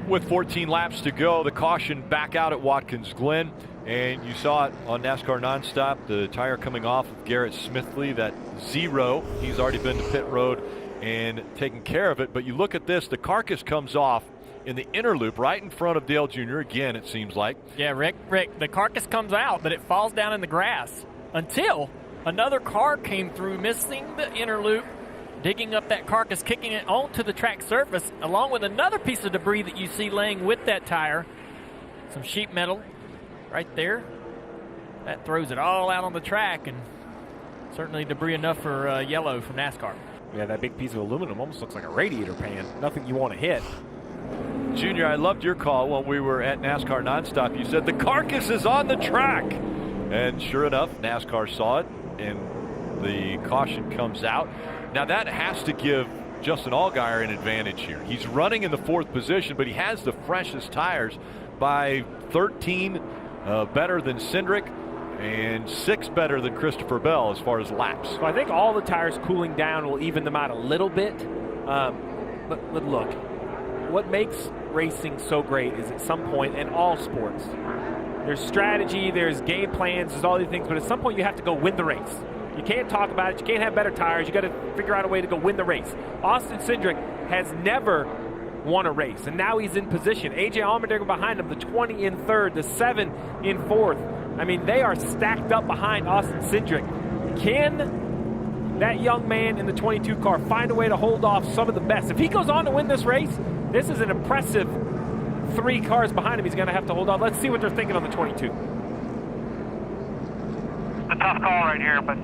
With 14 laps to go, the caution back out at Watkins Glen, and you saw it on NASCAR Nonstop, the tire coming off of Garrett Smithley, that 0. He's already been to pit road and taken care of it, but you look at this, the carcass comes off in the inner loop right in front of Dale Jr. again, it seems like. Yeah, Rick, the carcass comes out, but it falls down in the grass until another car came through, missing the inner loop, digging up that carcass, kicking it onto the track surface, along with another piece of debris that you see laying with that tire. Some sheet metal right there. That throws it all out on the track, and certainly debris enough for yellow from NASCAR. Yeah, that big piece of aluminum almost looks like a radiator pan. Nothing you want to hit. Junior, I loved your call when we were at NASCAR Nonstop. You said the carcass is on the track. And sure enough, NASCAR saw it, and the caution comes out. Now that has to give Justin Allgaier an advantage here. He's running in the 4th position, but he has the freshest tires by 13 better than Cindric and 6 better than Christopher Bell as far as laps. So I think all the tires cooling down will even them out a little bit. But look, what makes racing so great is at some point in all sports, there's strategy, there's game plans, there's all these things, but at some point you have to go win the race. You can't talk about it. You can't have better tires. You got to figure out a way to go win the race. Austin Cindric has never won a race, and now he's in position. AJ Allmendinger behind him, the 20 in third, the 7 in fourth. I mean, they are stacked up behind Austin Cindric. Can that young man in the 22 car find a way to hold off some of the best? If he goes on to win this race, this is an impressive 3 cars behind him he's going to have to hold on. Let's see what they're thinking on the 22. A tough call right here, but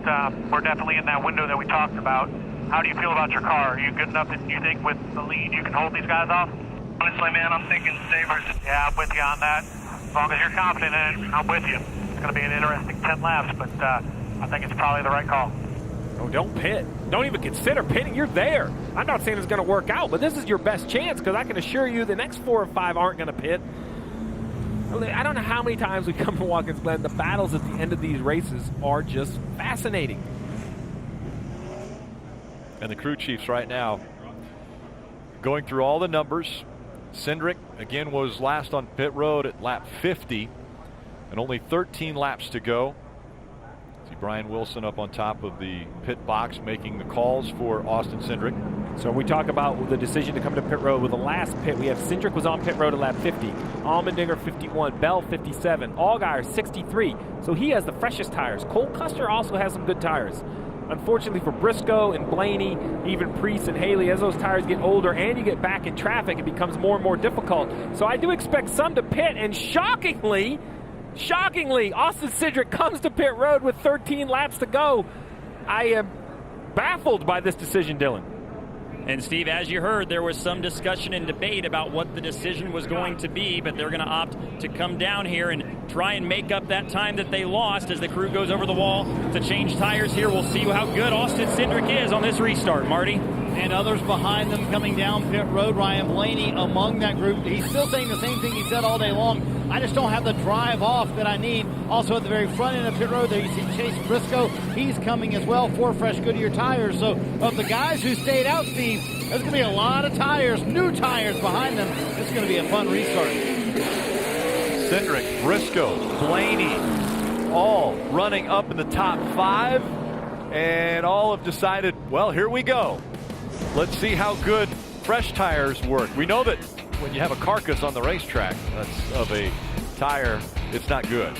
we're definitely in that window that we talked about. How do you feel about your car? Are you good enough that you think with the lead you can hold these guys off? Honestly, man, I'm thinking Sabres. Yeah, I'm with you on that. As long as you're confident in it, I'm with you. It's going to be an interesting 10 laps, but I think it's probably the right call. Oh, don't pit. Don't even consider pitting. You're there. I'm not saying it's going to work out, but this is your best chance because I can assure you the next 4 or 5 aren't going to pit. I don't know how many times we come to Watkins Glen. The battles at the end of these races are just fascinating. And the crew chiefs right now going through all the numbers. Cindric, again, was last on pit road at lap 50, and only 13 laps to go. See Brian Wilson up on top of the pit box making the calls for Austin Cindric. So we talk about the decision to come to pit road with the last pit. We have Cindric was on pit road at lap 50, Allmendinger 51, Bell 57, Allgaier 63. So he has the freshest tires. Cole Custer also has some good tires. Unfortunately for Briscoe and Blaney, even Priest and Haley, as those tires get older and you get back in traffic, it becomes more and more difficult. So I do expect some to pit, and shockingly, Austin Cindric comes to pit road with 13 laps to go. I am baffled by this decision, Dylan. And Steve, as you heard, there was some discussion and debate about what the decision was going to be, but they're going to opt to come down here and try and make up that time that they lost as the crew goes over the wall to change tires here. We'll see how good Austin Cindric is on this restart, Marty. And others behind them coming down pit road. Ryan Blaney among that group. He's still saying the same thing he said all day long. I just don't have the drive off that I need. Also at the very front end of pit road there you see Chase Briscoe. He's coming as well. 4 fresh Goodyear tires. So of the guys who stayed out, Steve, there's going to be a lot of tires, new tires behind them. It's going to be a fun restart. Cindric, Briscoe, Blaney, all running up in the top 5. And all have decided, well, here we go. Let's see how good fresh tires work. We know that when you have a carcass on the racetrack that's of a tire, it's not good.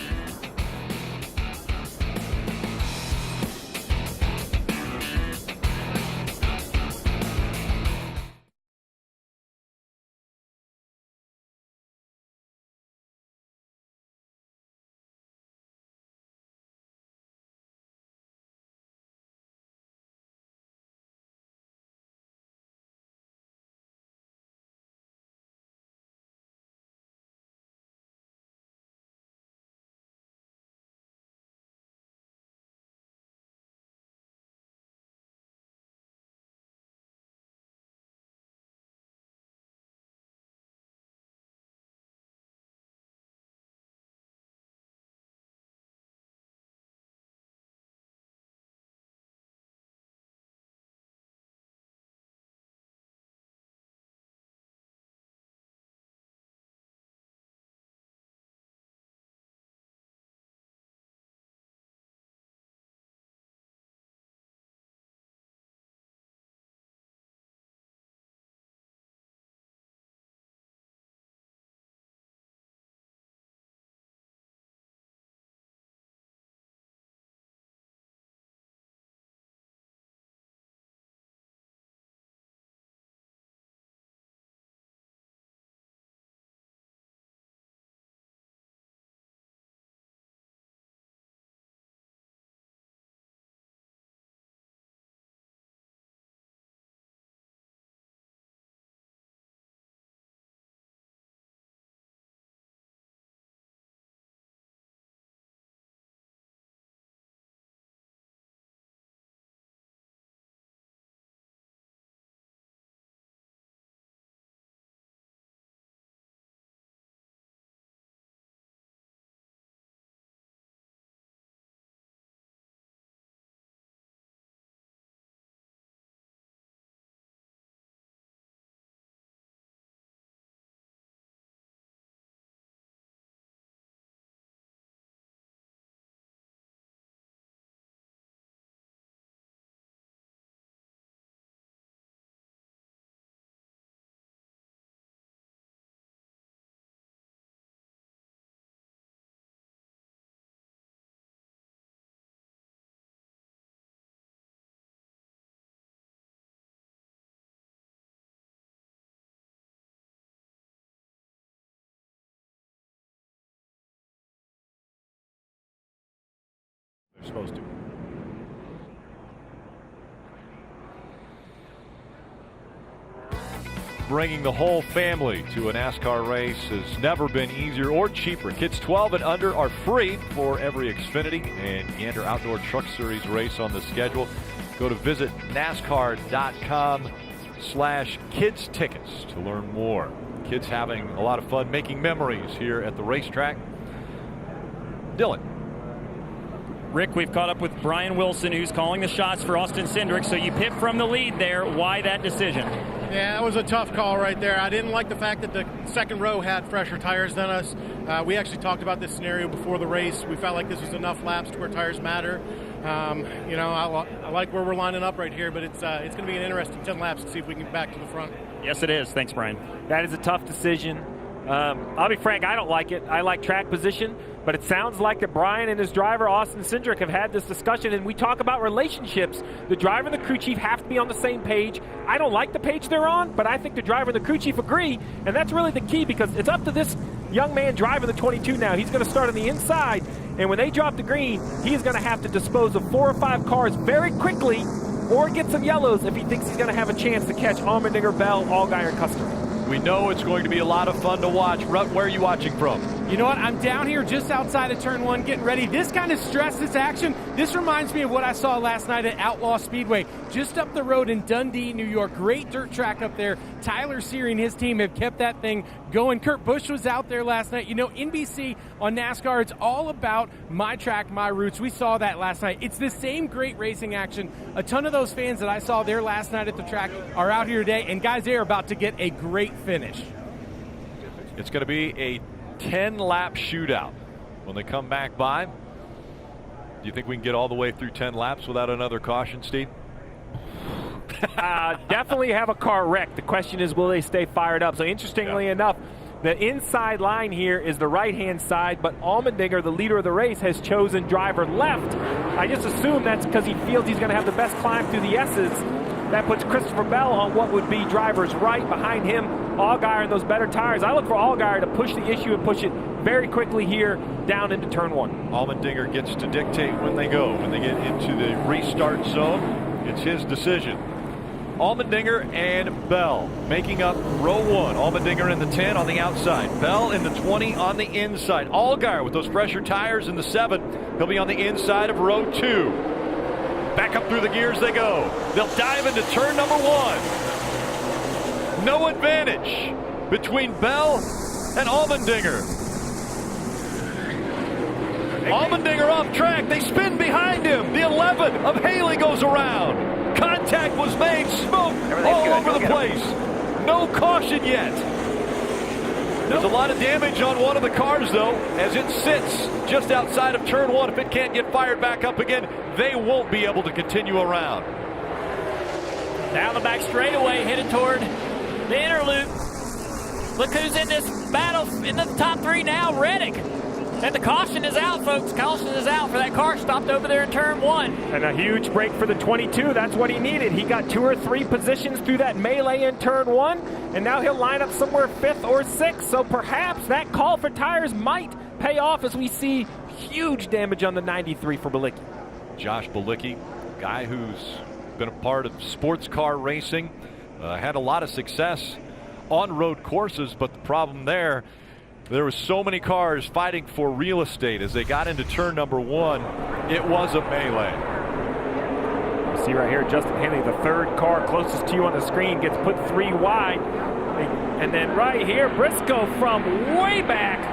supposed to. Bringing the whole family to a NASCAR race has never been easier or cheaper. Kids 12 and under are free for every Xfinity and Gander Outdoor Truck Series race on the schedule. Go to visit NASCAR.com/kids tickets to learn more. Kids having a lot of fun making memories here at the racetrack. Dylan. Rick, we've caught up with Brian Wilson, who's calling the shots for Austin Cindric. So you picked from the lead there. Why that decision? Yeah, that was a tough call right there. I didn't like the fact that the second row had fresher tires than us. We actually talked about this scenario before the race. We felt like this was enough laps to where tires matter. I like where we're lining up right here, but it's going to be an interesting 10 laps to see if we can get back to the front. Yes, it is. Thanks, Brian. That is a tough decision. I'll be frank, I don't like it. I like track position, but it sounds like that Brian and his driver, Austin Cindric, have had this discussion, and we talk about relationships. The driver and the crew chief have to be on the same page. I don't like the page they're on, but I think the driver and the crew chief agree, and that's really the key because it's up to this young man driving the 22 now. He's going to start on the inside, and when they drop the green, he's going to have to dispose of 4 or 5 cars very quickly or get some yellows if he thinks he's going to have a chance to catch Allmendinger, Bell, Allgaier, and Custer. We know it's going to be a lot of fun to watch. Rut, where are you watching from? You know what? I'm down here just outside of Turn 1 getting ready. This kind of stress, this action, this reminds me of what I saw last night at Outlaw Speedway, just up the road in Dundee, New York. Great dirt track up there. Tyler Seary and his team have kept that thing going. Kurt Busch was out there last night. You know, NBC on NASCAR, it's all about my track, my roots. We saw that last night. It's the same great racing action. A ton of those fans that I saw there last night at the track are out here today, and guys, they are about to get a great finish. It's going to be a 10-lap shootout. When they come back by, do you think we can get all the way through 10 laps without another caution, Steve? Definitely have a car wreck. The question is, will they stay fired up? So interestingly enough, the inside line here is the right-hand side, but Allmendinger, the leader of the race, has chosen driver left. I just assume that's because he feels he's going to have the best climb through the S's. That puts Christopher Bell on what would be driver's right. Behind him, Allgaier and those better tires. I look for Allgaier to push the issue and push it very quickly here down into turn 1. Allmendinger gets to dictate when they go. When they get into the restart zone, it's his decision. Allmendinger and Bell making up row 1. Allmendinger in the 10 on the outside. Bell in the 20 on the inside. Allgaier with those fresher tires in the 7. He'll be on the inside of row 2. Back up through the gears they go. They'll dive into turn number 1. No advantage between Bell and Allmendinger. Allmendinger off track. They spin behind him. The 11 of Haley goes around. Contact was made. Smoke all over the place. No caution yet. There's a lot of damage on one of the cars, though, as it sits just outside of turn 1. If it can't get fired back up again, they won't be able to continue around. Down the back straightaway, headed toward the inner loop. Look who's in this battle in the top 3 now, Reddick. And the caution is out, folks. Caution is out for that car stopped over there in turn 1. And a huge break for the 22. That's what he needed. He got 2 or 3 positions through that melee in turn 1, and now he'll line up somewhere 5th or 6th. So perhaps that call for tires might pay off as we see huge damage on the 93 for Bilicki. Josh Bilicki, guy who's been a part of sports car racing, had a lot of success on road courses, but the problem there were so many cars fighting for real estate as they got into turn number 1. It was a melee. You see right here, Justin Haley, the 3rd car closest to you on the screen, gets put 3 wide. And then right here, Briscoe from way back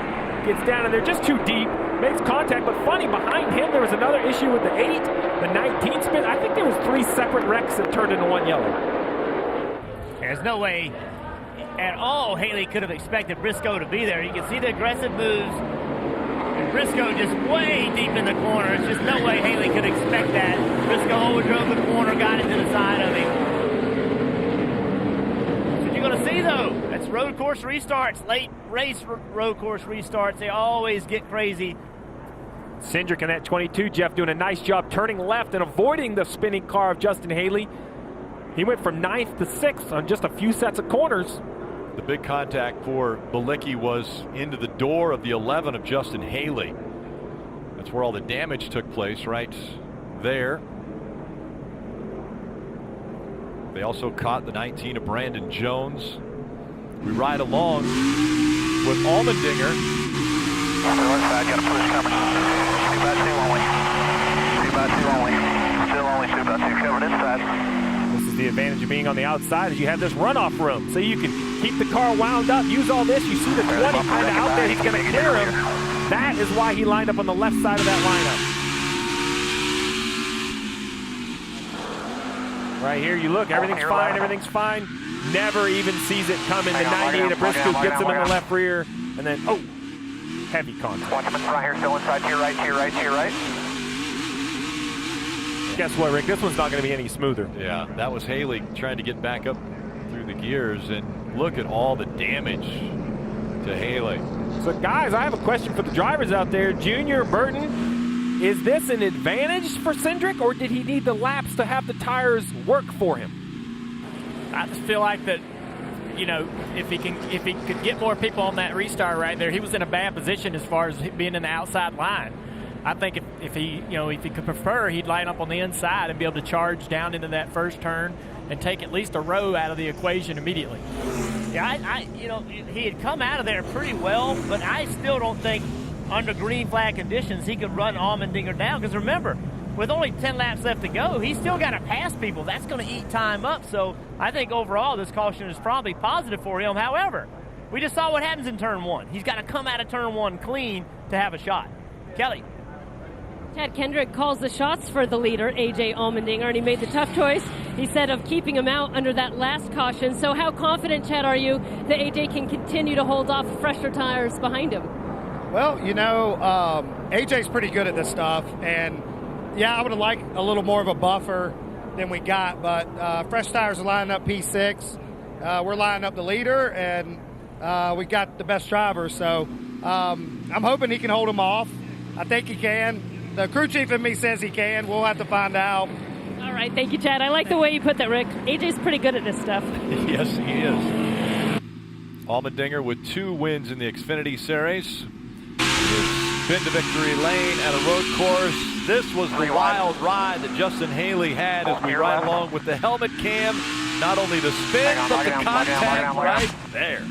gets down in there just too deep, makes contact, but funny, behind him there was another issue with the 8, the 19 spin. I think there was 3 separate wrecks that turned into 1 yellow. There's no way at all Haley could have expected Briscoe to be there. You can see the aggressive moves. And Briscoe just way deep in the corner. It's just no way Haley could expect that. Briscoe overdrove the corner, got it to the side of him. That's what you're going to see, though. That's road course restarts, late race road course restarts. They always get crazy. Cindric in that 22, Jeff, doing a nice job turning left and avoiding the spinning car of Justin Haley. He went from 9th to 6th on just a few sets of corners. The big contact for Bilicki was into the door of the 11 of Justin Haley. That's where all the damage took place, right there. They also caught the 19 of Brandon Jones. We ride along with Allmendinger. On the right side, got a push coming. 2x2 only. 2x2 only. Still only 2x2 covered inside. This is the advantage of being on the outside is you have this runoff room. So you can keep the car wound up, use all this. You see the 20 kind of out there. He's going to clear him. That is why he lined up on the left side of that lineup. Right here, you look, everything's fine, everything's fine. Never even sees it coming. The 98 of Briscoe gets him in the left rear, and then, oh, heavy contact. Watch him in front here, still inside, to your right, to your right, to your right. Guess what, Rick? This one's not going to be any smoother. Yeah, that was Haley trying to get back up through the gears, and look at all the damage to Haley. So, guys, I have a question for the drivers out there. Junior, Burton, is this an advantage for Cindric, or did he need the laps to have the tires work for him? I just feel like that, you know, if he could get more people on that restart right there, he was in a bad position as far as being in the outside line. I think if he could prefer, he'd line up on the inside and be able to charge down into that first turn and take at least a row out of the equation immediately. Yeah, he had come out of there pretty well, but I still don't think under green flag conditions he could run Allmendinger down. Because remember, with only 10 laps left to go, he's still got to pass people. That's going to eat time up. So I think overall this caution is probably positive for him. However, we just saw what happens in turn one. He's got to come out of turn one clean to have a shot. Kelly. Chad Kendrick calls the shots for the leader, A.J. Allmendinger, and he made the tough choice, he said, of keeping him out under that last caution. So how confident, Chad, are you that A.J. can continue to hold off fresher tires behind him? Well, A.J.'s pretty good at this stuff, and yeah, I would have liked a little more of a buffer than we got, but fresh tires are lining up P6. We're lining up the leader, and we got the best driver, so I'm hoping he can hold him off. I think he can. The crew chief in me says he can. We'll have to find out. All right, thank you, Chad. I like the way you put that, Rick. AJ's pretty good at this stuff. Yes, he is. Allmendinger with 2 wins in the Xfinity Series. He's been to victory lane at a road course. This was the wild ride that Justin Haley had as we ride along with the helmet cam. Not only the spin, but the contact right there.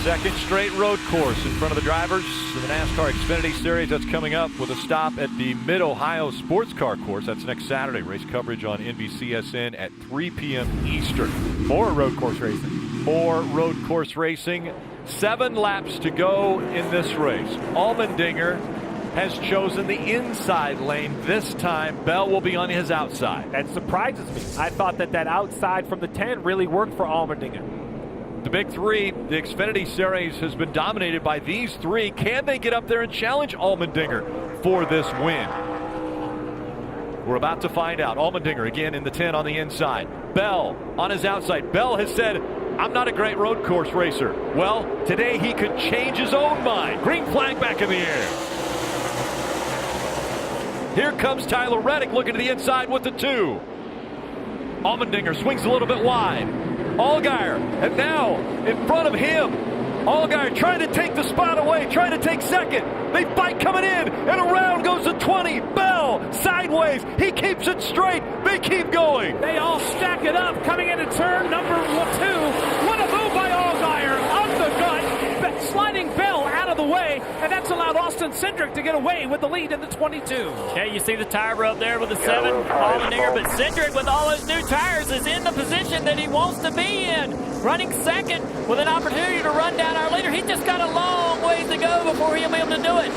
Second straight road course in front of the drivers in the NASCAR Xfinity Series. That's coming up with a stop at the Mid-Ohio Sports Car Course. That's next Saturday. Race coverage on NBCSN at 3 p.m. Eastern. More road course racing. more road course racing. 7 laps to go in this race. Allmendinger has chosen the inside lane this time. Bell will be on his outside. That surprises me. I thought that outside from the 10 really worked for Allmendinger. The big three, the Xfinity Series has been dominated by these 3. Can they get up there and challenge Allmendinger for this win? We're about to find out. Allmendinger again in the 10 on the inside. Bell on his outside. Bell has said, I'm not a great road course racer. Well, today he could change his own mind. Green flag back in the air. Here comes Tyler Reddick looking to the inside with the 2. Allmendinger swings a little bit wide. Allgaier, and now in front of him, Allgaier trying to take the spot away, trying to take second. They fight coming in, and around goes the 20. Bell sideways. He keeps it straight. They keep going. They all stack it up coming into turn number 2. What a move by Allgaier. Up the gut. Sliding Bell out of the way, and that's allowed Austin Cindric to get away with the lead in the 22. Okay, you see the tire row up there with the 7, Allmendinger, but Cindric with all those new tires is in the position that he wants to be in. Running second with an opportunity to run down our leader. He's just got a long ways to go before he'll be able to do it.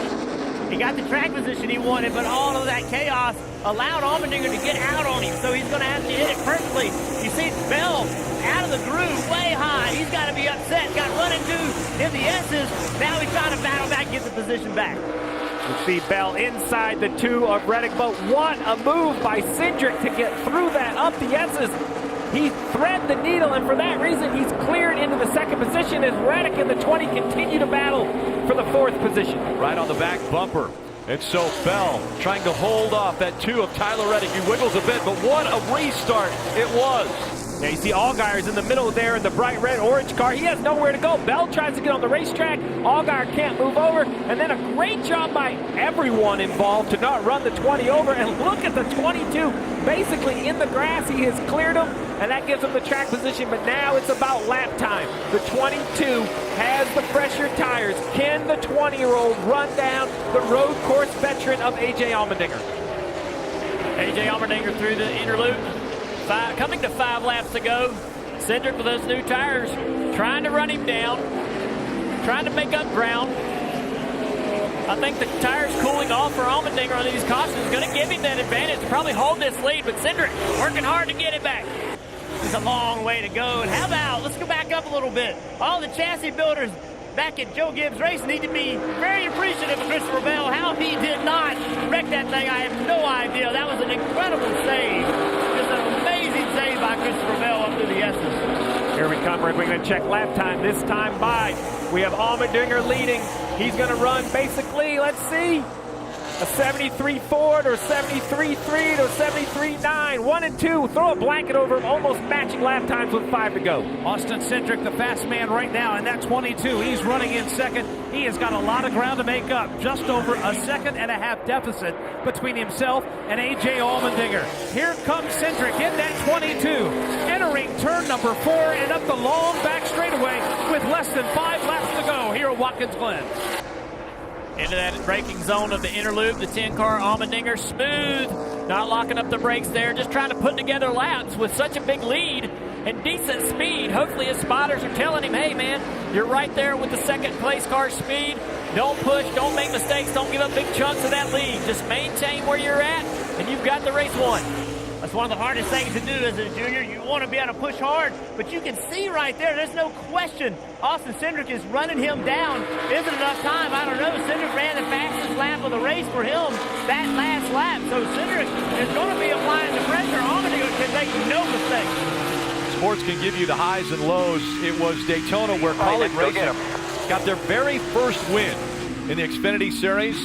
He got the track position he wanted, but all of that chaos allowed Allmendinger to get out on him, so he's going to have to hit it perfectly. You see Bell out of the groove, way high. He's got to be upset. Got run into in the S's. Now he's trying to battle back, get the position back. You see Bell inside the 2 of Reddick, but what a move by Cindric to get through that up the S's. He threaded the needle, and for that reason, he's cleared into the 2nd position as Reddick and the 20 continue to battle for the 4th position. Right on the back bumper. And so Bell trying to hold off that 2 of Tyler Reddick. He wiggles a bit, but what a restart it was. Now you see Allgaier's in the middle there in the bright red orange car. He has nowhere to go. Bell tries to get on the racetrack. Allgaier can't move over. And then a great job by everyone involved to not run the 20 over. And look at the 22. Basically in the grass, he has cleared him, and that gives him the track position. But now it's about lap time. The 22 has the fresher tires. Can the 20-year-old run down the road course veteran of A.J. Allmendinger? A.J. Allmendinger through the inner loop. Coming to 5 laps to go. Cindric with those new tires, trying to run him down, trying to make up ground. I think the tires cooling off for Allmendinger on these cautions is going to give him that advantage to probably hold this lead, but Cindric working hard to get it back. It's a long way to go. And how about, let's go back up a little bit. All the chassis builders back at Joe Gibbs Race need to be very appreciative of Christopher Bell. How he did not wreck that thing, I have no idea. That was an incredible save. Just an amazing save by Christopher Bell up through the S's. Here we come, Rick. We're going to check lap time. This time by, we have Allmendinger leading. He's going to run basically, let's see, a 73.4 or 73.3 or 73.9. 1 and 2. Throw a blanket over him, almost matching lap times with 5 to go. Austin Cindric, the fast man right now, and that 22. He's running in second. He has got a lot of ground to make up. Just over a 1.5-second deficit between himself and A.J. Allmendinger. Here comes Cindric in that 22. Entering turn number 4 and up the long back straightaway with less than 5 laps to go here at Watkins Glen. Into that braking zone of the inner loop, the 10-car Allmendinger, smooth, not locking up the brakes there, just trying to put together laps with such a big lead and decent speed. Hopefully his spotters are telling him, hey man, you're right there with the 2nd place car speed. Don't push, don't make mistakes, don't give up big chunks of that lead. Just maintain where you're at, and you've got the race won. That's one of the hardest things to do as a junior. You want to be able to push hard, but you can see right there's no question Austin Cindric is running him down. Is it enough time? I don't know. Cindric ran the fastest lap of the race for him that last lap. So Cindric is going to be applying the pressure. Allmendinger can make no mistake. Sports can give you the highs and lows. It was Daytona where College Racing got their very first win in the Xfinity Series.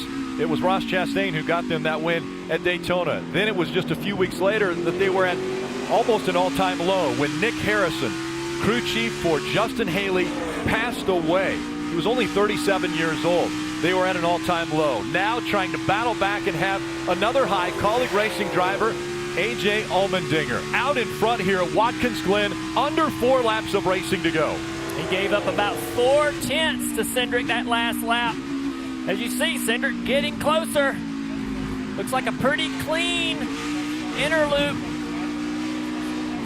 It was Ross Chastain who got them that win at Daytona. Then it was just a few weeks later that they were at almost an all-time low when Nick Harrison, crew chief for Justin Haley, passed away. He was only 37 years old. They were at an all-time low. Now trying to battle back and have another high. Colleague racing driver A.J. Allmendinger out in front here at Watkins Glen, under 4 laps of racing to go. He gave up about 4/10 to Cindric that last lap. As you see, Cindric getting closer. Looks like a pretty clean inner loop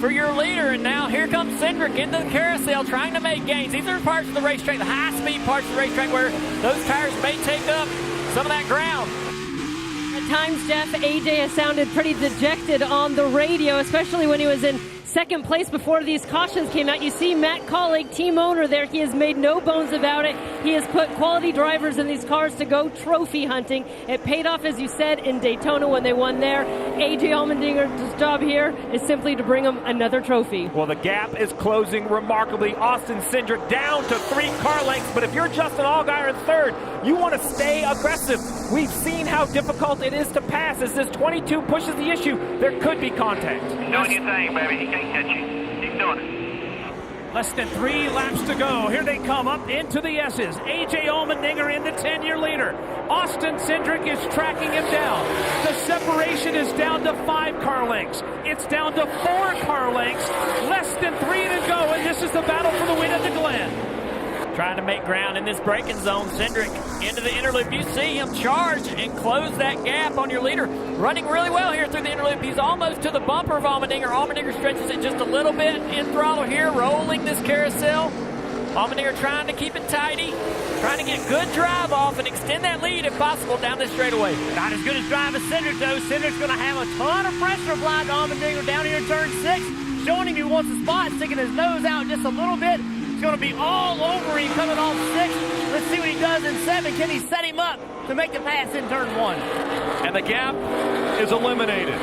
for your leader. And now here comes Cindric into the carousel trying to make gains. These are parts of the racetrack, the high-speed parts of the racetrack where those tires may take up some of that ground. At times, Jeff, AJ has sounded pretty dejected on the radio, especially when he was in second place before these cautions came out. You see Matt Collig, team owner there. He has made no bones about it. He has put quality drivers in these cars to go trophy hunting. It paid off, as you said, in Daytona when they won there. AJ Allmendinger's job here is simply to bring him another trophy. Well, the gap is closing remarkably. Austin Cindric down to 3 car lengths, but if you're Justin Allgaier in third, you want to stay aggressive. We've seen how difficult it is to pass. As this 22 pushes the issue, there could be contact. Doing your thing, baby. He can't catch you. Keep doing it. Less than 3 laps to go. Here they come up into the S's. AJ Allmendinger in the 10-year leader. Austin Cindric is tracking him down. The separation is down to 5 car lengths. It's down to 4 car lengths. Less than 3 to go, and this is the battle for the win at the Glen. Trying to make ground in this braking zone. Cindric into the interloop. You see him charge and close that gap on your leader. Running really well here through the interloop. He's almost to the bumper of Allmendinger. Allmendinger stretches it just a little bit in throttle here, rolling this carousel. Allmendinger trying to keep it tidy, trying to get good drive off and extend that lead if possible down this straightaway. Not as good as drive as Cindric, though. Cindric's going to have a ton of pressure applied to Allmendinger down here in turn 6, showing him he wants a spot, sticking his nose out just a little bit. Going to be all over him coming off 6. Let's see what he does in 7. Can he set him up to make the pass in turn 1? And the gap is eliminated.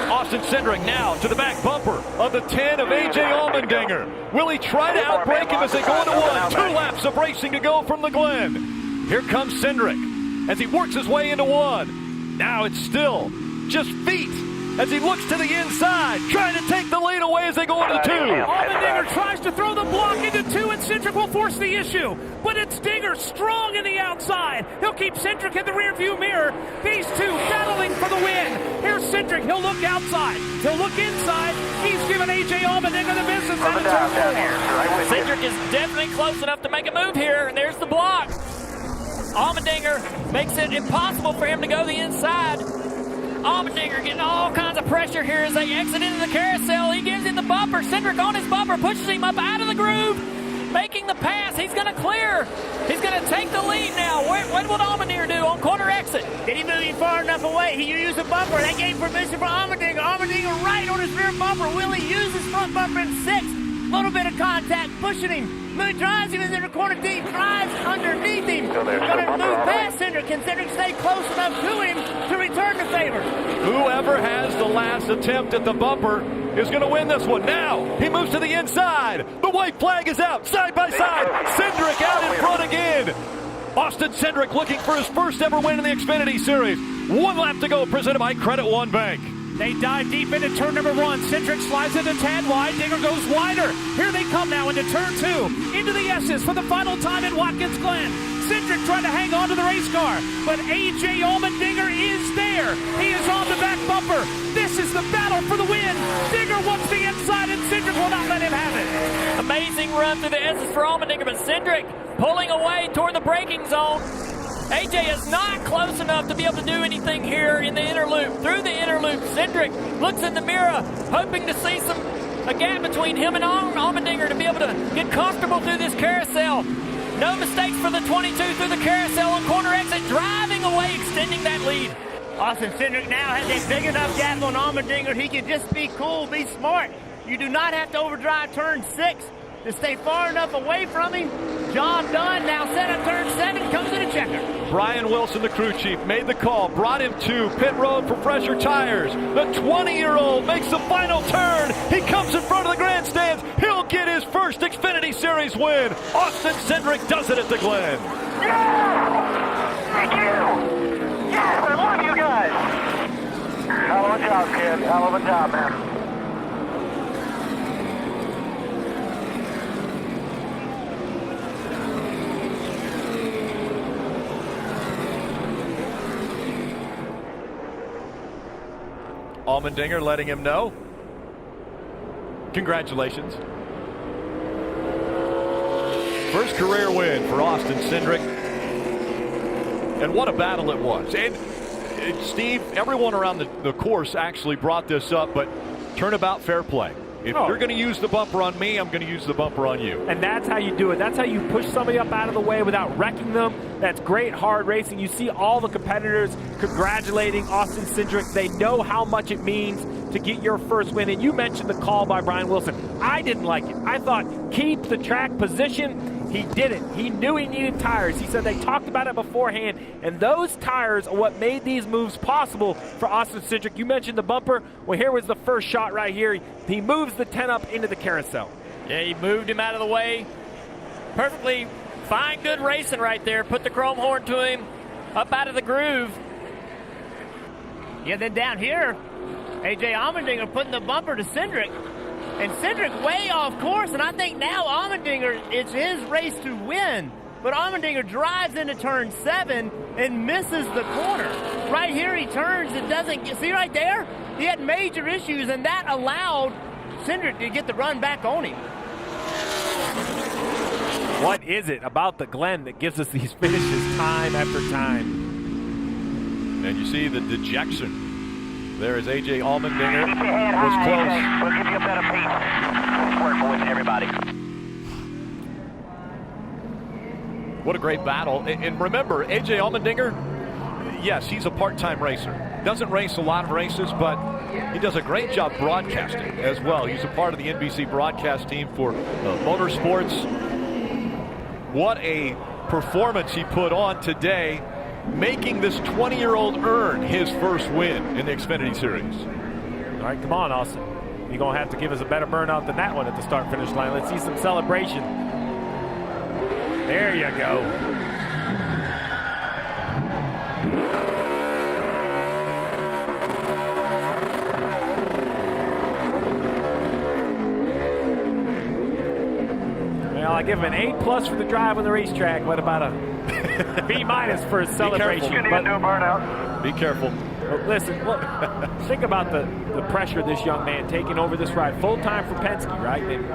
Austin Cindric now to the back bumper of the 10 of AJ Allmendinger. Will he try to outbreak him as they go into 1? 2 laps of racing to go from the Glen. Here comes Cindric as he works his way into 1. Now it's still just feet as he looks to the inside, trying to take the lead away as they go into 2. Allmendinger tries to throw the block into 2, and Cindric will force the issue. But it's Dinger strong in the outside. He'll keep Cindric in the rearview mirror. These 2 battling for the win. Here's Cindric. He'll look outside. He'll look inside. He's given AJ Allmendinger the business out of turn 4. Cindric is definitely close enough to make a move here, and there's the block. Allmendinger makes it impossible for him to go the inside. Allmendinger getting all kinds of pressure here as they exit into the carousel. He gives him the bumper. Cindric on his bumper pushes him up out of the groove, making the pass. He's going to clear. He's going to take the lead now. What will Allmendinger do on corner exit? Did he move him far enough away? He used the bumper. That gave permission for Allmendinger. Allmendinger right on his rear bumper. Will he use his front bumper in 6? Little bit of contact, pushing him. Moon drives him in the corner deep, drives underneath him. Going to move past Cindric. Can Cindric stay close enough to him to return the favor? Whoever has the last attempt at the bumper is going to win this one. Now he moves to the inside. The white flag is out, side by side. Cindric out in front again. Austin Cindric looking for his first ever win in the Xfinity Series. 1 lap to go, presented by Credit One Bank. They dive deep into turn number 1. Cindric slides into 10 wide. Dinger goes wider. Here they come now into turn 2. Into the S's for the final time at Watkins Glen. Cindric trying to hang on to the race car, but AJ Allmendinger is there. He is on the back bumper. This is the battle for the win. Dinger wants the inside, and Cindric will not let him have it. Amazing run through the S's for Allmendinger, but Cindric pulling away toward the braking zone. AJ is not close enough to be able to do anything here in the interloop. Through the interloop, Cindric looks in the mirror, hoping to see a gap between him and Allmendinger to be able to get comfortable through this carousel. No mistakes for the 22 through the carousel on corner exit, driving away, extending that lead. Austin Cindric now has a big enough gap on Allmendinger. He can just be cool, be smart. You do not have to overdrive turn 6 to stay far enough away from him. Job done. Now set up turn 7, comes in a checker. Brian Wilson, the crew chief, made the call, brought him to pit road for fresher tires. The 20-year-old makes the final turn. He comes in front of the grandstands. He'll get his first Xfinity Series win. Austin Cindric does it at the Glen. Yeah! Thank you! Yes, I love you guys! Hell of a job, kid. Hell of a job, man. Allmendinger letting him know. Congratulations. First career win for Austin Cindric. And what a battle it was. And Steve, everyone around the course actually brought this up, but turnabout fair play. If you're going to use the bumper on me, I'm going to use the bumper on you. And that's how you do it. That's how you push somebody up out of the way without wrecking them. That's great hard racing. You see all the competitors congratulating Austin Cindric. They know how much it means to get your first win. And you mentioned the call by Brian Wilson. I didn't like it. I thought, keep the track position. He didn't. He knew he needed tires. He said they talked about it beforehand. And those tires are what made these moves possible for Austin Cindric. You mentioned the bumper. Well, here was the first shot right here. He moves the 10 up into the carousel. Yeah, he moved him out of the way. Perfectly fine, good racing right there. Put the chrome horn to him, up out of the groove. Yeah, then down here, A.J. Allmendinger putting the bumper to Cindric. And Cindric way off course, and I think now Allmendinger, it's his race to win. But Allmendinger drives into turn 7 and misses the corner. Right here he turns and doesn't get, see right there? He had major issues, and that allowed Cindric to get the run back on him. What is it about the Glen that gives us these finishes time after time? And you see the dejection. There is A.J. Allmendinger. Was close. We'll give you a better pace. Work with everybody. What a great battle. And remember, A.J. Allmendinger, yes, he's a part-time racer. Doesn't race a lot of races, but he does a great job broadcasting as well. He's a part of the NBC broadcast team for motorsports. What a performance he put on today, making this 20-year-old earn his first win in the Xfinity Series. All right, come on, Austin. You're going to have to give us a better burnout than that one at the start-finish line. Let's see some celebration. There you go. Well, I give him an A+ for the drive on the racetrack. What about a B- for his celebration? Be careful. Be careful. But listen, look, think about the pressure of this young man taking over this ride. Full time for Penske, right? And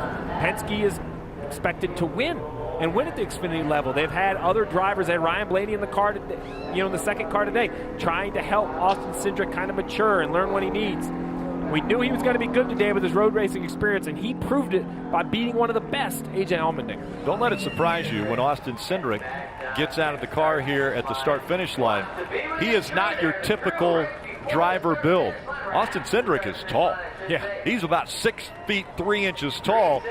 Penske is expected to win and win at the Xfinity level. They've had other drivers. They had Ryan Blaney in the car, in the second car today, trying to help Austin Cindric kind of mature and learn what he needs. We knew he was going to be good today with his road racing experience, and he proved it by beating one of the best, A.J. Allmendinger. Don't let it surprise you when Austin Cindric gets out of the car here at the start-finish line. He is not your typical driver build. Austin Cindric is tall. Yeah. He's about 6 feet 3 inches tall,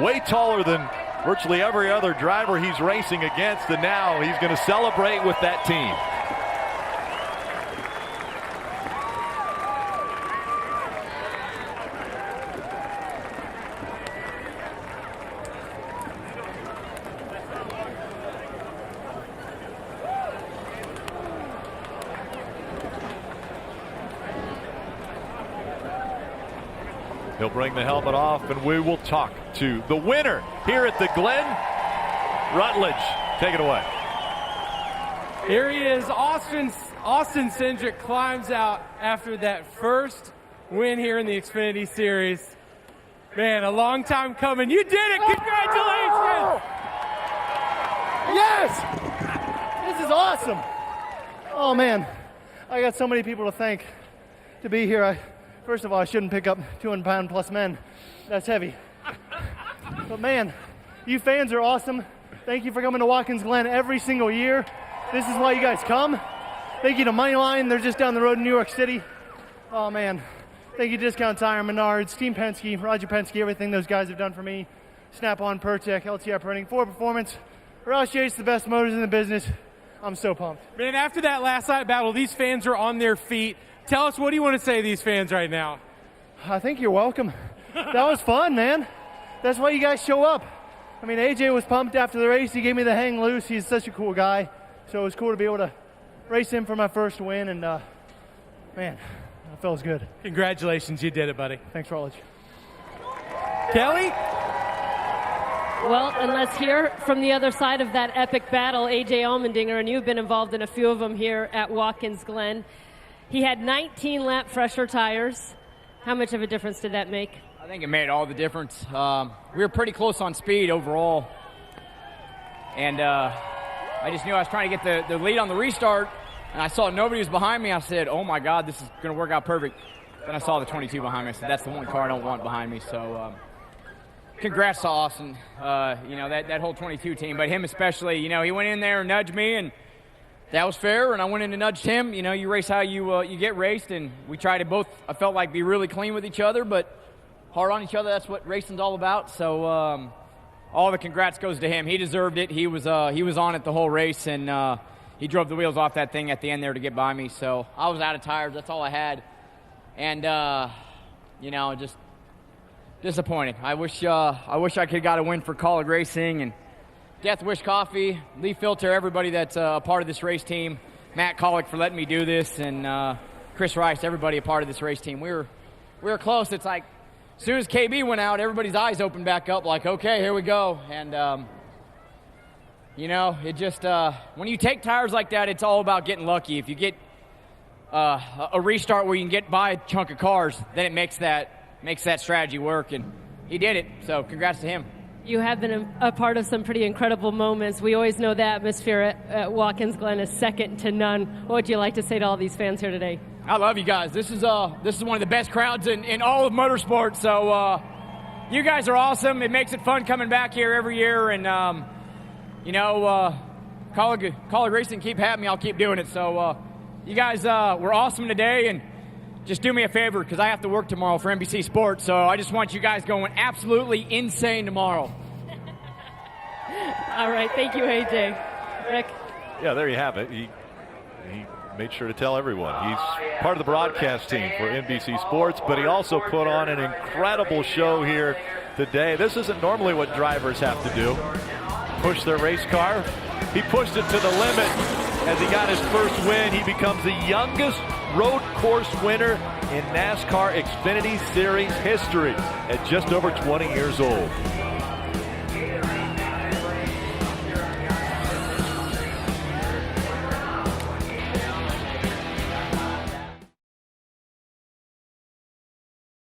way taller than virtually every other driver he's racing against, and now he's going to celebrate with that team. He'll bring the helmet off, and we will talk to the winner here at the Glen, Rutledge. Take it away. Here he is. Austin Cindric climbs out after that first win here in the Xfinity Series. Man, a long time coming. You did it. Congratulations. Yes! This is awesome. Oh, man. I got so many people to thank to be here. First of all, I shouldn't pick up 200-pound plus men. That's heavy. But man, you fans are awesome. Thank you for coming to Watkins Glen every single year. This is why you guys come. Thank you to Moneyline. They're just down the road in New York City. Oh man. Thank you to Discount Tire, Menards, Team Penske, Roger Penske, everything those guys have done for me. Snap-on, ProTech, LTI Printing, Ford Performance. Roush Yates, the best motors in the business. I'm so pumped. Man, after that last night battle, these fans are on their feet. Tell us, what do you want to say to these fans right now? I think you're welcome. That was fun, man. That's why you guys show up. I mean, AJ was pumped after the race. He gave me the hang loose. He's such a cool guy. So it was cool to be able to race him for my first win. And, man, that feels good. Congratulations. You did it, buddy. Thanks, Rutledge. Kelly? Well, and let's hear from the other side of that epic battle, A.J. Allmendinger, and you've been involved in a few of them here at Watkins Glen. He had 19-lap fresher tires. How much of a difference did that make? I think it made all the difference. We were pretty close on speed overall. And I just knew I was trying to get the lead on the restart, and I saw nobody was behind me. I said, oh, my God, this is going to work out perfect. Then I saw the 22 behind me. I said, that's the one car I don't want behind me. So congrats to Austin, that whole 22 team, but him especially. He went in there and nudged me, and that was fair, and I went in and nudged him. You race how you get raced, and we tried to both, I felt like, be really clean with each other, but hard on each other. That's what racing's all about. So all the congrats goes to him. He deserved it. He was on it the whole race, and he drove the wheels off that thing at the end there to get by me. So I was out of tires. That's all I had. And, just disappointed. I wish I could have got a win for College Racing and Death Wish Coffee, Lee Filter, everybody that's a part of this race team, Matt Collick for letting me do this, and Chris Rice, everybody a part of this race team. We were close. It's like as soon as KB went out, everybody's eyes opened back up like, okay, here we go. And, it just when you take tires like that, it's all about getting lucky. If you get a restart where you can get by a chunk of cars, then it makes that strategy work, and he did it. So congrats to him. You have been a part of some pretty incredible moments. We always know the atmosphere at Watkins Glen is second to none. What would you like to say to all these fans here today? I love you guys. This is one of the best crowds in all of motorsport. So you guys are awesome. It makes it fun coming back here every year, and College Racing, keep having me. I'll keep doing it. So you guys were awesome today, and just do me a favor because I have to work tomorrow for NBC Sports, so I just want you guys going absolutely insane tomorrow. All right. Thank you, AJ. Rick? Yeah, there you have it. He made sure to tell everyone. He's part of the broadcast team for NBC Sports, but he also put on an incredible show here today. This isn't normally what drivers have to do. Push their race car. He pushed it to the limit. As he got his first win, he becomes the youngest road course winner in NASCAR Xfinity Series history at just over 20 years old.